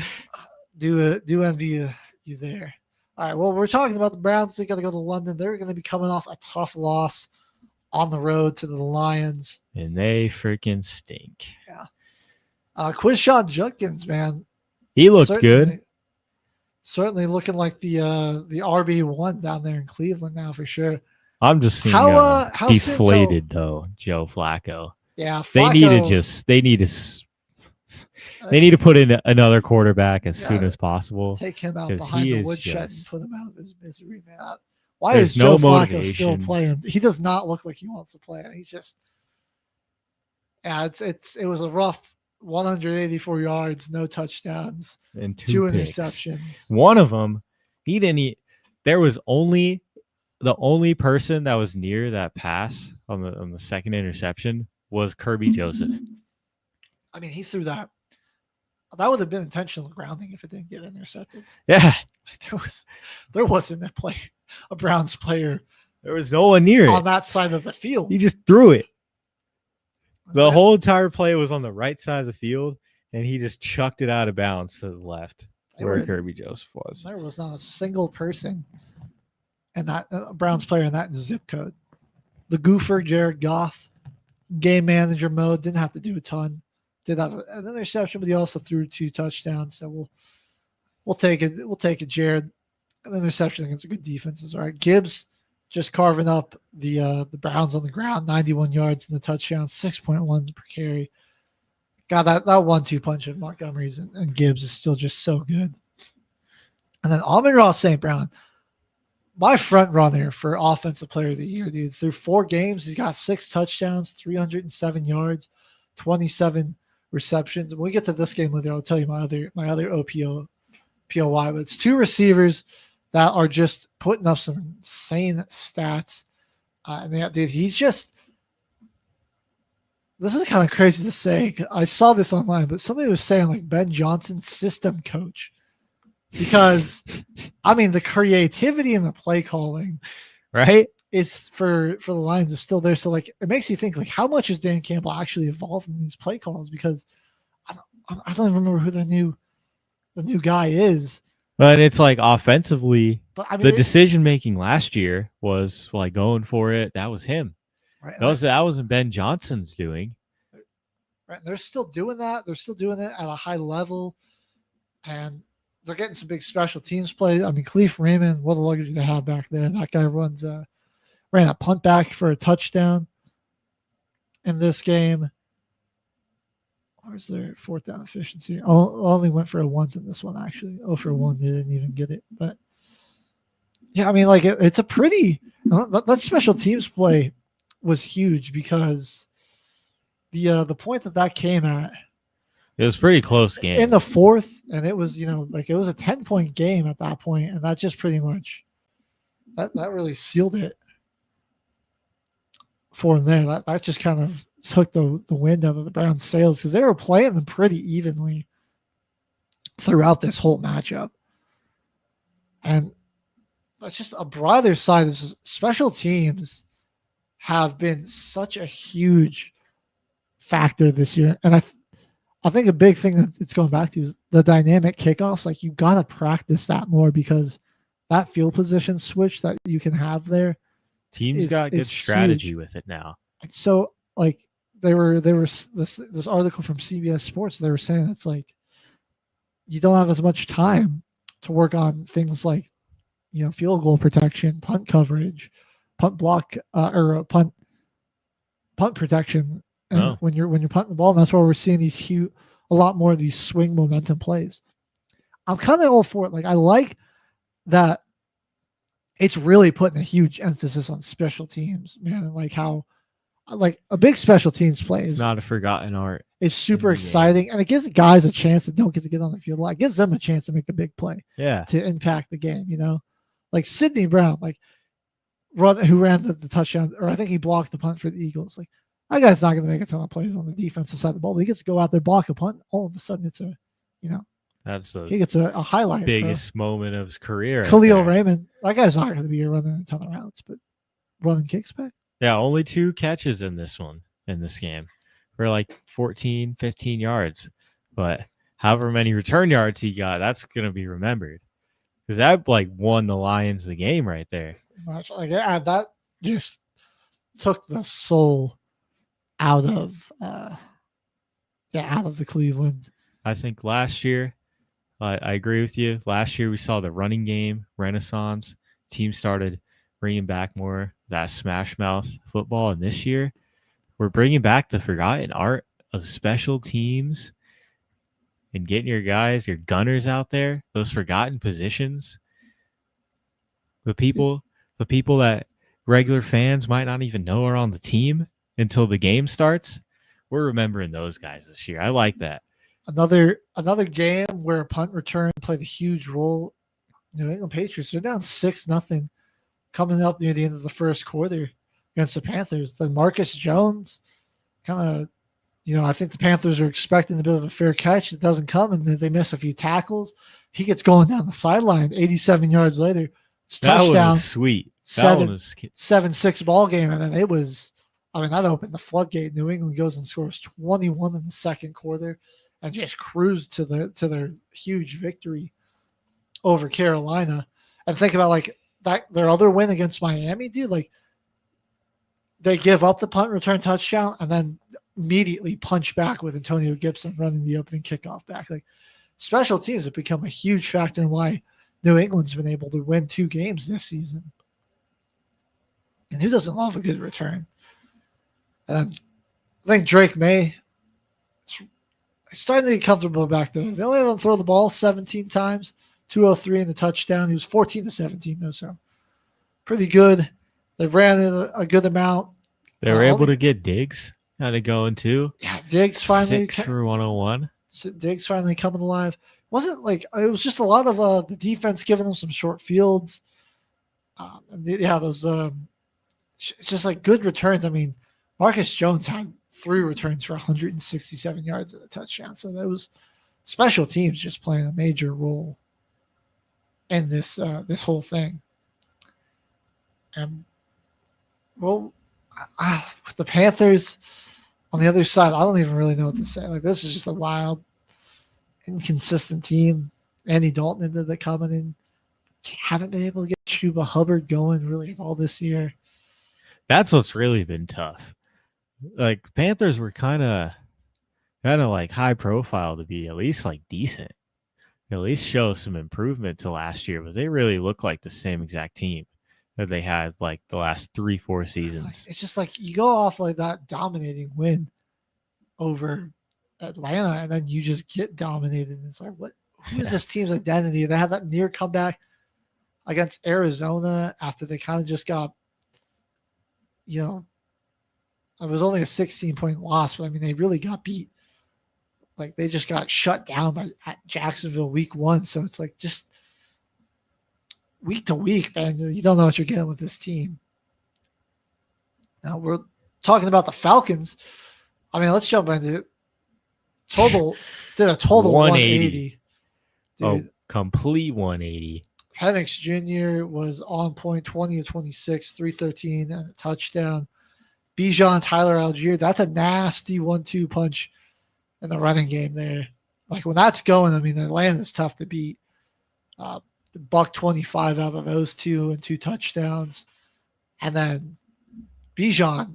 Do envy you there. All right, well, we're talking about the Browns. They got to go to London. They're going to be coming off a tough loss on the road to the Lions. And they freaking stink. Yeah. Quinshon Judkins, man. He looked good. Certainly looking like the RB1 down there in Cleveland now for sure. I'm just seeing how deflated though, Joe Flacco. Yeah, Flacco, they need to put in another quarterback as soon as possible. Take him out behind the woodshed and put him out of his misery, man. Why There's is Joe Flacco motivation. still playing? He does not look like he wants to play. He's just, it was a rough 184 yards, no touchdowns, and 2 picks. interceptions. One of them, he didn't. There was only the only person that was near that pass on the second interception was Kirby Joseph. I mean, he threw that. That would have been intentional grounding if it didn't get intercepted. Yeah, there wasn't a Browns player. There was no one near on that side of the field. He just threw it. The whole entire play was on the right side of the field, and he just chucked it out of bounds to the left where Kirby Joseph was. There was not a single person and that Browns player in that zip code. The goofer, Jared Goff, game manager mode, didn't have to do a ton. Did have an interception, but he also threw 2 touchdowns. So we'll take it. We'll take it, Jared. An interception against a good defense is all right. Gibbs just carving up the Browns on the ground, 91 yards in the touchdown, 6.1 per carry. God, that 1-2 punch of Montgomery's and Gibbs is still just so good. And then Amon-Ra St. Brown, my front runner for Offensive Player of the Year, dude. Through 4 games, he's got 6 touchdowns, 307 yards, 27 receptions. When we get to this game later, I'll tell you my other POY, but it's 2 receivers that are just putting up some insane stats. And dude, he's just, this is kind of crazy to say. I saw this online, but somebody was saying like Ben Johnson's system coach, because I mean, the creativity in the play calling, right? It's for the Lions is still there. So like, it makes you think like, how much is Dan Campbell actually involved in these play calls? Because I don't even remember who the new guy is. But it's like offensively, but I mean, the decision making last year was like going for it. That was him. Right. That wasn't Ben Johnson's doing. Right. They're still doing that. They're still doing it at a high level, and they're getting some big special teams play. I mean, Khalif Raymond, what a luxury they have back there. That guy ran a punt back for a touchdown in this game. Where's their 4th down efficiency? Only went for a 1s in this one, actually. 0 for 1. They didn't even get it. But, yeah, I mean, like, it's a pretty – that special teams play was huge because the point that came at – it was a pretty close game. In the 4th, and it was, it was a 10-point game at that point, and that just pretty much – that really sealed it for them there. That just kind of took the wind out of the Browns' sails because they were playing them pretty evenly throughout this whole matchup. And that's just a broader side. This special teams have been such a huge factor this year. And I think a big thing that it's going back to is the dynamic kickoffs. Like, you got to practice that more because that field position switch that you can have there. Teams got good strategy with it now. And so, like, there were this article from CBS Sports. They were saying it's like you don't have as much time to work on things like, field goal protection, punt coverage, punt block, or punt protection. And when you're punting the ball, and that's why we're seeing these a lot more of these swing momentum plays. I'm kind of all for it. Like, I like that it's really putting a huge emphasis on special teams, man. And like how, like a big special teams play It's is not a forgotten art. super in the game. exciting, and it gives guys a chance that don't get to get on the field a lot. It gives them a chance to make a big play Yeah. to impact the game. You know, like Sidney Brown, like who ran the touchdown, or I think he blocked the punt for the Eagles. Like, that guy's not going to make a ton of plays on the defensive side of the ball, but he gets to go out there, block a punt. All of a sudden, it's a, you know, That's the he gets a highlight. biggest moment of his career. right Khalil there. Raymond, that guy's not going to be running a ton of routes, but running kicks back. Yeah, only 2 catches in this game for like 14, 15 yards. But however many return yards he got, that's going to be remembered. Because that like won the Lions the game right there. Much like, yeah, that just took the soul out of the Cleveland. I think last year, I agree with you. Last year we saw the running game renaissance. Teams started bringing back more that smash mouth football, and this year we're bringing back the forgotten art of special teams and getting your guys, your gunners out there, those forgotten positions. The people that regular fans might not even know are on the team until the game starts. We're remembering those guys this year. I like that. Another game where a punt return played a huge role. New England Patriots, they're down 6-0 coming up near the end of the first quarter against the Panthers. Then Marcus Jones kind of, I think the Panthers are expecting a bit of a fair catch. It doesn't come, and then they miss a few tackles. He gets going down the sideline 87 yards later. It's touchdown. That was sweet. That one was 7-6 ball game, and then it was, that opened the floodgate. New England goes and scores 21 in the second quarter and just cruised to their huge victory over Carolina. And think about like that their other win against Miami, dude. Like, they give up the punt return touchdown and then immediately punch back with Antonio Gibson running the opening kickoff back. Like, special teams have become a huge factor in why New England's been able to win 2 games this season. And who doesn't love a good return? And I think Drake May is starting to get comfortable back there. They only let him throw the ball 17 times, 203 in the touchdown. He was 14-17 though, so pretty good. They ran it a good amount. They were able to get Diggs kind of going too. Yeah, Diggs finally 6 for 101. Diggs finally coming alive. Wasn't like it was just a lot of the defense giving them some short fields. Those it's just like good returns. I mean, Marcus Jones had 3 returns for 167 yards at a touchdown. So those special teams just playing a major role in this whole thing. And with the Panthers on the other side, I don't even really know what to say. Like, this is just a wild, inconsistent team. Andy Dalton ended up coming in. Haven't been able to get Chuba Hubbard going really all this year. That's what's really been tough. Like, Panthers were kind of like high profile to be at least like decent, at least show some improvement to last year, but they really look like the same exact team that they had like the last 3-4 seasons. It's just like you go off like that dominating win over Atlanta, and then you just get dominated. And it's like, who is this team's identity? They had that near comeback against Arizona after they kind of just got, it was only a 16-point loss, but I mean, they really got beat. Like, they just got shut down at Jacksonville week 1. So it's like just week to week, man. You don't know what you're getting with this team. Now we're talking about the Falcons. I mean, let's jump into it. Did a total 180. Dude, Complete 180. Penix Jr. was on point, 20 of 26, 313 and a touchdown. Bijan, Tyler Algier, that's a nasty 1-2 punch in the running game there. Like, when that's going, I mean, Atlanta's tough to beat. The buck 25 out of those 2 and 2 touchdowns. And then Bijan,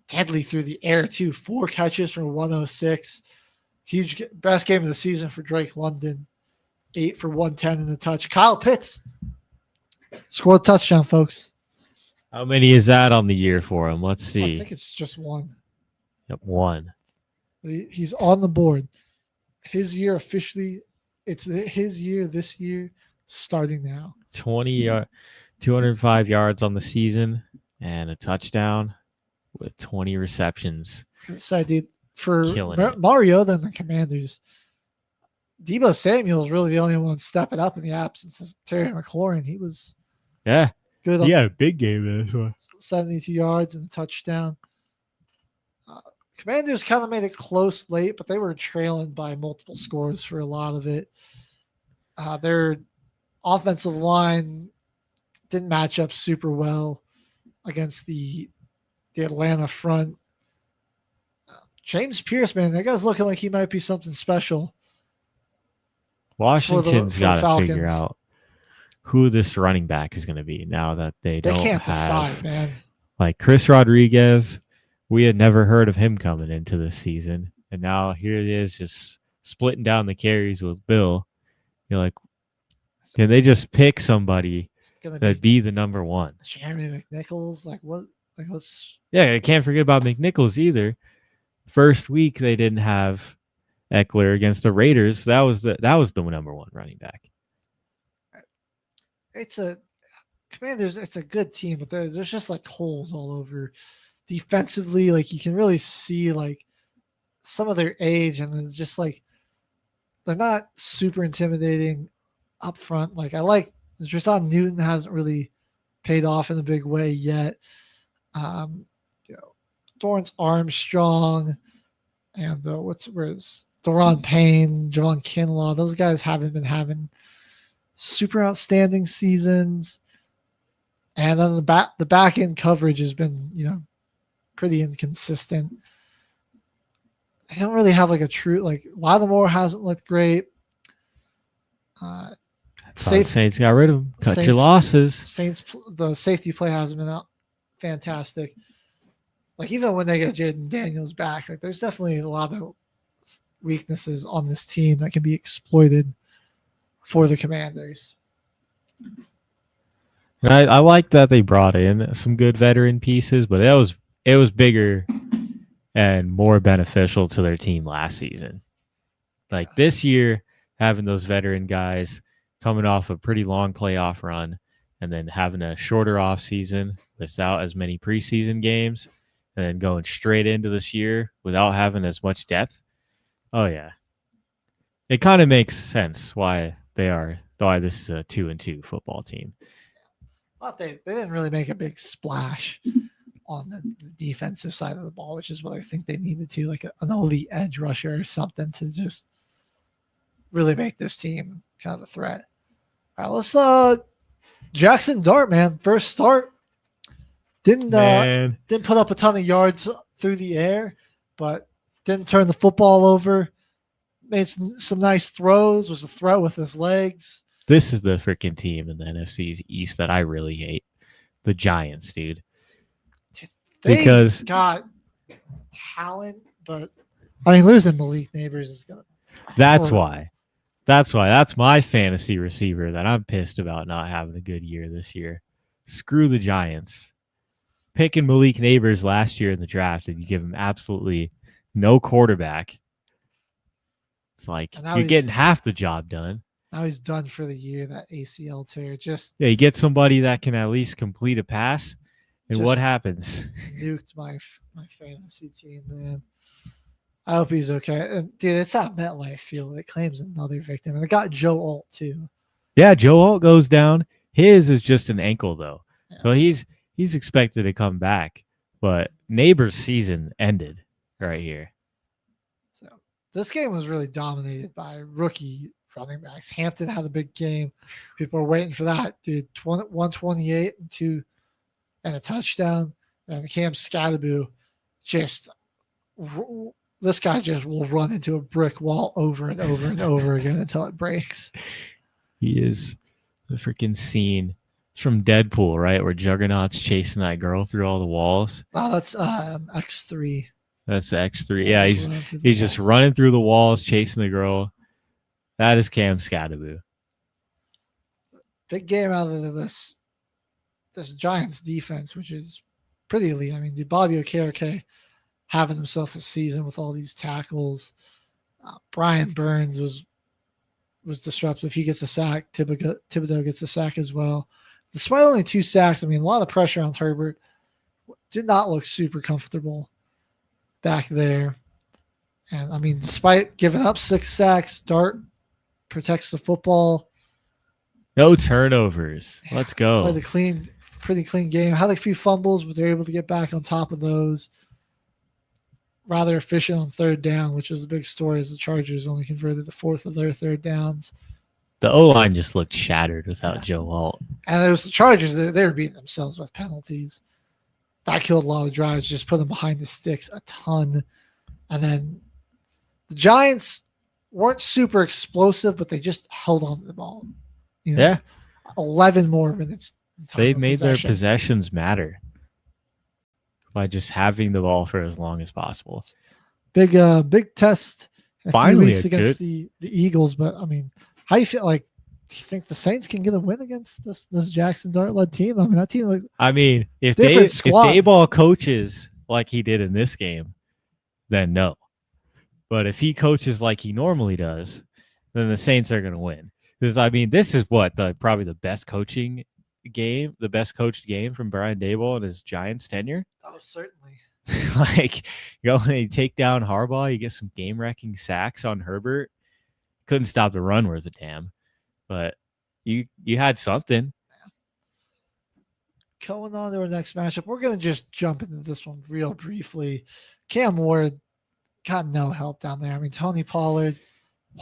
deadly through the air too. 4 catches for 106. Huge, best game of the season for Drake London. 8 for 110 in the touch. Kyle Pitts scored a touchdown, folks. How many is that on the year for him? Let's see. I think it's just 1. Yep, 1. He's on the board. his year officially. It's his year this year, starting now. 205 yards on the season and a touchdown with 20 receptions. So, dude, for Killing it. Mariota and the Commanders, Deebo Samuel's really the only one stepping up in the absence of Terry McLaurin. He was Yeah. good. He had a big game in this one. 72 yards and a touchdown. Commanders kind of made it close late, but they were trailing by multiple scores for a lot of it. Their offensive line didn't match up super well against the Atlanta front. James Pierce, man, that guy's looking like he might be something special. Washington's got to Falcons. figure out who this running back is going to be now that they don't can't have decide, man. Like Chris Rodriguez. We had never heard of him coming into this season, and now here it is, just splitting down the carries with Bill. You're like, can they just pick somebody that'd be the number one? Jeremy McNichols, like what? Like let's. Yeah, I can't forget about McNichols either. First week they didn't have Eckler against the Raiders. That was the number one running back. It's a Commanders. It's a good team, but there's just like holes all over. Defensively, like you can really see like some of their age, and it's just like they're not super intimidating up front. Like I like Jason Newton hasn't really paid off in a big way yet. Dorrance Armstrong and where's Daron Payne, Javon Kinlaw, those guys haven't been having super outstanding seasons. And then the back end coverage has been, pretty inconsistent. They don't really have like a true, like Lattimore hasn't looked great. Saints got rid of him. Cut your losses. The safety play hasn't been out fantastic. Like even when they get Jaden Daniels back, like there's definitely a lot of weaknesses on this team that can be exploited for the Commanders. And I like that they brought in some good veteran pieces, but it was bigger and more beneficial to their team last season. Like this year, having those veteran guys coming off a pretty long playoff run and then having a shorter off season without as many preseason games and then going straight into this year without having as much depth. Oh yeah. It kind of makes sense why this is a 2-2 football team. They didn't really make a big splash on the defensive side of the ball, which is what I think they needed to, like an elite edge rusher or something to just really make this team kind of a threat. All right, let's Jackson Dart, man. First start. Didn't put up a ton of yards through the air, but didn't turn the football over. Made some nice throws, was a threat with his legs. This is the freaking team in the NFC East that I really hate. The Giants, dude. Because got talent, but I mean losing Malik Neighbors is gonna. That's why. That's my fantasy receiver that I'm pissed about not having a good year this year. Screw the Giants. Picking Malik Neighbors last year in the draft, and you give him absolutely no quarterback. It's like you're getting half the job done. Now he's done for the year. That ACL tear, you get somebody that can at least complete a pass. And what happens? Nuked my fantasy team, man. I hope he's okay. And dude, it's at MetLife Field. It claims another victim. And it got Joe Alt too. Yeah, Joe Alt goes down. His is just an ankle though. Yeah. So he's expected to come back. But Neighbors' season ended right here. So this game was really dominated by rookie running backs. Hampton had a big game. People are waiting for that, dude. 128 and a touchdown. And Cam Scatterbu this guy just will run into a brick wall over and over and over again until it breaks. He is the freaking scene. It's from Deadpool, right? Where Juggernaut's chasing that girl through all the walls. Oh, that's X3. That's X3. Yeah, he's just running through the walls, chasing the girl. That is Cam Scatterbu. Big game out of this Giants defense, which is pretty elite. I mean, Bobby Okereke having himself a season with all these tackles. Brian Burns was disruptive. He gets a sack. Thibodeau gets a sack as well. Despite only 2 sacks, I mean, a lot of pressure on Herbert. Did not look super comfortable back there. And, I mean, despite giving up 6 sacks, Dart protects the football. No turnovers. Let's go. Played a pretty clean game. Had a few fumbles, but they're able to get back on top of those. Rather efficient on 3rd down, which is a big story as the Chargers only converted the 4th of their 3rd downs. The O-line just looked shattered without Joe Alt. And it was the Chargers. They were beating themselves with penalties. That killed a lot of drives, just put them behind the sticks a ton. And then the Giants weren't super explosive, but they just held on to the ball. Yeah. 11 more minutes. They made their possessions matter by just having the ball for as long as possible. Big test in Finally 3 weeks against the Eagles. But, I mean, how you feel like, do you think the Saints can get a win against this Jackson Dart-led team? I mean, that team if squad. Dayball coaches like he did in this game, then no. But if he coaches like he normally does, then the Saints are going to win. Because, I mean, this is probably the best coaching game, the best coached game from Brian Daboll in his Giants tenure. Oh, certainly. You take down Harbaugh, you get some game-wrecking sacks on Herbert. Couldn't stop the run worth a damn. But you had something. Going on to our next matchup, we're going to just jump into this one real briefly. Cam Ward got no help down there. I mean, Tony Pollard,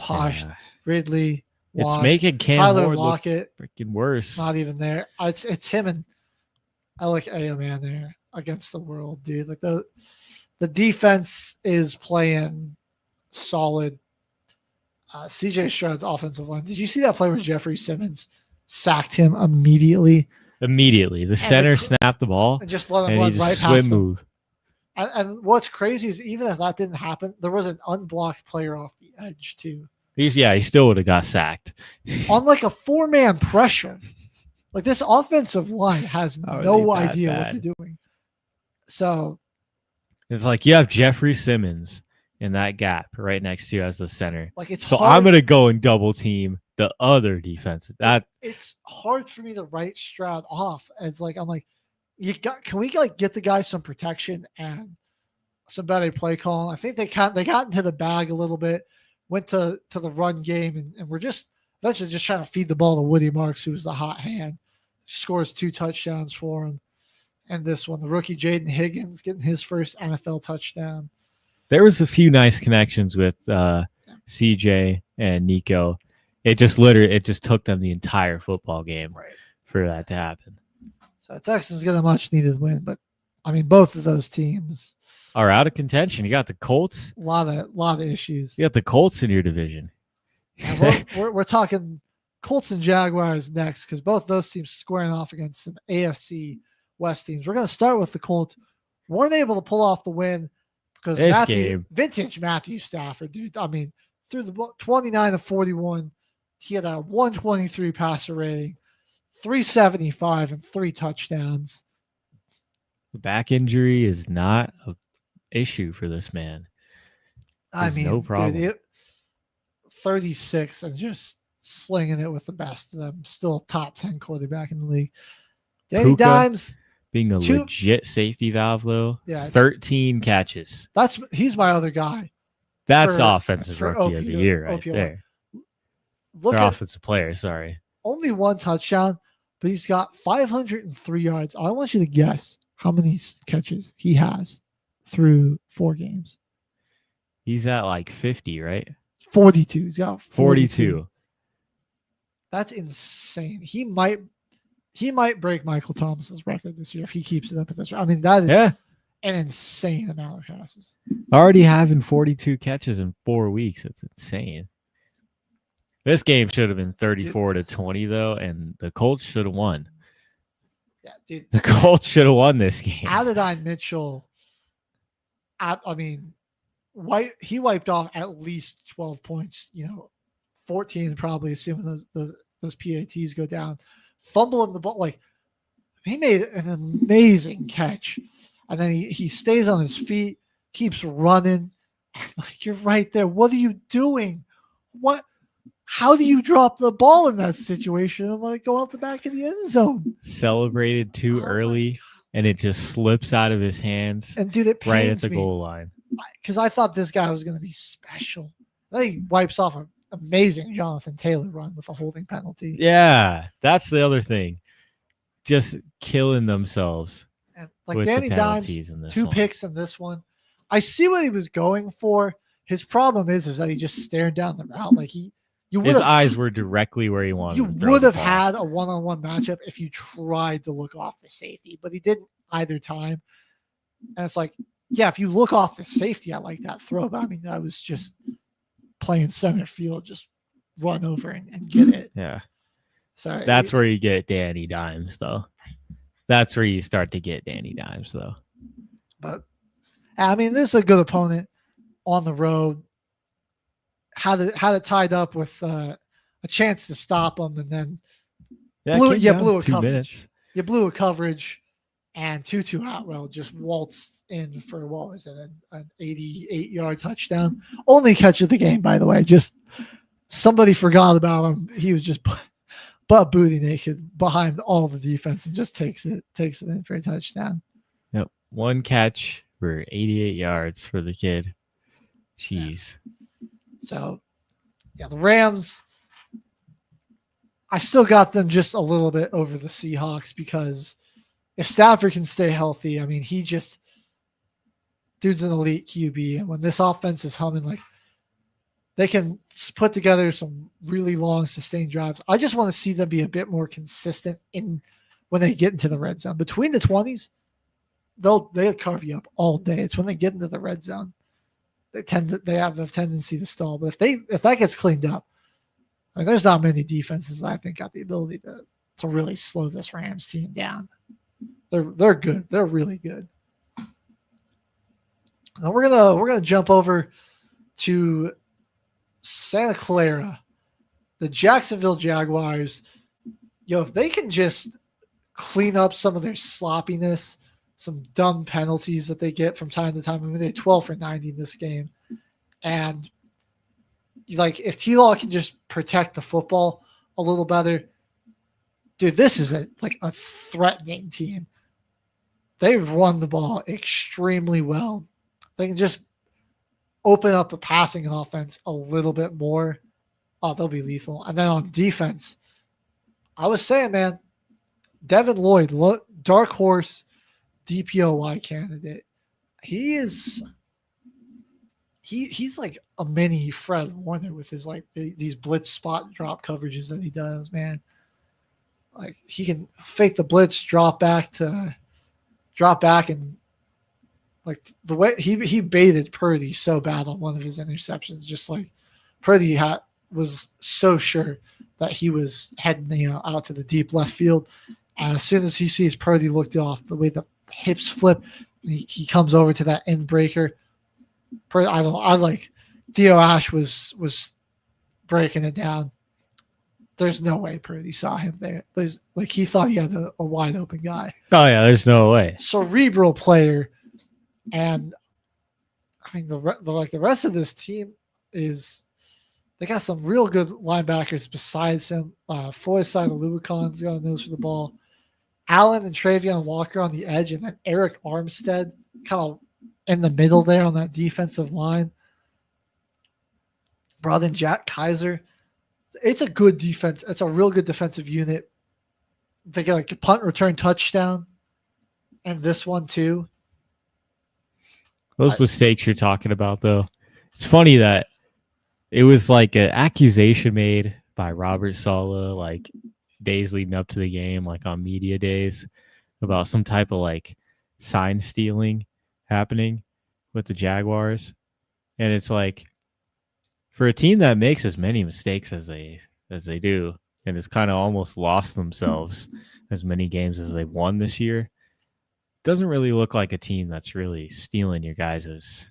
washed. Ridley, washed. It's making Cam Tyler Ward Lockett, look freaking worse. not even there. It's him and Alec Ayoman there against the world, dude. Like the defense is playing solid. CJ Stroud's offensive line. Did you see that play where Jeffrey Simmons sacked him immediately? The center snapped the ball and just let him run right past him. Move. And what's crazy is even if that didn't happen, there was an unblocked player off the edge too. He still would have got sacked. On like a 4-man pressure. Like this offensive line has no idea what they're doing. So it's like you have Jeffrey Simmons in that gap right next to you as the center. Like it's so hard. I'm gonna go and double team the other defense. It's hard for me to write Stroud off. It's like I'm like, can we get the guy some protection and some better play calling? I think they got into the bag a little bit, went to the run game, and we're just eventually just trying to feed the ball to Woody Marks, who was the hot hand. Scores 2 touchdowns for him. And this one, the rookie Jaden Higgins getting his first NFL touchdown. There was a few nice connections with CJ and Nico. It just took them the entire football game for that to happen. So Texans get a much needed win, but I mean both of those teams are out of contention. You got the Colts. A lot of issues. You got the Colts in your division. We're talking Colts and Jaguars next because both those teams squaring off against some AFC West teams. We're going to start with the Colts. Weren't able to pull off the win because vintage Matthew Stafford, dude. I mean, through the 29-41, he had a 123 passer rating, 375 and 3 touchdowns. The back injury is not an issue for this man. There's no problem. Dude, 36 and just slinging it with the best of them. Still top 10 quarterback in the league. Danny Puka Dimes being a legit safety valve though. Yeah, 13 catches. He's my other guy. That's offensive rookie of the year right there. Look at offensive player, sorry. Only 1 touchdown, but he's got 503 yards. I want you to guess how many catches he has through 4 games. He's at like 50, right? 42. He's got 42. That's insane. He might break Michael Thomas's record this year if he keeps it up at this rate. I mean, that is an insane amount of passes. Already having 42 catches in 4 weeks. It's insane. This game should have been 34-20 though, and the Colts should have won. Yeah, dude. The Colts should have won this game. Adonai Mitchell, I mean, he wiped off at least 12 points, 14 probably, assuming those PATs go down. Fumbling the ball, like he made an amazing catch, and then he stays on his feet, keeps running, Like, you're right there. What are you doing? How do you drop the ball in that situation and let it go out the back of the end zone? Celebrated too early, and it just slips out of his hands. And dude, it pains right at the me, goal line. because I thought this guy was going to be special. I think he wipes off an amazing Jonathan Taylor run with a holding penalty. Yeah, that's the other thing. Just killing themselves. And like with Danny the Dimes, penalties in this 2 one. picks in this one. I see what he was going for. His problem is that he just stared down the route. Like His eyes were directly where he wanted. You to throw would the have ball. had a one-on-one matchup if you tried to look off the safety, but he didn't either time. And it's like, yeah, if you look off the safety, I like that throw. But I mean, that was just playing center field, just run over and get it. Yeah. So that's where you get Danny Dimes, though. That's where you start to get Danny Dimes, though. But I mean, this is a good opponent on the road. Had it tied up with a chance to stop them, and then blew a 2 coverage. minutes. You blew a coverage, and Tutu Atwell just waltzed in for what was it, an 88-yard touchdown. Only catch of the game, by the way. Just somebody forgot about him. He was just butt booty naked behind all the defense and just takes it in for a touchdown. Yep, 1 catch for 88 yards for the kid. Jeez. Yeah. So, yeah, the Rams, I still got them just a little bit over the Seahawks because if Stafford can stay healthy, I mean, dude's an elite QB. And when this offense is humming, like, they can put together some really long, sustained drives. I just want to see them be a bit more consistent when they get into the red zone. Between the 20s, they'll carve you up all day. It's when they get into the red zone. They have the tendency to stall. But if that gets cleaned up, I mean, there's not many defenses that I think got the ability to really slow this Rams team down. They're good. They're really good. Now we're gonna jump over to Santa Clara, the Jacksonville Jaguars. If they can just clean up some of their sloppiness, some dumb penalties that they get from time to time. I mean, they had 12 for 90 in this game. And like, if T-Law can just protect the football a little better, dude, this is a threatening team. They've run the ball extremely well. They can just open up the passing offense a little bit more. Oh, they'll be lethal. And then on defense, I was saying, man, Devin Lloyd, dark horse, DPOY candidate. He's like a mini Fred Warner with his these blitz spot drop coverages that he does, man. Like, he can fake the blitz, drop back, and like the way he baited Purdy so bad on one of his interceptions, just like Purdy was so sure that he was heading out to the deep left field. And as soon as he sees Purdy looked off, the way the hips flip, he comes over to that end breaker. I like Theo Ash was breaking it down. There's no way Purdy saw him there. He thought he had a wide open guy. Oh yeah, there's no way. Cerebral player, and I mean the rest of this team they got some real good linebackers besides him. Foyeside Aluakon's got a nose for the ball. Allen and Travion Walker on the edge, and then Eric Armstead kind of in the middle there on that defensive line. Brought in Jack Kaiser. It's a good defense. It's a real good defensive unit. They get a punt return touchdown, and this one too. Those mistakes you're talking about, though, it's funny that it was like an accusation made by Robert Saleh, days leading up to the game, on media days, about some type of sign stealing happening with the Jaguars. And it's for a team that makes as many mistakes as they do, and has kind of almost lost themselves as many games as they've won this year, doesn't really look like a team that's really stealing your guys's.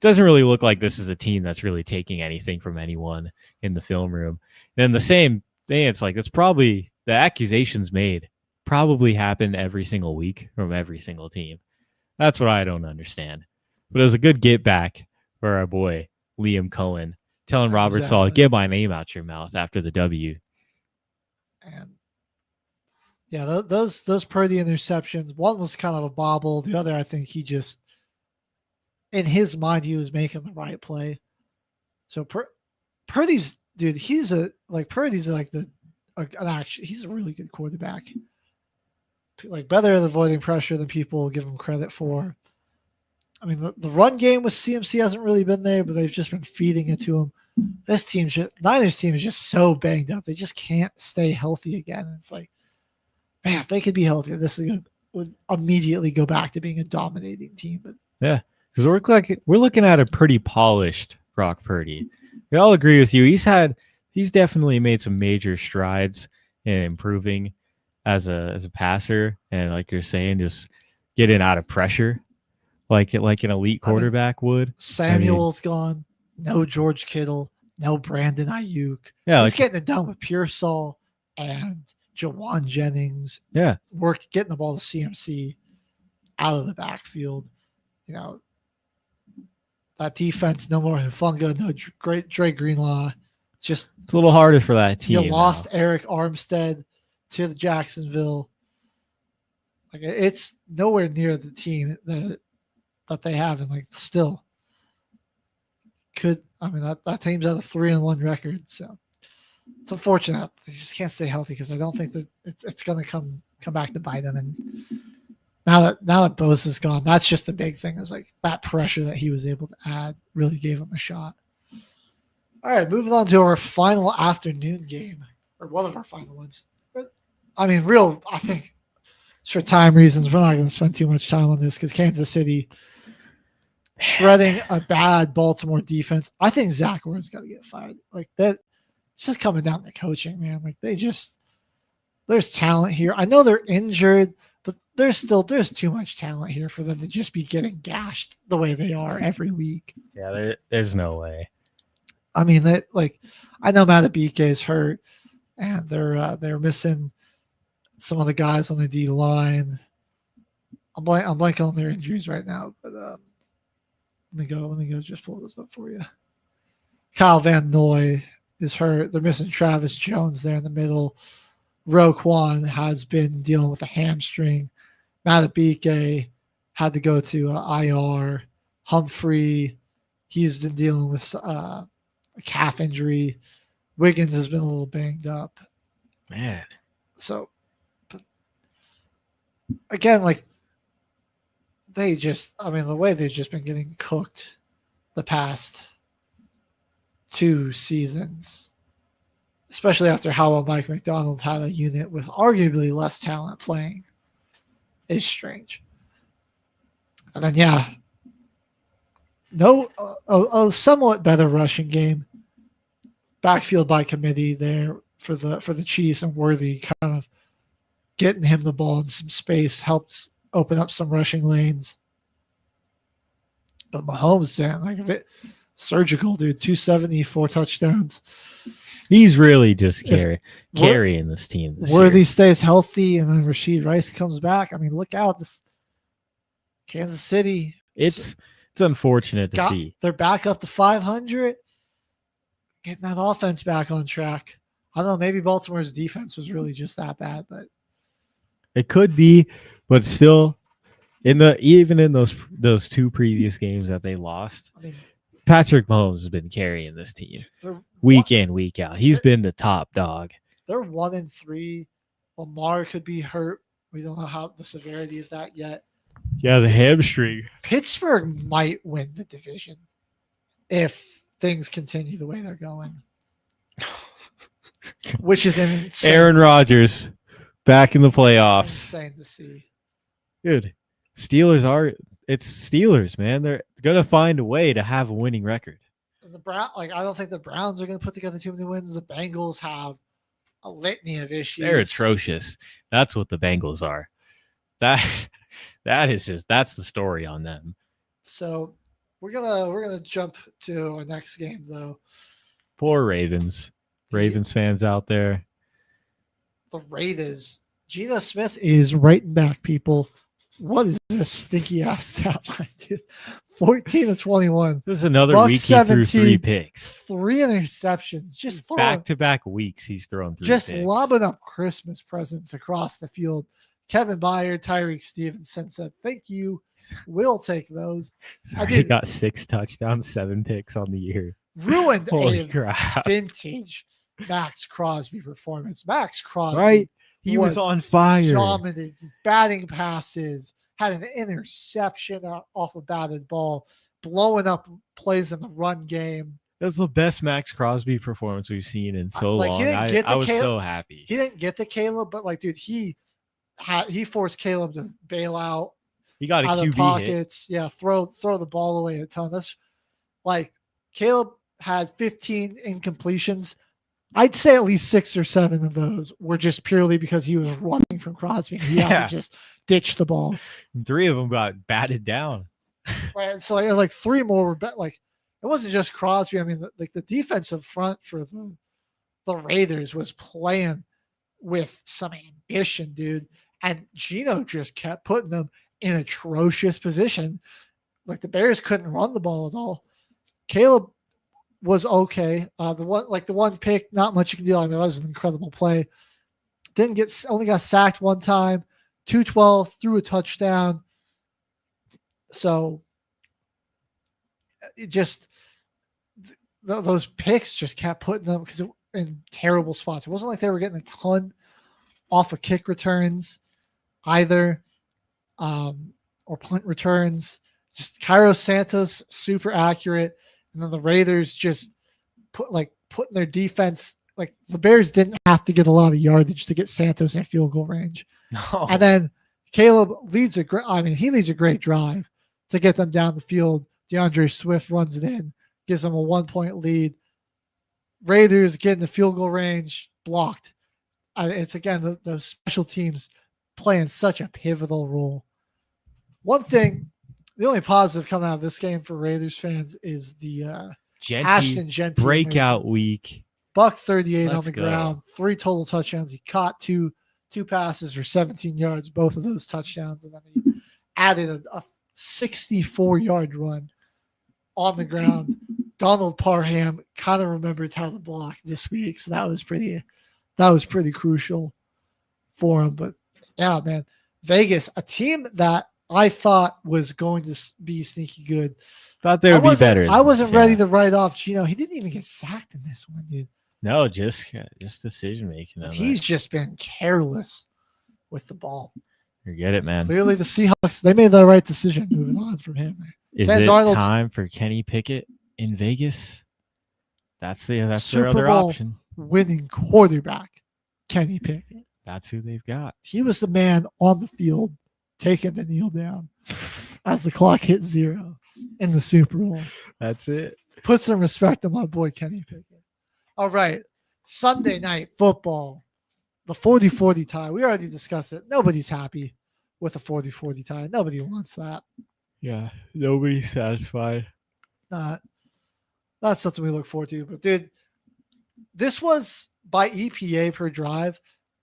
Doesn't really look like this is a team that's really taking anything from anyone in the film room. And the same thing, it's probably the accusations made probably happen every single week from every single team. That's what I don't understand. But it was a good get back for our boy Liam Cohen, telling Robert Sala, "Get my name out your mouth" after the W. And yeah, those Purdy interceptions. One was kind of a bobble. The other, I think he just, in his mind, he was making the right play. So Purdy's dude. He's Purdy's like an action. He's a really good quarterback. Like better at avoiding pressure than people give him credit for. I mean, the run game with CMC hasn't really been there, but they've just been feeding it to him. This Niners team is just so banged up. They just can't stay healthy again. It's like, man, if they could be healthier, this would immediately go back to being a dominating team. But yeah, because we're looking at a pretty polished Brock Purdy. We all agree with you. He's definitely made some major strides in improving as a passer, and like you're saying, just getting out of pressure, like an elite quarterback would. Samuel's gone. No George Kittle. No Brandon Ayuk. Yeah, he's getting it done with Pearsall and Jawan Jennings. Yeah, getting the ball to CMC out of the backfield. You know, that defense, no more Hufunga, no Dre Greenlaw. It's a little harder for that team. You lost Eric Armstead to the Jacksonville. Like, it's nowhere near the team that they have, and still could. I mean, that team's at a 3-1 record, so it's unfortunate they just can't stay healthy, because I don't think that it's going to come back to bite them. And now that Bosa's gone, that's just the big thing, is like that pressure that he was able to add really gave him a shot. All right, moving on to our final afternoon game, or one of our final ones. I mean, I think for time reasons, we're not going to spend too much time on this, because Kansas City shredding a bad Baltimore defense. I think Zach Orr's got to get fired. Like that, it's just coming down to coaching, man. Like there's talent here. I know they're injured, but there's too much talent here for them to just be getting gashed the way they are every week. Yeah, there's no way. I mean, I know Matabike is hurt, and they're missing some of the guys on the D line. I'm blanking on their injuries right now, but let me go just pull this up for you. Kyle Van Noy is hurt. They're missing Travis Jones there in the middle. Roquan has been dealing with a hamstring. Matabike had to go to IR. Humphrey, he's been dealing with a calf injury. Wiggins has been a little banged up. Man. So, but again, the way they've just been getting cooked the past 2 seasons, especially after how Mike McDonald had a unit with arguably less talent playing, is strange. And then, a somewhat better rushing game. Backfield by committee there for the Chiefs, and Worthy kind of getting him the ball in some space helped open up some rushing lanes. But Mahomes, surgical, dude. 274 touchdowns. He's really just carrying this team. Worthy stays healthy, and then Rashid Rice comes back. I mean, look out. This Kansas City. It's unfortunate to see. They're back up to 500. Getting that offense back on track. I don't know. Maybe Baltimore's defense was really just that bad, but it could be. But still, even in those 2 previous games that they lost, Patrick Mahomes has been carrying this team week in, week out. He's been the top dog. They're 1-3. Lamar could be hurt. We don't know how the severity of that yet. Yeah, the hamstring. Pittsburgh might win the division if things continue the way they're going, which is insane. Aaron Rodgers back in the playoffs. Insane to see. Dude, it's Steelers, man. They're gonna find a way to have a winning record. And I don't think the Browns are gonna put together too many wins. The Bengals have a litany of issues. They're atrocious. That's what the Bengals are. That's the story on them. So we're gonna jump to our next game, though. Poor Ravens. Ravens fans out there. The Raiders. Geno Smith is writing back, people. What is this stinky ass stat line, dude? 14 of 21. This is another Buck week he threw 17, 3 picks. 3 interceptions. Just throwing, Back-to-back weeks he's thrown 3 just picks. lobbing up Christmas presents across the field. Kevin Byard, Tyreek Stevenson said, "Thank you. We'll take those." Sorry, he got 6 touchdowns, 7 picks on the year. Ruined Holy a crap. vintage Max Crosby performance. Max Crosby, Right? He was on fire. Dominated, batting passes, had an interception off a batted ball, blowing up plays in the run game. That's the best Max Crosby performance we've seen in so long. I was so happy. He didn't get to Caleb, but like, dude, he forced Caleb to bail out. He got a out QB of pockets. Hit. Yeah, throw the ball away a ton. That's like Caleb had 15 incompletions. I'd say at least 6 or 7 of those were just purely because he was running from Crosby. He had to just ditch the ball. And 3 of them got batted down. Right. So like 3 more were like it wasn't just Crosby. I mean, the defensive front for the Raiders was playing with some ambition, dude. And Gino just kept putting them in atrocious position. Like the Bears couldn't run the ball at all. Caleb was okay. The one pick, not much you can do. I mean, that was an incredible play. Only got sacked 1 time, 212, threw a touchdown. So it just those picks just kept putting them in terrible spots. It wasn't like they were getting a ton off of kick returns either, or punt returns. Just Cairo Santos super accurate. And then the Raiders just putting their defense, like the Bears didn't have to get a lot of yardage to get Santos in field goal range. No. And then Caleb leads a great drive to get them down the field. DeAndre Swift runs it in, gives them a 1-point lead. Raiders get in the field goal range, blocked. It's again, those special teams playing such a pivotal role. One thing, the only positive coming out of this game for Raiders fans is the Ashton Genty breakout week. Buck 38 on the ground, 3 total touchdowns. He caught two passes for 17 yards, both of those touchdowns, and then he added a 64-yard run on the ground. Donald Parham kind of remembered how to block this week, so that was pretty crucial for him. But yeah, man, Vegas, a team that I thought was going to be sneaky good. Thought they would be better. I wasn't ready to write off Gino. He didn't even get sacked in this one, dude. No, just decision making. He's just been careless with the ball. Forget it, man. Clearly, the Seahawks, they made the right decision moving on from him. Is it time for Kenny Pickett in Vegas? That's their other option. Winning quarterback, Kenny Pickett. That's who they've got. He was the man on the field taking the kneel down as the clock hit 0 in the Super Bowl. That's it. Put some respect on my boy Kenny Pickett. All right. Sunday night football. The 40-40 tie. We already discussed it. Nobody's happy with a 40-40 tie. Nobody wants that. Yeah. Nobody's satisfied. Not something we look forward to. But, dude, this was, by EPA per drive,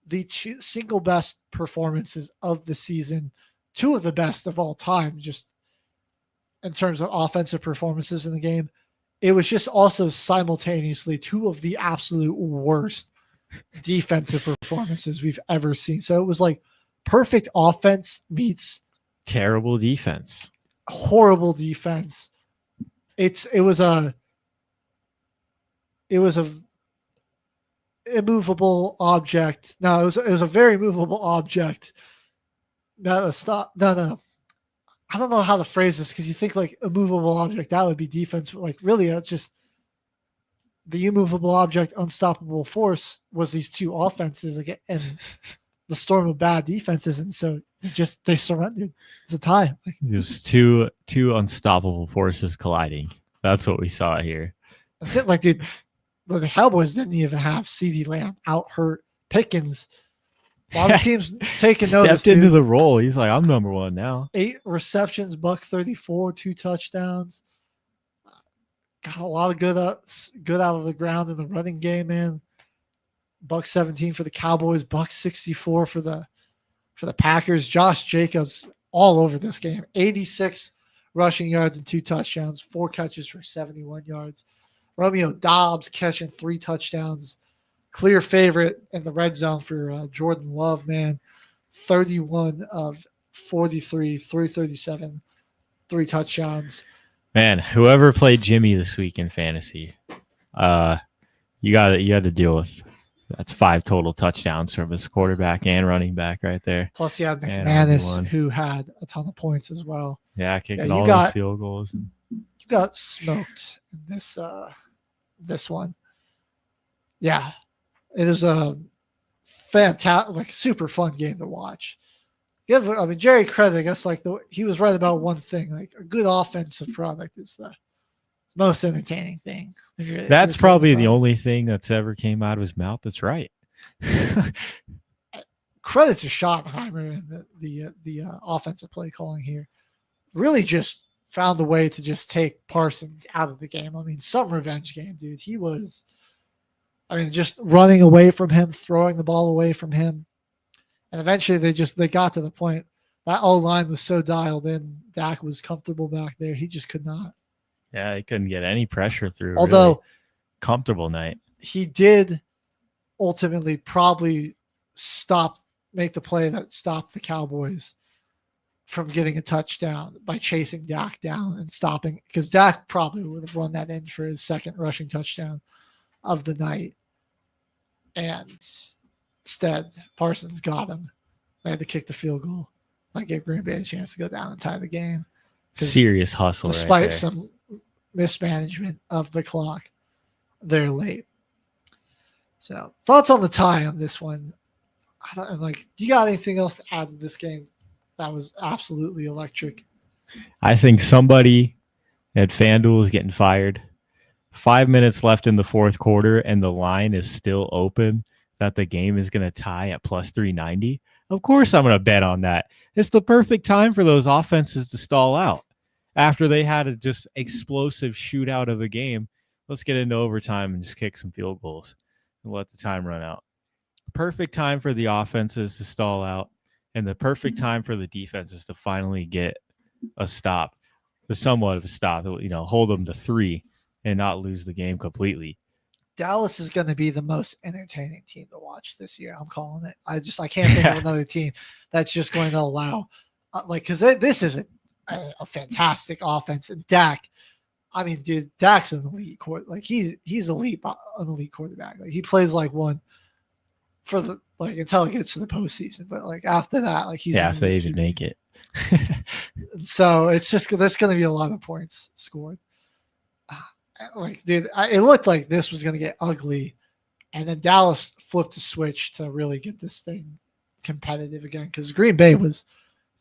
the 2 single best performances of the season. 2 of the best of all time, just in terms of offensive performances in the game. It was just also simultaneously 2 of the absolute worst defensive performances we've ever seen. So it was like perfect offense meets terrible defense. Horrible defense. It was a immovable object. No, it was a very movable object. No. I don't know how to phrase this because you think like immovable object, that would be defense, but like really it's just the immovable object, unstoppable force was these 2 offenses again, and the storm of bad defenses, and so they surrendered. It's a tie. It was two unstoppable forces colliding. That's what we saw here. Like, dude, the Cowboys didn't even have CeeDee Lamb out hurt. Pickens. A lot of teams taking notice. Stepped into the role. He's like, I'm number 1 now. 8 receptions, Buck 34, 2 touchdowns. Got a lot of good out of the ground in the running game, man. Buck 17 for the Cowboys, Buck 64 for the Packers. Josh Jacobs all over this game. 86 rushing yards and 2 touchdowns, 4 catches for 71 yards. Romeo Dobbs catching 3 touchdowns. Clear favorite in the red zone for Jordan Love, man. 31 of 43, 337, 3 touchdowns. Man, whoever played Jimmy this week in fantasy, you had to deal with. That's 5 total touchdowns from his quarterback and running back right there. Plus, you had McManus, who had a ton of points as well. Yeah, kicking all those field goals. You got smoked in this one. Yeah, it is a fantastic, super fun game to watch. Jerry credit, I guess, he was right about one thing. A good offensive product is the most entertaining thing. That's probably the only thing that's ever came out of his mouth that's right. Credit to Schottenheimer and the offensive play calling here. Really just found a way to just take Parsons out of the game. Some revenge game, dude. He was, just running away from him, throwing the ball away from him. And eventually they got to the point. That O-line was so dialed in. Dak was comfortable back there. He just could not. Yeah, he couldn't get any pressure through. Although, really comfortable night. He did ultimately probably make the play that stopped the Cowboys from getting a touchdown by chasing Dak down and stopping, because Dak probably would have run that in for his second rushing touchdown of the night. And instead, Parsons got him. They had to kick the field goal. That gave Green Bay a chance to go down and tie the game. Serious hustle, despite some mismanagement of the clock. They're late. So, thoughts on the tie on this one? Do you got anything else to add to this game that was absolutely electric? I think somebody at FanDuel is getting fired. 5 minutes left in the fourth quarter, and the line is still open that the game is going to tie at plus 390. Of course, I'm going to bet on that. It's the perfect time for those offenses to stall out. After they had a just explosive shootout of a game, let's get into overtime and just kick some field goals and let the time run out. Perfect time for the offenses to stall out, and the perfect time for the defenses to finally get a stop, somewhat of a stop, hold them to 3 and not lose the game completely. Dallas is going to be the most entertaining team to watch this year. I'm calling it. I can't think of another team that's just going to allow, because this is a fantastic offense. And Dak, dude, Dak's an elite quarterback. He's an elite quarterback. He plays like one for the until it gets to the postseason. But after that, he's if they even make it. So it's just there's going to be a lot of points scored. Dude, it looked like this was going to get ugly, and then Dallas flipped the switch to really get this thing competitive again, because Green Bay was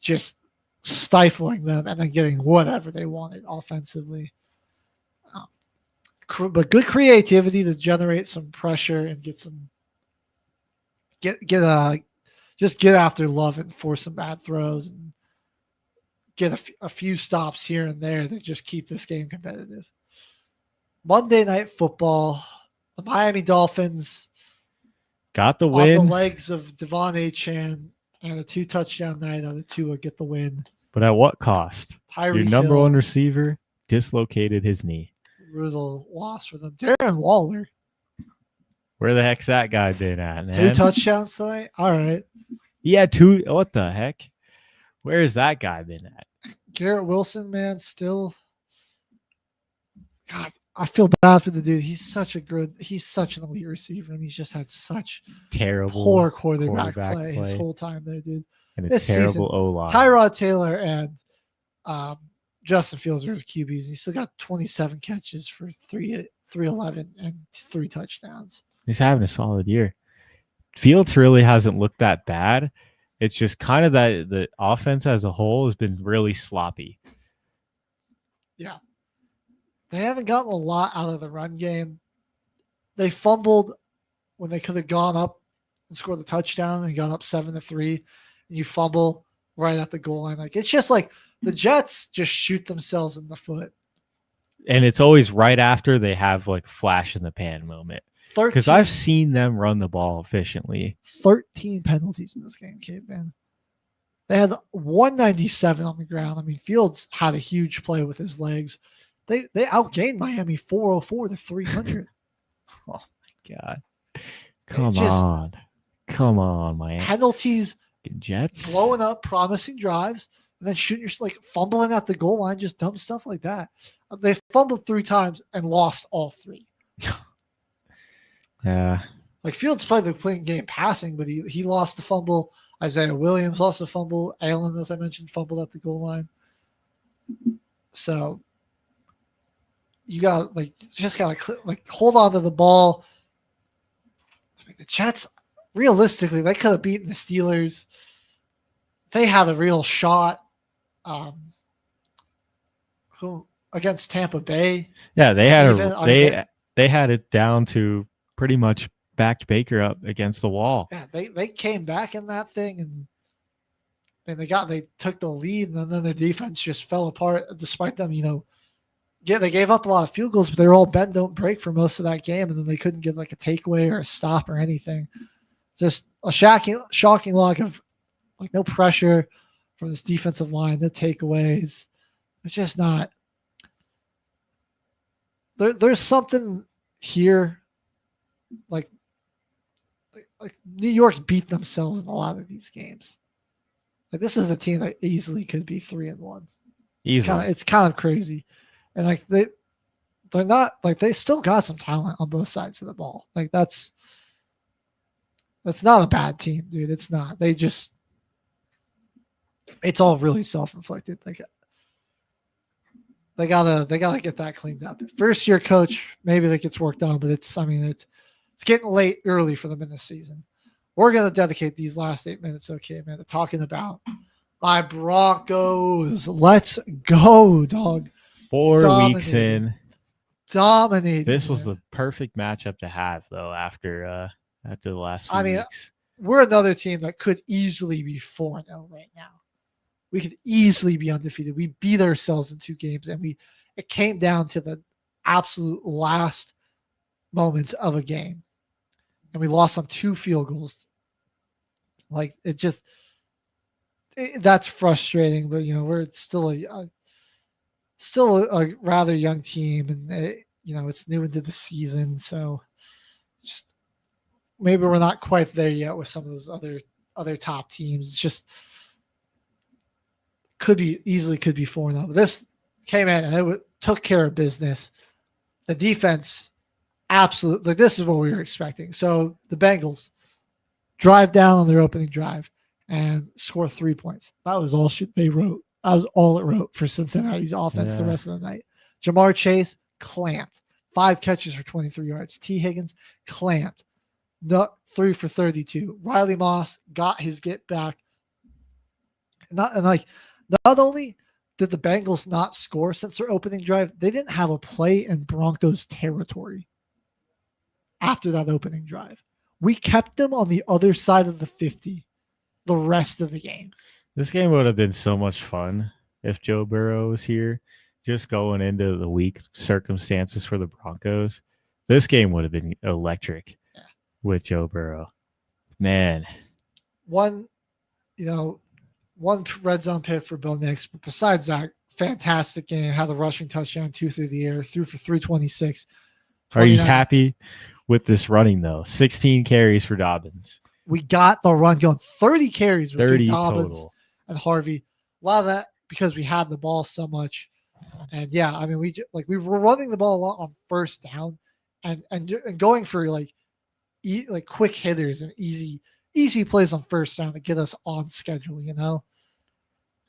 just stifling them and then getting whatever they wanted offensively. But good creativity to generate some pressure and get after Love and force some bad throws and get a few stops here and there that just keep this game competitive. Monday Night Football, the Miami Dolphins got the win on the legs of Devon Achane and a 2-touchdown night out of Tua get the win. But at what cost? Tyreek Your number Hill, one receiver dislocated his knee. Brutal loss for them. Darren Waller. Where the heck's that guy been at, man? 2 touchdowns tonight? All right. He had 2. What the heck? Where has that guy been at? Garrett Wilson, man, still. God, I feel bad for the dude. He's such an elite receiver, and he's just had such terrible poor quarterback play his whole time there, dude. And a terrible O-line. Tyrod Taylor and Justin Fields are his QBs. He still got 27 catches for 311 and 3 touchdowns. He's having a solid year. Fields really hasn't looked that bad. It's just kind of that the offense as a whole has been really sloppy. Yeah. They haven't gotten a lot out of the run game. They fumbled when they could have gone up and scored the touchdown and got up 7-3. And you fumble right at the goal line. It's just the Jets just shoot themselves in the foot. And it's always right after they have flash in the pan moment. Because I've seen them run the ball efficiently. 13 penalties in this game, Caveman. They had 197 on the ground. I mean, Fields had a huge play with his legs. They outgained Miami 404 to 300. Oh my God. Come on, Miami. Penalties, Jets. blowing up promising drives, and then shooting, like fumbling at the goal line, just dumb stuff like that. They fumbled 3 times and lost all 3. Yeah. Like Fields played the clean game passing, but he lost the fumble. Isaiah Williams lost the fumble. Allen, as I mentioned, fumbled at the goal line. So you got just got to hold on to the ball. The Jets, realistically, they could have beaten the Steelers. They had a real shot. Who against Tampa Bay? Yeah, they had it down to pretty much backed Baker up against the wall. Yeah, they came back in that thing and they took the lead, and then their defense just fell apart despite them, they gave up a lot of field goals, but they were all bend don't break for most of that game, and then they couldn't get like a takeaway or a stop or anything. Just a shocking lack of no pressure from this defensive line, no takeaways. It's just not. There's something here, like New York's beat themselves in a lot of these games. Like this is a team that easily could be 3-1. Easily, it's kind of crazy, and they're not they still got some talent on both sides of the ball. Like that's not a bad team, dude. It's not. It's all really self-inflicted. They gotta get that cleaned up. First year coach, maybe that gets worked on, but it's getting late early for them in this season. We're gonna dedicate these last 8 minutes, okay, man, to talking about my Broncos. Let's go, dog. 4 weeks in. Dominated. This was the perfect matchup to have, though, after the last few weeks. We're another team that could easily be 4-0 right now. We could easily be undefeated. We beat ourselves in 2 games, and it came down to the absolute last moments of a game, and we lost on 2 field goals. That's frustrating, but we're still a rather young team, and it's new into the season, so just maybe we're not quite there yet with some of those other top teams. It's just could be 4-0. But this came in and it took care of business. The defense, absolutely, this is what we were expecting. So the Bengals drive down on their opening drive and score 3 points. That was all they wrote. That was all it wrote for Cincinnati's offense the rest of the night. Jamar Chase clamped. 5 catches for 23 yards. T. Higgins clamped. 3 for 32. Riley Moss got his get back. Not only did the Bengals not score since their opening drive, they didn't have a play in Broncos territory after that opening drive. We kept them on the other side of the 50 the rest of the game. This game would have been so much fun if Joe Burrow was here, just going into the weak circumstances for the Broncos. This game would have been electric with Joe Burrow. Man. One red zone pick for Bo Nix, but besides that, fantastic game. Had the rushing touchdown, 2 through the air, threw for 326. Are you happy with this running, though? 16 carries for Dobbins. We got the run going. 30 carries with 30 Dobbins total. And Harvey. A lot of that because we had the ball so much. And we were running the ball a lot on first down and going for quick hitters and easy plays on first down to get us on schedule, And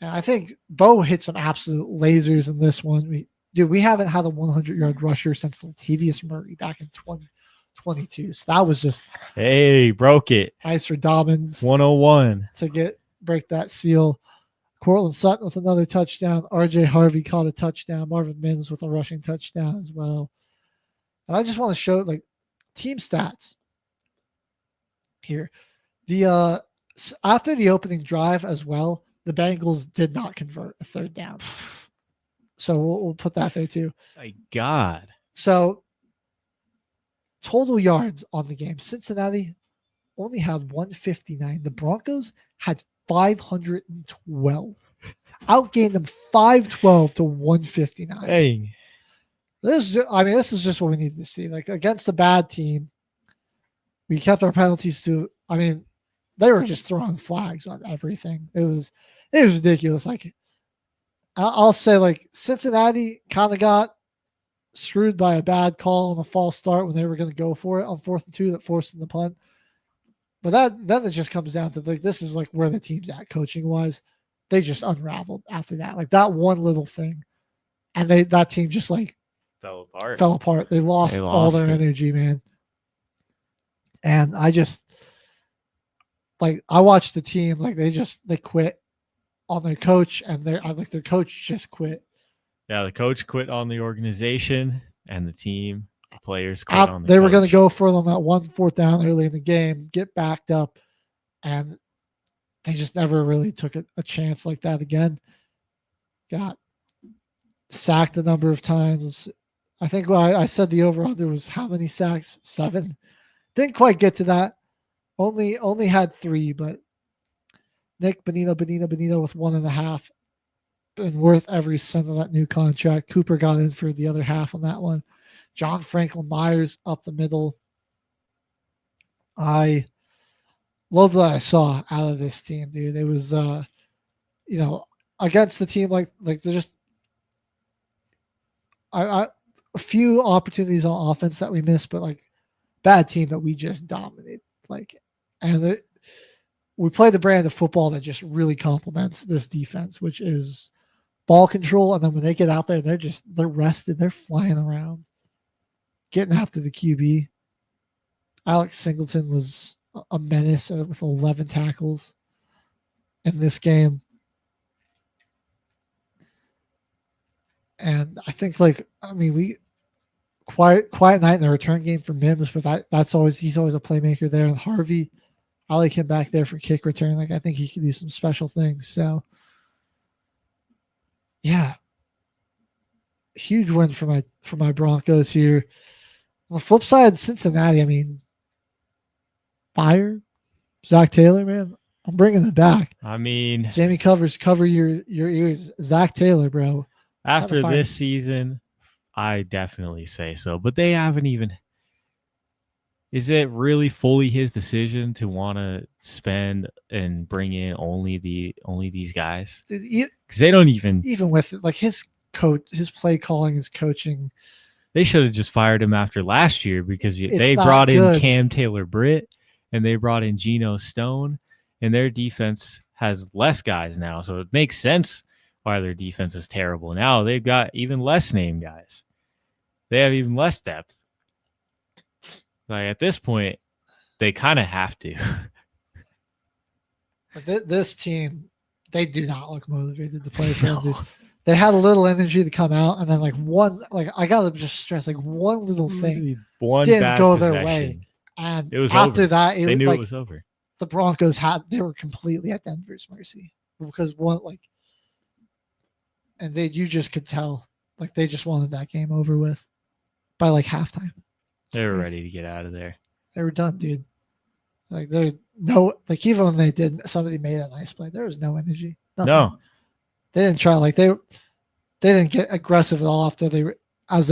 I think Bo hit some absolute lasers in this one. We haven't had a 100-yard rusher since Latavius Murray back in 2022. So that was just broke it. Nice for Dobbins. 101 to break that seal. Cortland Sutton with another touchdown. RJ Harvey caught a touchdown. Marvin Mims with a rushing touchdown as well. And I just want to show team stats here. The after the opening drive as well, the Bengals did not convert a third down. So we'll put that there too. My God. So total yards on the game. Cincinnati only had 159. The Broncos had 512. Outgained them 512 to 159. Dang. This is just what we need to see. Like against a bad team, we kept our penalties to. I mean, they were just throwing flags on everything. It was ridiculous. Like I'll say, like Cincinnati kind of got screwed by a bad call on a false start when they were going to go for it on 4th and 2 that forced them the punt. But then it just comes down to like this is like where the team's at coaching wise. They just unraveled after that. Like that one little thing, and that team just like Fell apart. They lost all their energy, man. And I just like I watched the team like they quit on their coach, and their coach just quit. Yeah, the coach quit on the organization, and the team, the players quit on the They were going coach. to go for it on that 1 4th down early in the game, get backed up, and they just never really took a chance like that again. Got sacked a number of times. I think I said the over-under was how many sacks? 7. Didn't quite get to that. Only had 3, but Nick Bonito with 1.5. Been worth every cent of that new contract. Cooper got in for the other half on that one. John Franklin Myers up the middle. I love what I saw out of this team, dude. It was against the team like they're just a few opportunities on offense that we missed, but like bad team that we just dominated. Like, and we play the brand of football that just really complements this defense, which is ball control. And then when they get out there, they're rested, they're flying around, getting after the QB. Alex Singleton was a menace with 11 tackles in this game. And I think we quiet night in the return game for Mims, but he's always a playmaker there. And Harvey, I like him back there for kick return. Like I think he can do some special things. So yeah. Huge win for my Broncos here. On the flip side, Cincinnati, I mean, fire Zach Taylor, man. I'm bringing it back. I mean, Jamie cover your ears. Zach Taylor, bro. After this season, I definitely say so. But they haven't even. Is it really fully his decision to want to spend and bring in only these guys? Because they don't even with like his coach, his play calling, his coaching. They should have just fired him after last year because they brought in Cam Taylor-Britt and they brought in Geno Stone, and their defense has less guys now. So it makes sense why their defense is terrible. Now they've got even less name guys. They have even less depth. Like at this point, they kind of have to. This team, they do not look motivated to play for them. They had a little energy to come out, and then I gotta just stress, like one little thing didn't go their way, and it was after over. that, They knew it was over. The Broncos they were completely at Denver's mercy because you just could tell like they just wanted that game over with by like halftime. They were ready to get out of there. They were done, dude. Like there's no even when they did, somebody made a nice play. There was no energy. Nothing. No. They didn't try they didn't get aggressive at all after they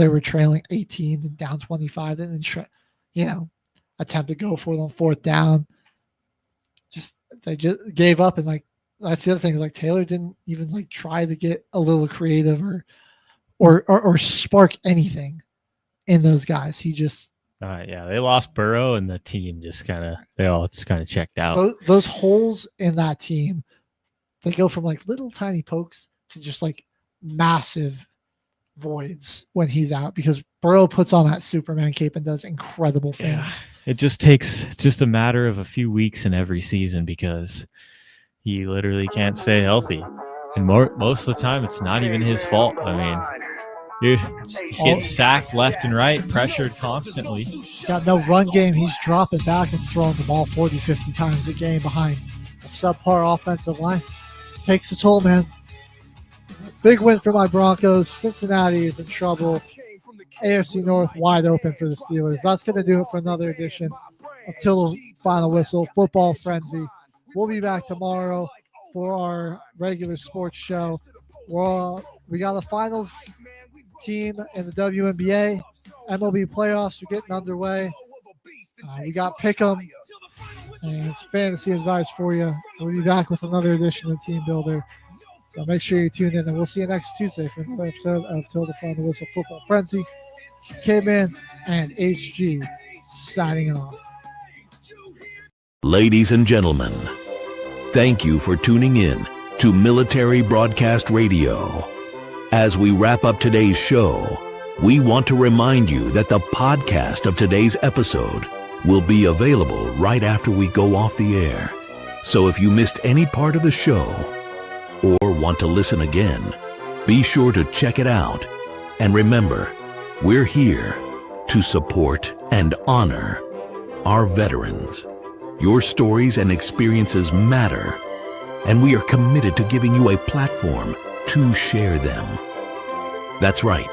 were trailing 18 and down 25. They didn't try, attempt to go for it on 4th down. They just gave up, and that's the other thing is Taylor didn't even try to get a little creative or spark anything in those guys. He just they lost Burrow, and the team they all just kind of checked out. Those holes in that team. They go from little tiny pokes to just massive voids when he's out because Burrow puts on that Superman cape and does incredible things. Yeah, it just takes a matter of a few weeks in every season because he literally can't stay healthy. And most of the time, it's not even his fault. I mean, dude, he's getting sacked left and right, pressured constantly. Got no run game. He's dropping back and throwing the ball 40, 50 times a game behind a subpar offensive line. Takes a toll, man. Big win for my Broncos. Cincinnati is in trouble. AFC North wide open for the Steelers. That's going to do it for another edition of Till the Final Whistle Football Frenzy. We'll be back tomorrow. for our regular sports show. We got a finals team in the WNBA. MLB playoffs are getting underway. We got Pick'em, and it's fantasy advice for you. We'll be back with another edition of Team Builder. So make sure you tune in, and we'll see you next Tuesday for another episode of Till the Final Whistle Football Frenzy. Caveman and H.G. signing off. Ladies and gentlemen, thank you for tuning in to Military Broadcast Radio. As we wrap up today's show, we want to remind you that the podcast of today's episode will be available right after we go off the air. So if you missed any part of the show or want to listen again, be sure to check it out. And remember, we're here to support and honor our veterans. Your stories and experiences matter, and we are committed to giving you a platform to share them. That's right.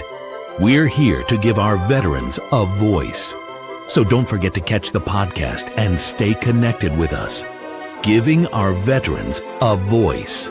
We're here to give our veterans a voice. So don't forget to catch the podcast and stay connected with us. Giving our veterans a voice.